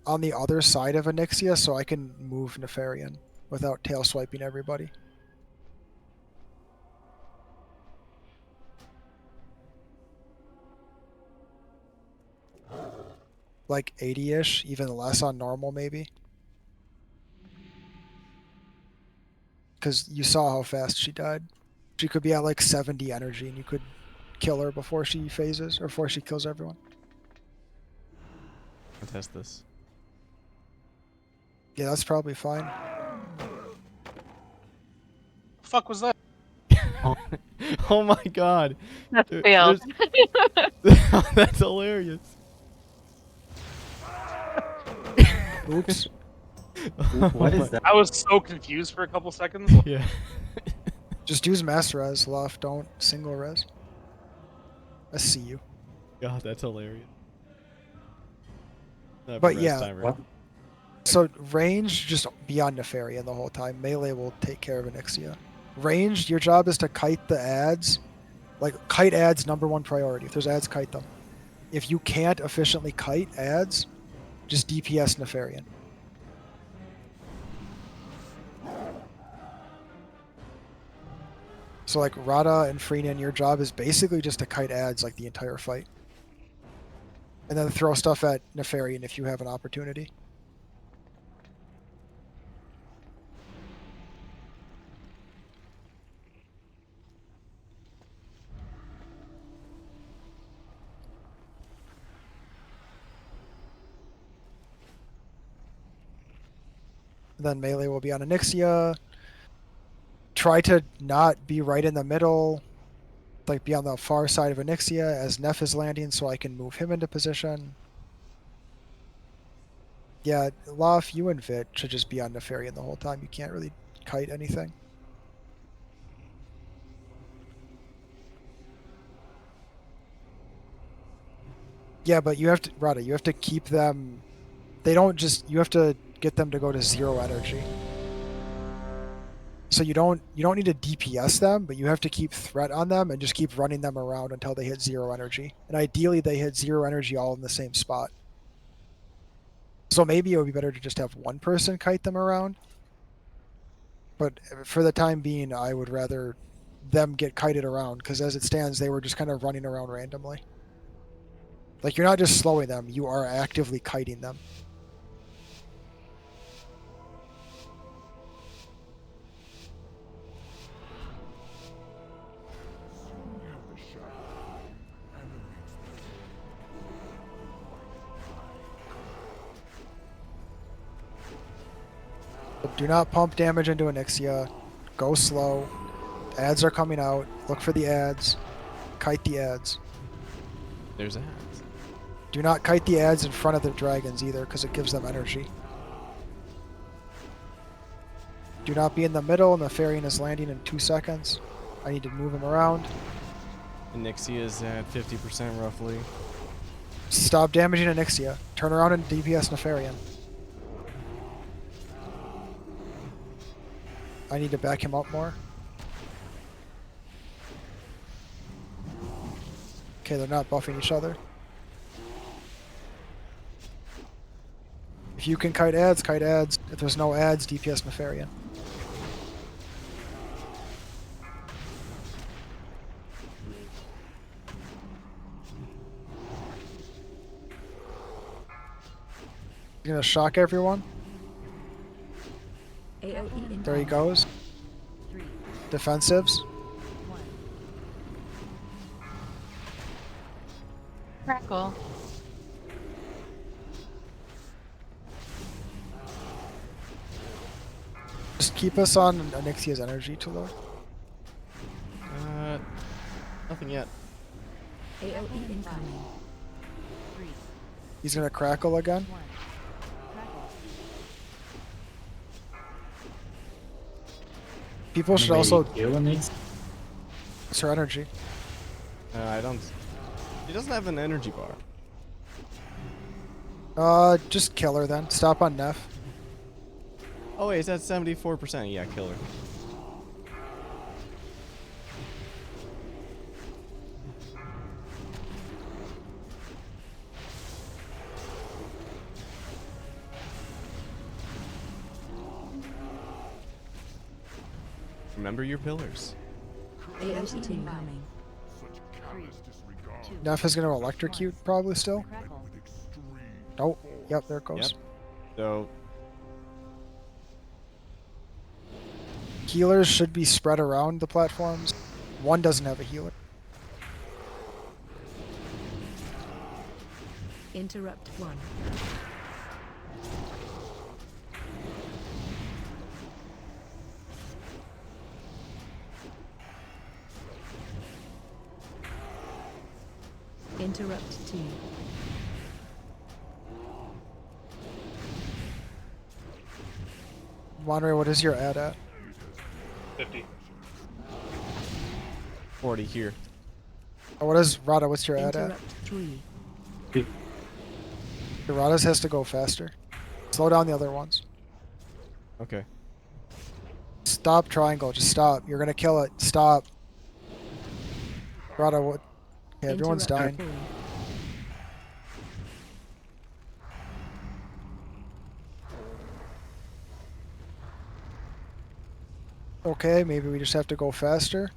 on the other side of Onyxia so I can move Nefarian without tail swiping everybody. Like 80-ish, even less on normal maybe. Because you saw how fast she died. She could be at like 70 energy and you could kill her before she phases, or before she kills everyone. I'll test this. Yeah, that's probably fine. Fuck was that? Oh my god. That's failed. That's hilarious. Oops. What is that? I was so confused for a couple seconds. Yeah. Just use mass res, Luff. Don't single res. I see you. God, that's hilarious. But yeah, Timer. What? so range, just be on Nefarian the whole time. Melee will take care of Onyxia. Ranged, your job is to kite the ads. Like, kite ads, #1 priority. If there's ads, kite them. If you can't efficiently kite ads, just DPS Nefarian. So like Rada and Freenan, your job is basically just to kite ads like the entire fight. And then throw stuff at Nefarian if you have an opportunity. And then melee will be on Onyxia. Try to not be right in the middle. Like be on the far side of Onyxia as Neff is landing so I can move him into position. Yeah, Lof, you and Vit should just be on Nefarian the whole time. You can't really kite anything. Yeah, but you have to, Rada, you have to keep them. They don't just. You have to get them to go to 0 energy. So you don't need to DPS them, but you have to keep threat on them and just keep running them around until they hit 0 energy. And ideally, they hit 0 energy all in the same spot. So maybe it would be better to just have one person kite them around. But for the time being, I would rather them get kited around because as it stands, they were just kind of running around randomly. Like, you're not just slowing them, you are actively kiting them. But do not pump damage into Onyxia. Go slow. Ads are coming out. Look for the ads. Kite the ads. There's ads. Do not kite the ads in front of the dragons either, because it gives them energy. Do not be in the middle. Nefarian is landing in 2 seconds. I need to move him around. Nixie is at 50% roughly. Stop damaging Onyxia. Turn around and DPS Nefarian. I need to back him up more. Okay, they're not buffing each other. If you can kite ads, kite ads. If there's no ads, DPS Nefarian. You're gonna shock everyone. AOE There he goes. 3, Defensives. 1. Crackle. Just keep us on Onyxia's energy to low. Nothing yet. AOE incoming. 3, He's gonna crackle again. 1. Crackle. People should also Heal needs. use her energy. I don't. He doesn't have an energy bar. Just kill her then. Stop on Neff. Oh wait, it's at 74%. Yeah, kill her. Remember your pillars. AOE incoming. Such callous disregard. Neff is gonna electrocute probably still. Crackle. With extreme Oh, yep, there it goes. Yep. So Healers should be spread around the platforms. One doesn't have a healer. Interrupt 1. Interrupt 2. Monterey, what is your ad at? 50. 40 here. Oh, what is Rada? What's your ad at? Interrupt 3. Rada's has to go faster. Slow down the other ones. Okay. Stop triangle. Just stop. You're gonna kill it. Stop. Rada, what? Okay, everyone's dying. Interrupt 4. Okay, maybe we just have to go faster.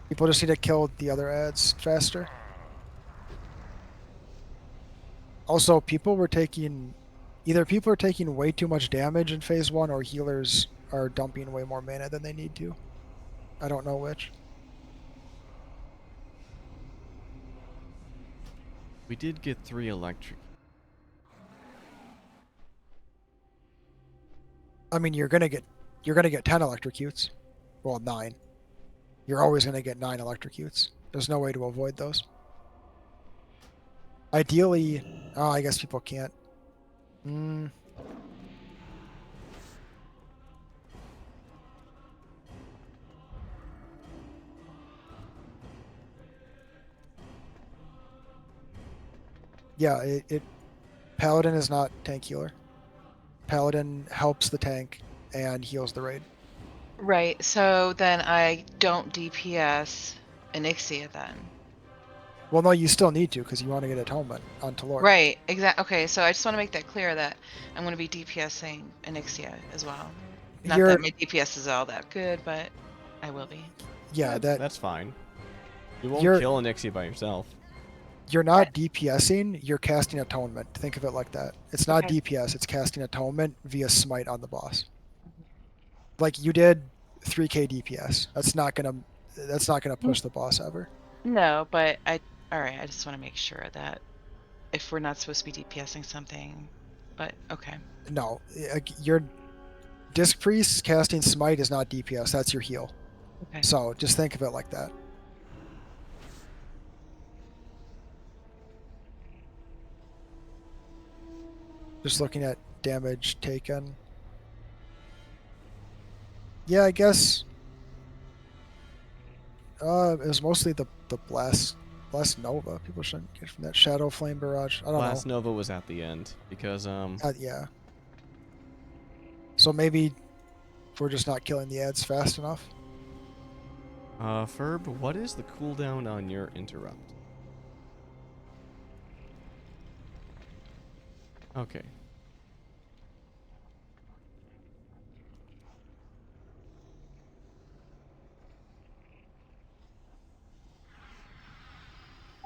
People just need to kill the other ads faster. Also, people were taking... Either people are taking way too much damage in phase 1 or healers are dumping way more mana than they need to. I don't know which. We did get 3 electric. I mean, you're gonna get 10 electrocutes. Well, 9. You're always gonna get 9 electrocutes. There's no way to avoid those. Ideally, oh, I guess people can't. Yeah, it Paladin is not tank healer. Paladin helps the tank and heals the raid. Right. So then I don't DPS Onyxia then. Well, no, you still need to because you want to get atonement on Talor. Right. Exactly. Okay. So I just want to make that clear that I'm going to be DPSing Onyxia as well. Not You're- that my DPS is all that good, but I will be. Yeah, That's fine. You won't You're- kill Onyxia by yourself. You're not DPSing, you're casting atonement. Think of it like that. It's not Okay. DPS, it's casting atonement via smite on the boss. Like you did 3k DPS. That's not gonna push the boss ever. No, but all right. I just want to make sure that if we're not supposed to be DPSing something, but okay. No, your Disc Priest casting smite is not DPS, that's your heal. Okay. So just think of it like that. Just looking at damage taken. Yeah, I guess it was mostly the blast Nova. People shouldn't get from that Shadow Flame Barrage. I don't Last know. Nova was at the end because Yeah. So maybe we're just not killing the ads fast enough. Ferb, what is the cooldown on your interrupt? Okay.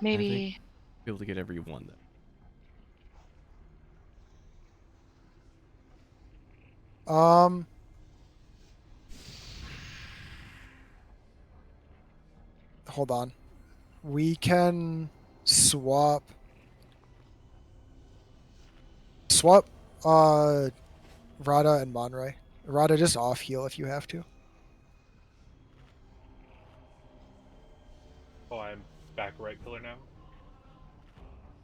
Maybe. Be able to get every one then. Hold on. We can swap Rada and Monray. Rada just off heal if you have to. Oh, I'm back right pillar now.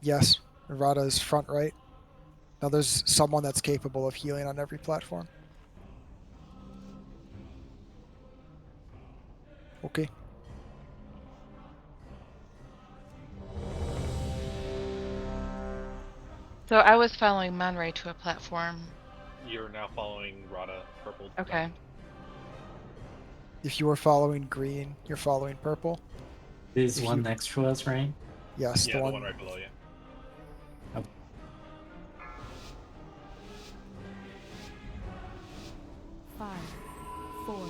Yes, Rada is front right. Now there's someone that's capable of healing on every platform. Okay. So I was following Monray to a platform. You're now following Rada purple. Okay. If you were following green, you're following purple. This If one you- next to us, right? Yes, Yeah, the the one. one right below you. 5, 4,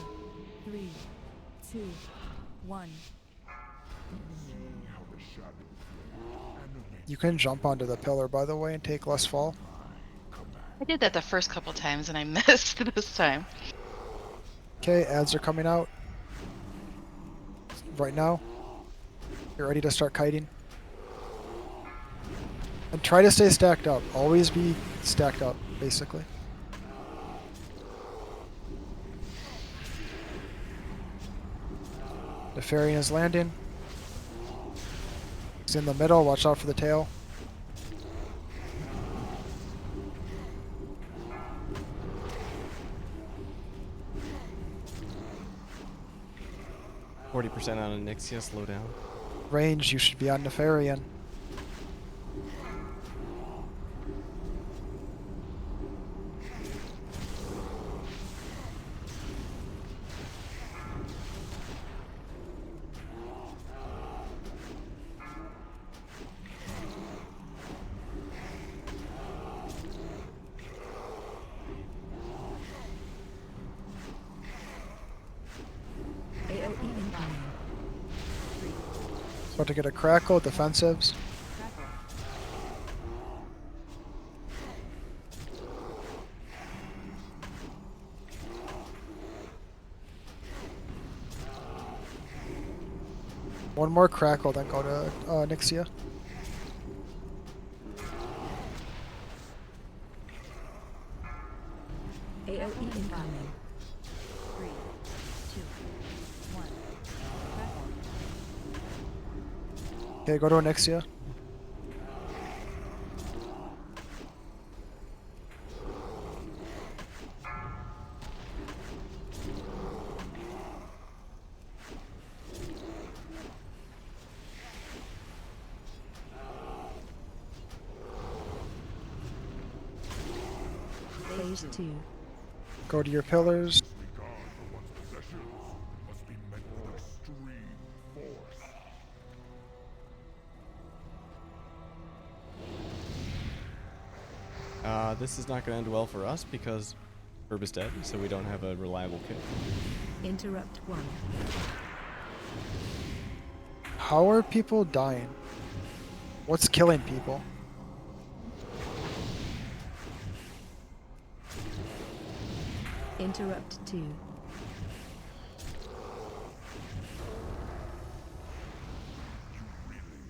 3, 2, 1. You can jump onto the pillar, by the way, and take less fall. I did that the first couple times and I missed this time. Okay, ads are coming out right now. You're ready to start kiting. And try to stay stacked up. Always be stacked up, basically. The Farian is landing. He's in the middle. Watch out for the tail. %40 on Onyxia, slow down. Range, you should be on Nefarian. AoE incoming. About to get a crackle, defensives. One more crackle, then go to Nixia. AoE incoming. 3, 2, 1. Crackle. Okay, go to Nixia. Phase 2. Go to your pillars. Regard for one's possessions must be met with extreme force. This is not going to end well for us because Herb is dead, so we don't have a reliable kill. Interrupt 1. How are people dying? What's killing people? Interrupt 2. Really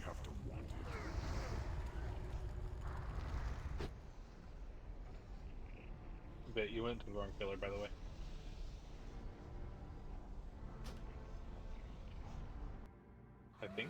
have to want it. But you went to the wrong pillar, by the way. I think.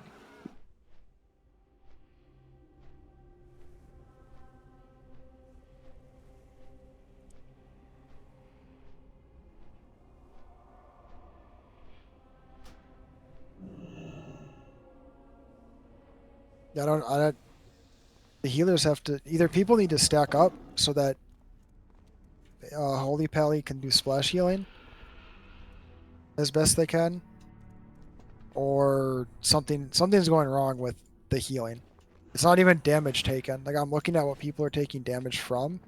I don't. The healers have to either people need to stack up so that Holy Pally can do splash healing as best they can, or something's going wrong with the healing. It's not even damage taken. Like I'm looking at what people are taking damage from.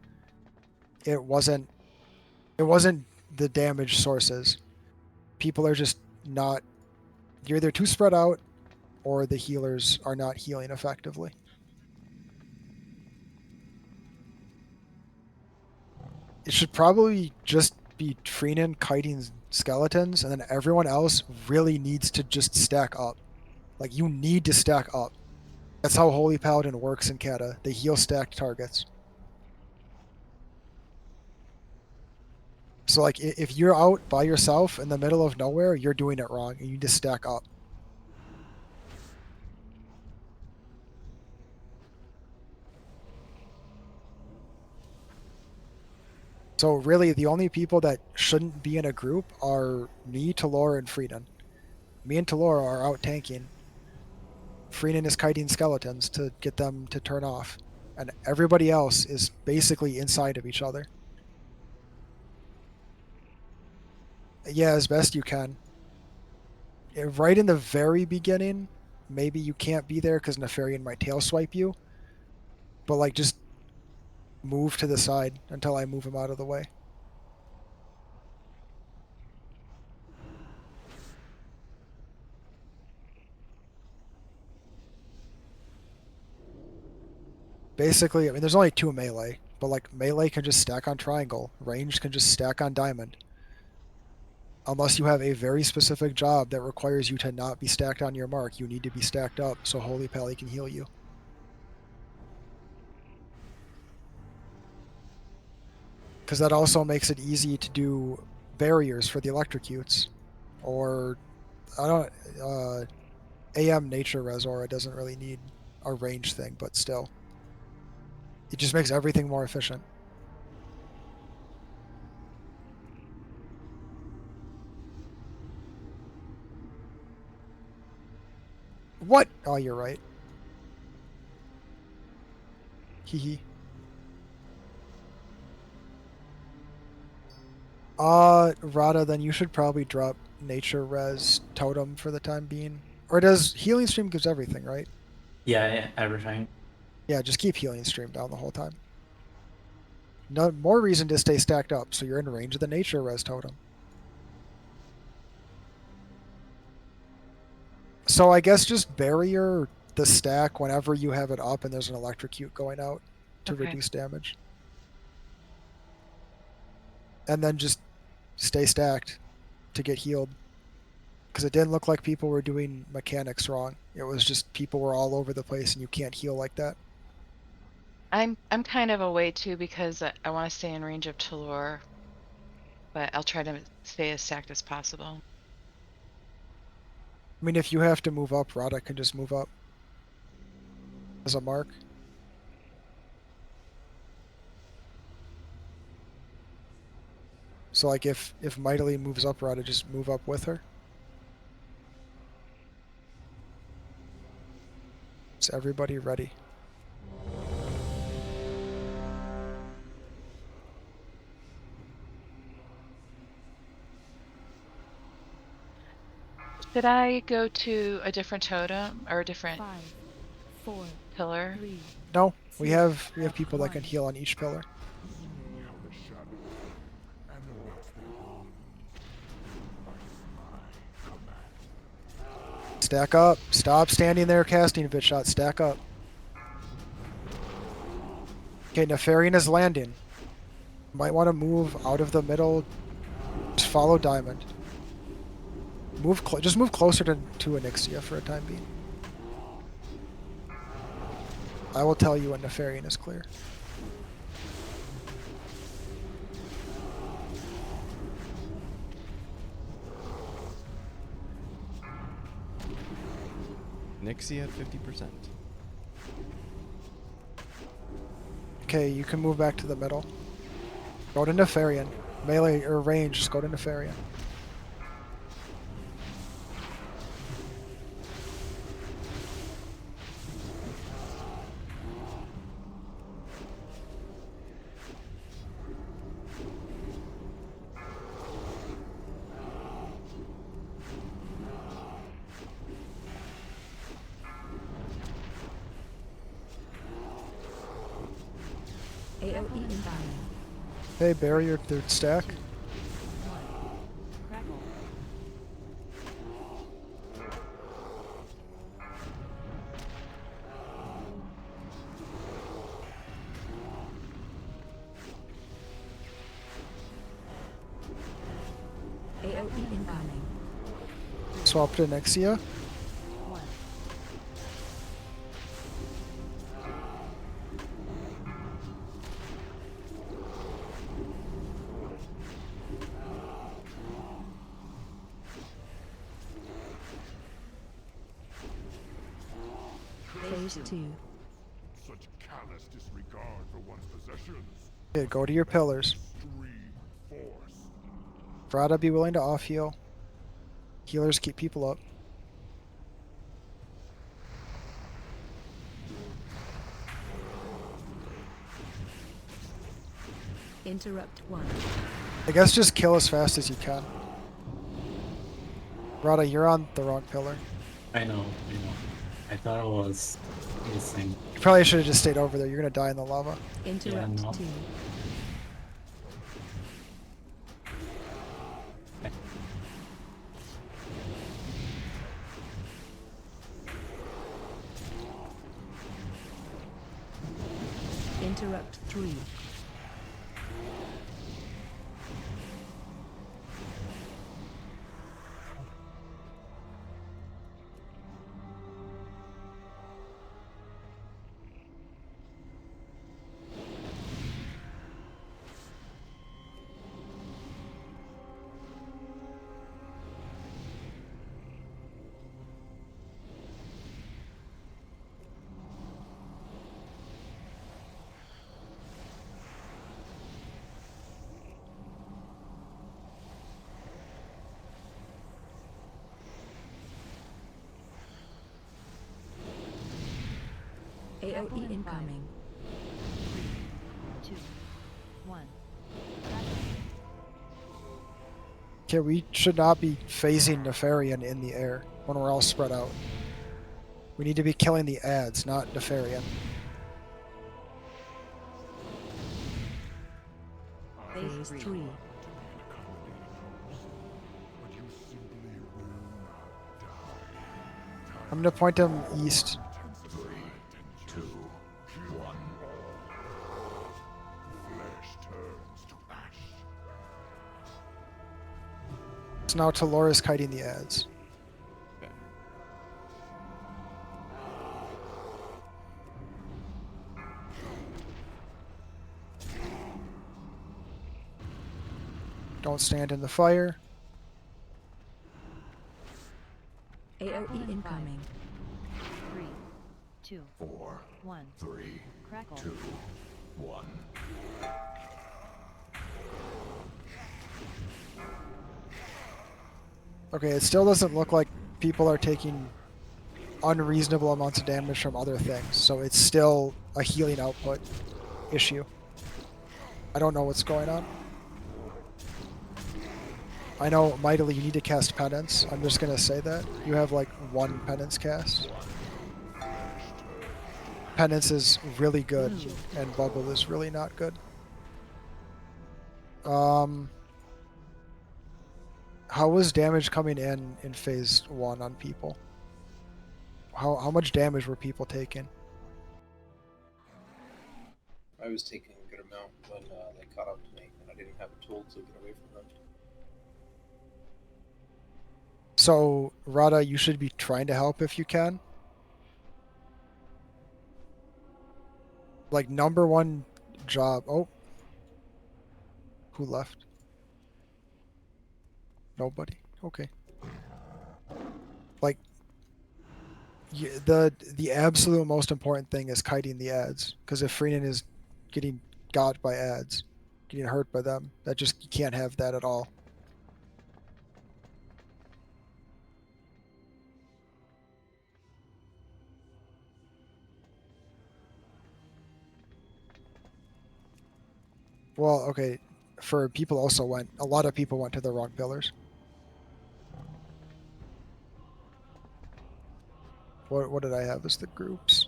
It wasn't the damage sources. People are just not. You're either too spread out, or the healers are not healing effectively. It should probably just be Freenan kiting skeletons, and then everyone else really needs to just stack up. Like, you need to stack up. That's how Holy Paladin works in Cata. They heal stacked targets. So, like, if you're out by yourself in the middle of nowhere, you're doing it wrong. You need to stack up. So really, the only people that shouldn't be in a group are me, Talor, and Freenan. Me and Talora are out tanking. Freenan is kiting skeletons to get them to turn off. And everybody else is basically inside of each other. Yeah, as best you can. Right in the very beginning, maybe you can't be there because Nefarian might tail swipe you. But like just move to the side until I move him out of the way. Basically, I mean, there's only 2 melee, but like melee can just stack on triangle, ranged can just stack on diamond. Unless you have a very specific job that requires you to not be stacked on your mark, you need to be stacked up so Holy Pally can heal you. Because that also makes it easy to do barriers for the electrocutes, or I don't. AM Nature Resora doesn't really need a range thing, but still, it just makes everything more efficient. What? Oh, you're right. Hee. Rada, then you should probably drop Nature Res Totem for the time being. Or does Healing Stream gives everything, right? Yeah, everything. Yeah, just keep Healing Stream down the whole time. No more reason to stay stacked up, so you're in range of the Nature Res Totem. So I guess just barrier the stack whenever you have it up and there's an electrocute going out to Okay. reduce damage. And then just stay stacked to get healed. Because it didn't look like people were doing mechanics wrong. It was just people were all over the place and you can't heal like that. I'm kind of away too because I want to stay in range of Talor, but I'll try to stay as stacked as possible. I mean, if you have to move up, Rada can just move up as a mark. So like if Mightily moves up, Rada just move up with her. Is everybody ready? Should I go to a different totem or a different 5, 4, pillar? 3. No, we have people that can heal on each pillar. Stack up. Stop standing there casting Vit Shot. Stack up. Okay, Nefarian is landing. Might want to move out of the middle. Just follow Diamond. Just move closer to Onyxia for a time being. I will tell you when Nefarian is clear. Nixie at 50%. Okay, you can move back to the middle. Go to Nefarian. Melee or range, just go to Nefarian. AOE incoming. Okay, barrier third stack. Crackle. AOE incoming. Swap to Nexia. 1. Phase 2. Such callous disregard for one's possessions. Okay, go to your pillars. Extreme force. Rada, be willing to off heal. Healers keep people up. Interrupt 1. I guess just kill as fast as you can. Rada, you're on the wrong pillar. I know. I thought I was missing. You probably should have just stayed over there. You're gonna die in the lava. Interrupt no. 2. Interrupt 3. AOE incoming. 3, 2, 1. Okay, we should not be phasing Nefarian in the air when we're all spread out. We need to be killing the ads, not Nefarian. Phase 3. I'm gonna point him east. 3, 2, 1. Flesh turns to ash. So now Talora's kiting the ads. Don't stand in the fire. AOE incoming. 3, 2, 4, 1. 3, Crackle. 2, 1. Okay, it still doesn't look like people are taking unreasonable amounts of damage from other things, so it's still a healing output issue. I don't know what's going on. I know, Mightily, you need to cast Penance. I'm just gonna say that. You have like 1 Penance cast. Penance is really good, and Bubble is really not good. How was damage coming in phase 1 on people? How much damage were people taking? I was taking a good amount when they caught up to me, and I didn't have a tool to get away from them. So, Rada, you should be trying to help if you can. Like, #1 job. Oh. Who left? Nobody. Okay. Like, the absolute most important thing is kiting the ads. Because if Freenan is getting got by ads, getting hurt by them, that just, you can't have that at all. Well, okay, for people also went, a lot of people went to the wrong pillars. What did I have as the groups?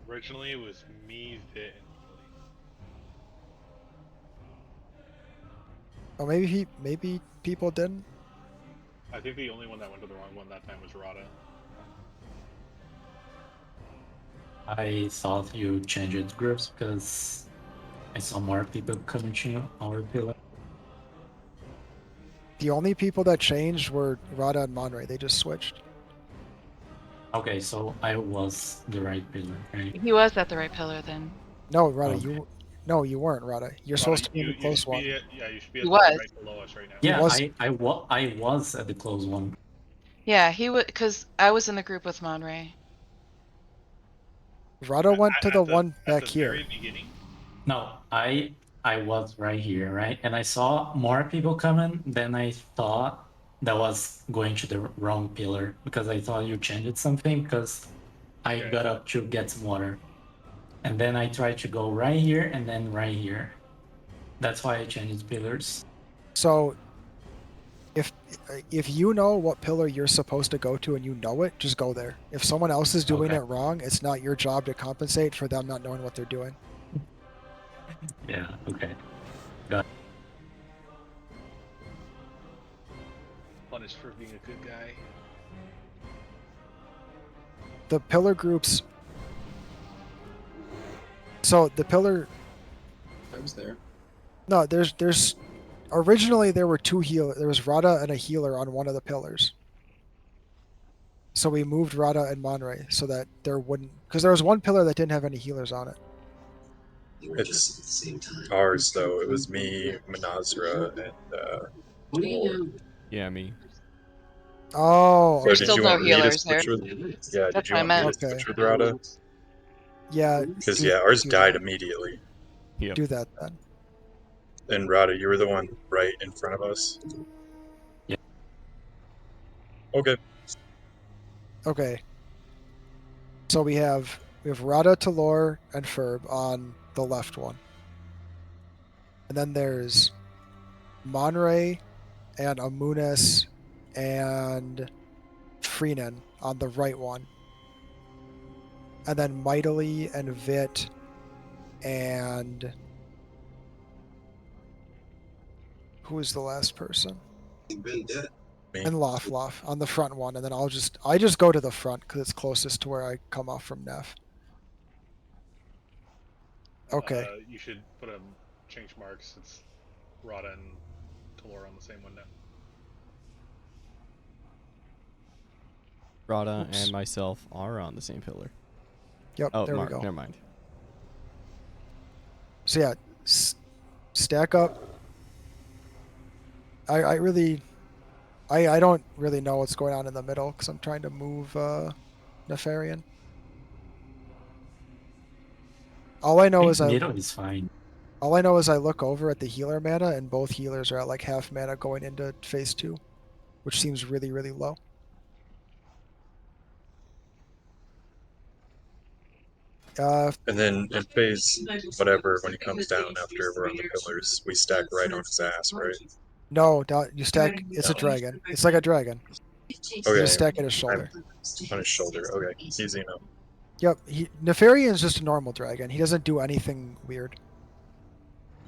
Originally, it was me, Vit, and Oh, maybe people didn't. I think the only one that went to the wrong one that time was Rada. I thought you changed groups because I saw more people coming to our pillar. The only people that changed were Rada and Monray. They just switched. Okay, so I was the right pillar, right? He was at the right pillar then. No, Rada, Okay. you weren't, Rada. You're Rada, supposed to be in the you close should one. be you should be at He the was. right below us right now. Yeah, was- I was at the close one. Yeah, he would, because I was in the group with Monray. Rada went to the one At back the here. very beginning. No, I was right here, right? And I saw more people coming than I thought that was going to the wrong pillar because I thought you changed something because I Okay. got up to get some water. and then I tried to go right here and then right here. That's why I changed pillars. So if you know what pillar you're supposed to go to and you know it, just go there. If someone else is doing Okay. it wrong, it's not your job to compensate for them not knowing what they're doing. Yeah, okay. Got Punished for being a good guy. The pillar groups. So the pillar. I was there. No, there's. Originally there were two heal. There was Rada and a healer on one of the pillars. So we moved Rada and Monray so that there wouldn't, because there was one pillar that didn't have any healers on it. It's ours though. It was me, Manazra, and Yeah, me. Oh, So There's okay. still did you no want me to healers there. switch with? Yeah, That's did you what I want me meant. to Okay. switch with Rada? Yeah. Because do- yeah, ours do died that. immediately. Yep. Do that then. And Rada, you were the one right in front of us. Yeah. Okay. Okay. So we have Rada, Talor, and Ferb on the left one. And then there's Monray and Amunis and Freenan on the right one. And then Mightily and Vit and who is the last person? Me. And Lof on the front one. And then I just go to the front because it's closest to where I come off from Neff. Okay. You should put a change marks. It's Rada and Talor on the same one now. Rada Oops. and myself are on the same pillar. Yep, Oh, there Mark, we go. never mind. So yeah, stack up. I really, I don't really know what's going on in the middle because I'm trying to move Nefarian. All I know is middle is fine. all I know is I look over at the healer mana and both healers are at like half mana going into phase 2, which seems really, really low. And then in phase whatever, when he comes down after we're on the pillars, we stack right on his ass, right? No, you stack. It's a dragon. It's like a dragon. Okay. You just stack at his shoulder. On his shoulder. Okay. Easy enough. Yep. Nefarian is just a normal dragon. He doesn't do anything weird.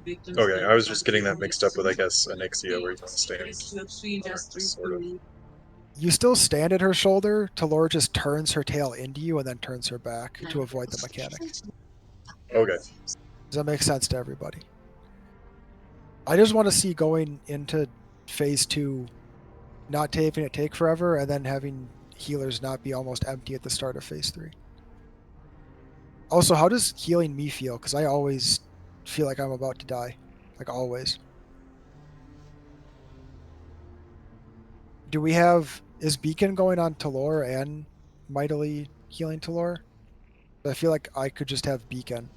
Okay, I was just getting that mixed up with, I guess, Anixia, where you don't stand. Just sort of. You still stand at her shoulder. Talor just turns her tail into you and then turns her back to avoid the mechanic. Okay. Does that make sense to everybody? I just want to see going into phase 2, not having it take forever, and then having healers not be almost empty at the start of phase 3. Also, how does healing me feel? Because I always feel like I'm about to die. Like, always. Do we have... Is Beacon going on Talor and Mightily healing Talor? I feel like I could just have Beacon.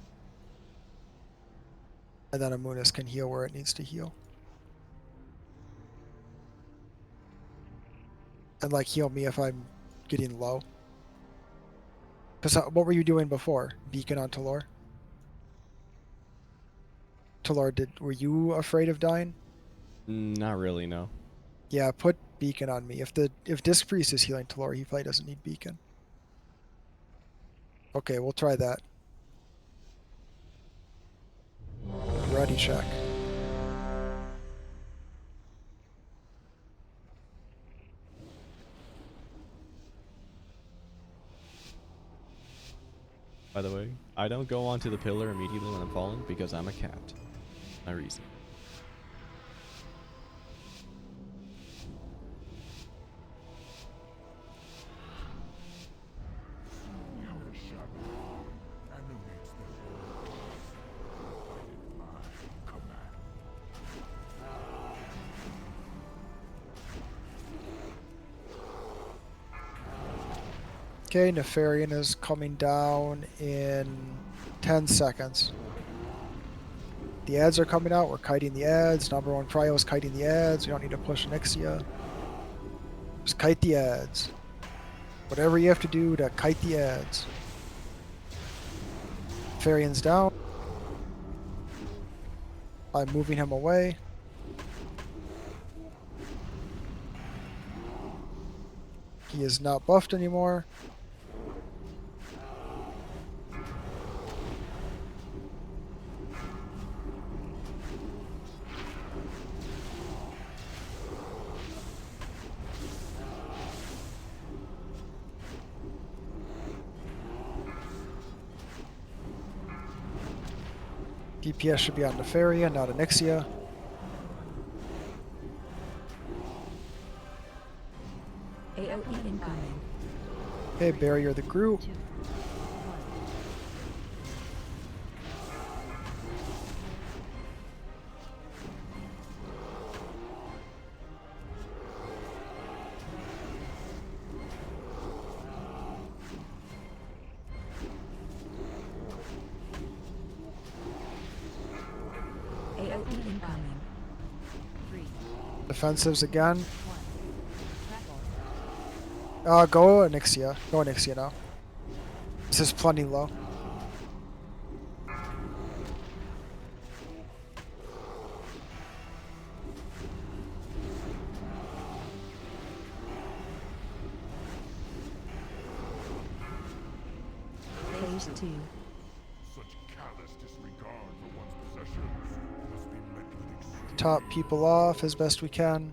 And then Amunis can heal where it needs to heal. And, like, heal me if I'm getting low. Because what were you doing before? Beacon on Talor? Talor, were you afraid of dying? Not really, no. Yeah, put Beacon on me. If Disc Priest is healing Talor, he probably doesn't need Beacon. Okay, we'll try that. Ready check. By the way, I don't go onto the pillar immediately when I'm falling because I'm a cat. My reason. Okay, Nefarian is coming down in 10 seconds. The ads are coming out. We're kiting the ads. Number 1 prio is kiting the ads. We don't need to push Nixia. Just kite the ads. Whatever you have to do to kite the ads. Nefarian's down. I'm moving him away. He is not buffed anymore. DPS should be on Nefaria, not Onyxia. AOE incoming. Okay, barrier the group. 2, 1. AOE incoming. 3, Defensives again. 1. Crackle. Go Onyxia. Go Onyxia now. This is plenty low. Phase 2. Such callous disregard for one's possessions must be met with extreme. Top people off as best we can.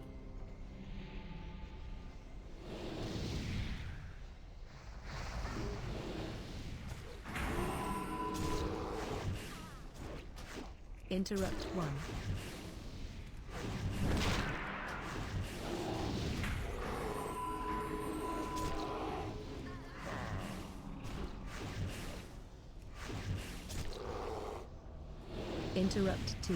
Interrupt 1. Interrupt 2.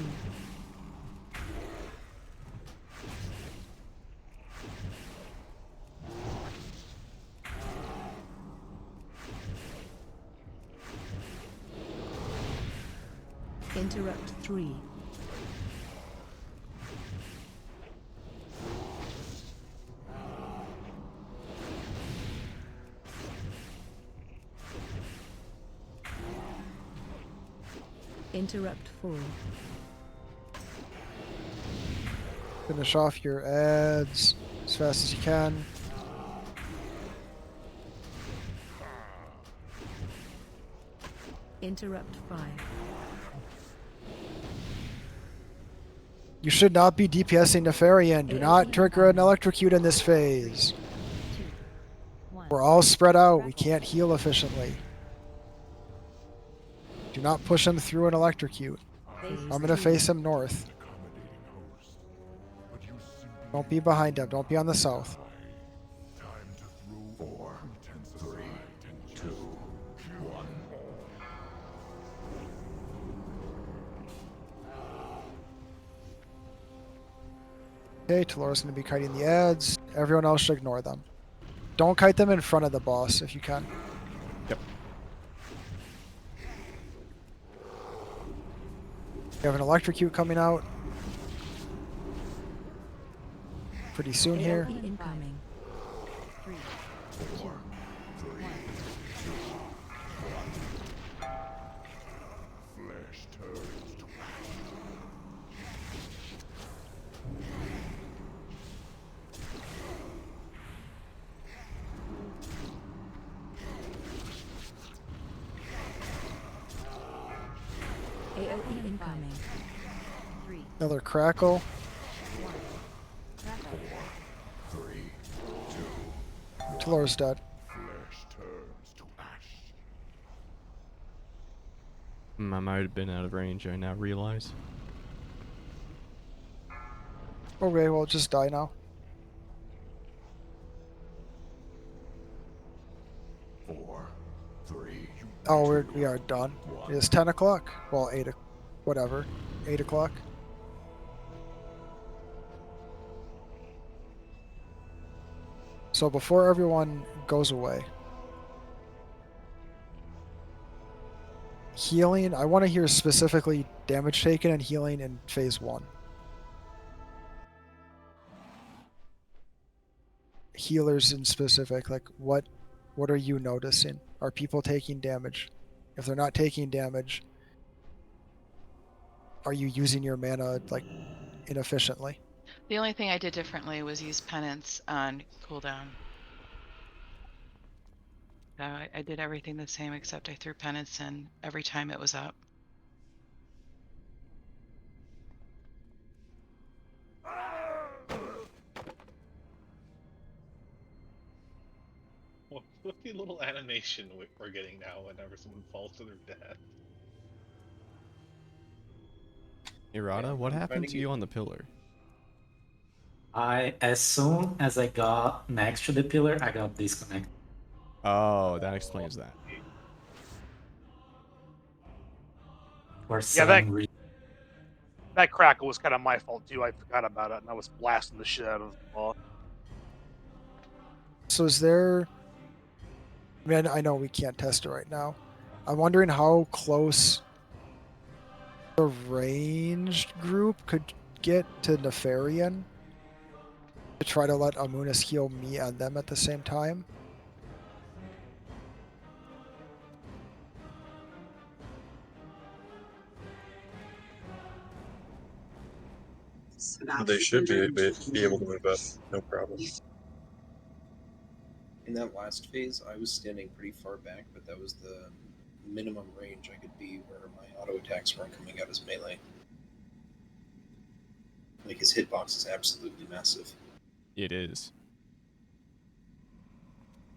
Interrupt 3. Interrupt 4. Finish off your ads as fast as you can. Interrupt 5. You should not be DPSing Nefarian. Do not trigger an electrocute in this phase. 2, 1. We're all spread out. We can't heal efficiently. Do not push him through an electrocute. I'm gonna face him north. Don't be behind him. Don't be on the south. Time to throw 4, 3, 2, 1. Okay, Talora's gonna be kiting the ads. Everyone else should ignore them. Don't kite them in front of the boss if you can. Yep. We have an electrocute coming out pretty soon here. AOE incoming. 3, 2, 1. Flesh turns to AOE incoming. 3, Another crackle. 1. Crackle. 3, 2. Talora's dead. Flesh turns to ash. I might have been out of range, I now realize. Okay, well, just die now. 4, 3. Oh, we are done. It is 10 o'clock. Well, 8 whatever. 8 o'clock. So before everyone goes away, healing, I want to hear specifically damage taken and healing in phase 1. Healers in specific, like what are you noticing? Are people taking damage? If they're not taking damage, are you using your mana like inefficiently? The only thing I did differently was use penance on cooldown. So I did everything the same except I threw penance in every time it was up. What's the little animation we're getting now whenever someone falls to their death? Irada, Yeah, what I'm trying happened to to you get- on the pillar? As soon as I got next to the pillar, I got disconnected. Oh, that explains that. For Yeah, some reason. that crackle was kind of my fault too. I forgot about it, and I was blasting the shit out of the ball. So is there? I mean, I know we can't test it right now. I'm wondering how close the ranged group could get to Nefarian to try to let Amunis heal me and them at the same time. They should be able to move up, no problem. In that last phase, I was standing pretty far back, but that was the minimum range I could be where my auto attacks weren't coming out as melee. Like his hitbox is absolutely massive. It is.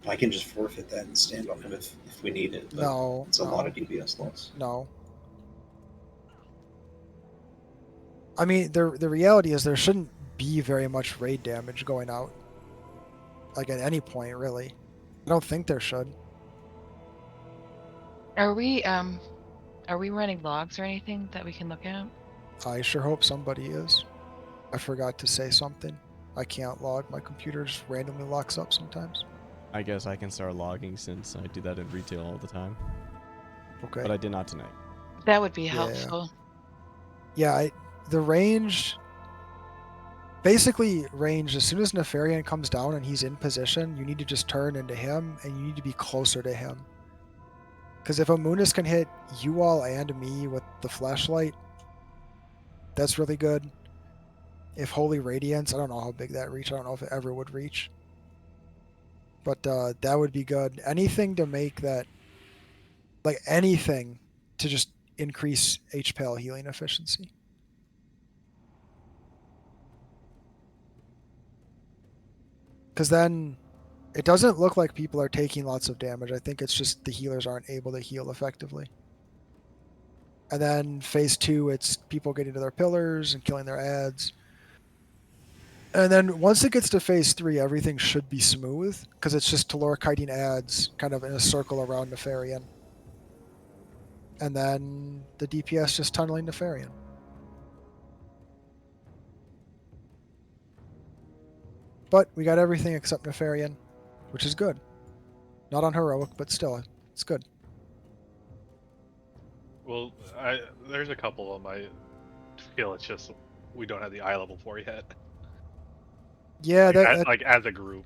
I can just forfeit that and stand on him if we need it. But No, it's a lot of DPS loss. No. I mean, the reality is there shouldn't be very much raid damage going out. Like at any point, really. I don't think there should. Are we running logs or anything that we can look at? I sure hope somebody is. I forgot to say something. I can't log. My computer just randomly locks up sometimes. I guess I can start logging since I do that in retail all the time. Okay. But I did not tonight. That would be Yeah. helpful. Yeah, the range. Basically, range, as soon as Nefarian comes down and he's in position, you need to just turn into him and you need to be closer to him. Because if Amunis can hit you all and me with the flashlight, that's really good. If Holy Radiance, I don't know how big that reach. I don't know if it ever would reach. But that would be good. Anything to make that, like anything to just increase HPL healing efficiency. Because then it doesn't look like people are taking lots of damage. I think it's just the healers aren't able to heal effectively. And then phase 2, it's people getting to their pillars and killing their ads. And then once it gets to phase 3, everything should be smooth because it's just Telorkiting ads kind of in a circle around Nefarian. And then the DPS just tunneling Nefarian. But we got everything except Nefarian, which is good. Not on heroic, but still, it's good. Well, there's a couple of them I feel it's just we don't have the eye level for yet. Yeah, like as a group.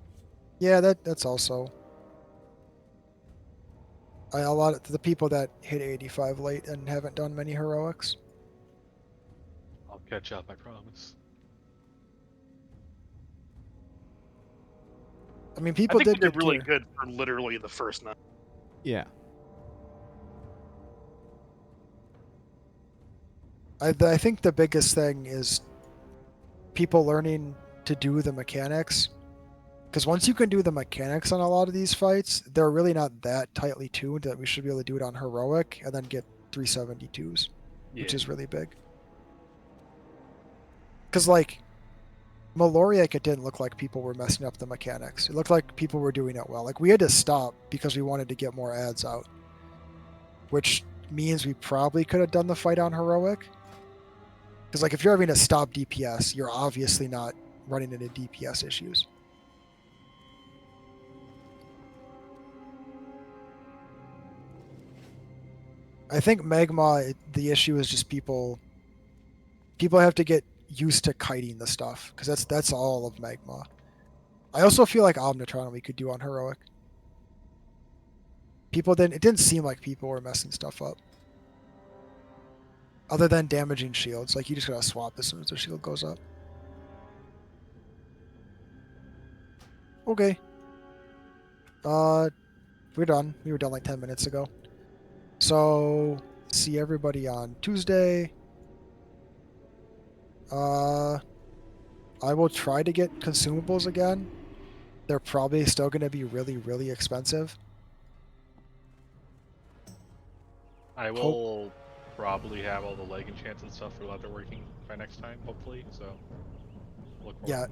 Yeah, that's also. A lot of the people that hit 85 late and haven't done many heroics. I'll catch up, I promise. I mean, people I think did we get did really gear. good for literally the first night. Yeah. I think the biggest thing is people learning to do the mechanics. Because once you can do the mechanics on a lot of these fights, they're really not that tightly tuned that we should be able to do it on heroic and then get 372s, which is really big. Because, like, Maloriak, it didn't look like people were messing up the mechanics. It looked like people were doing it well. Like, we had to stop because we wanted to get more ads out, which means we probably could have done the fight on heroic. Because, like, if you're having to stop DPS, you're obviously not running into DPS issues. I think Magma, the issue is just people have to get used to kiting the stuff, because that's all of Magma. I also feel like Omnitron we could do on heroic. People didn't. It didn't seem like people were messing stuff up. Other than damaging shields, like you just gotta swap as soon as the shield goes up. Okay. We're done. We were done like 10 minutes ago. So, see everybody on Tuesday. I will try to get consumables again. They're probably still going to be really, really expensive. I will probably have all the leg enchants and stuff for leather working by next time, hopefully. So look forward. Yeah.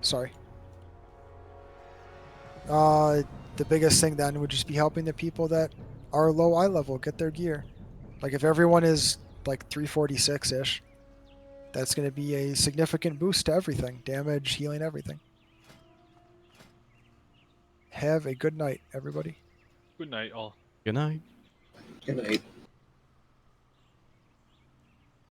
Sorry. The biggest thing then would just be helping the people that are low eye level get their gear. Like if everyone is like 346-ish, that's going to be a significant boost to everything. Damage, healing, everything. Have a good night, everybody. Good night, all. Good night. Good night.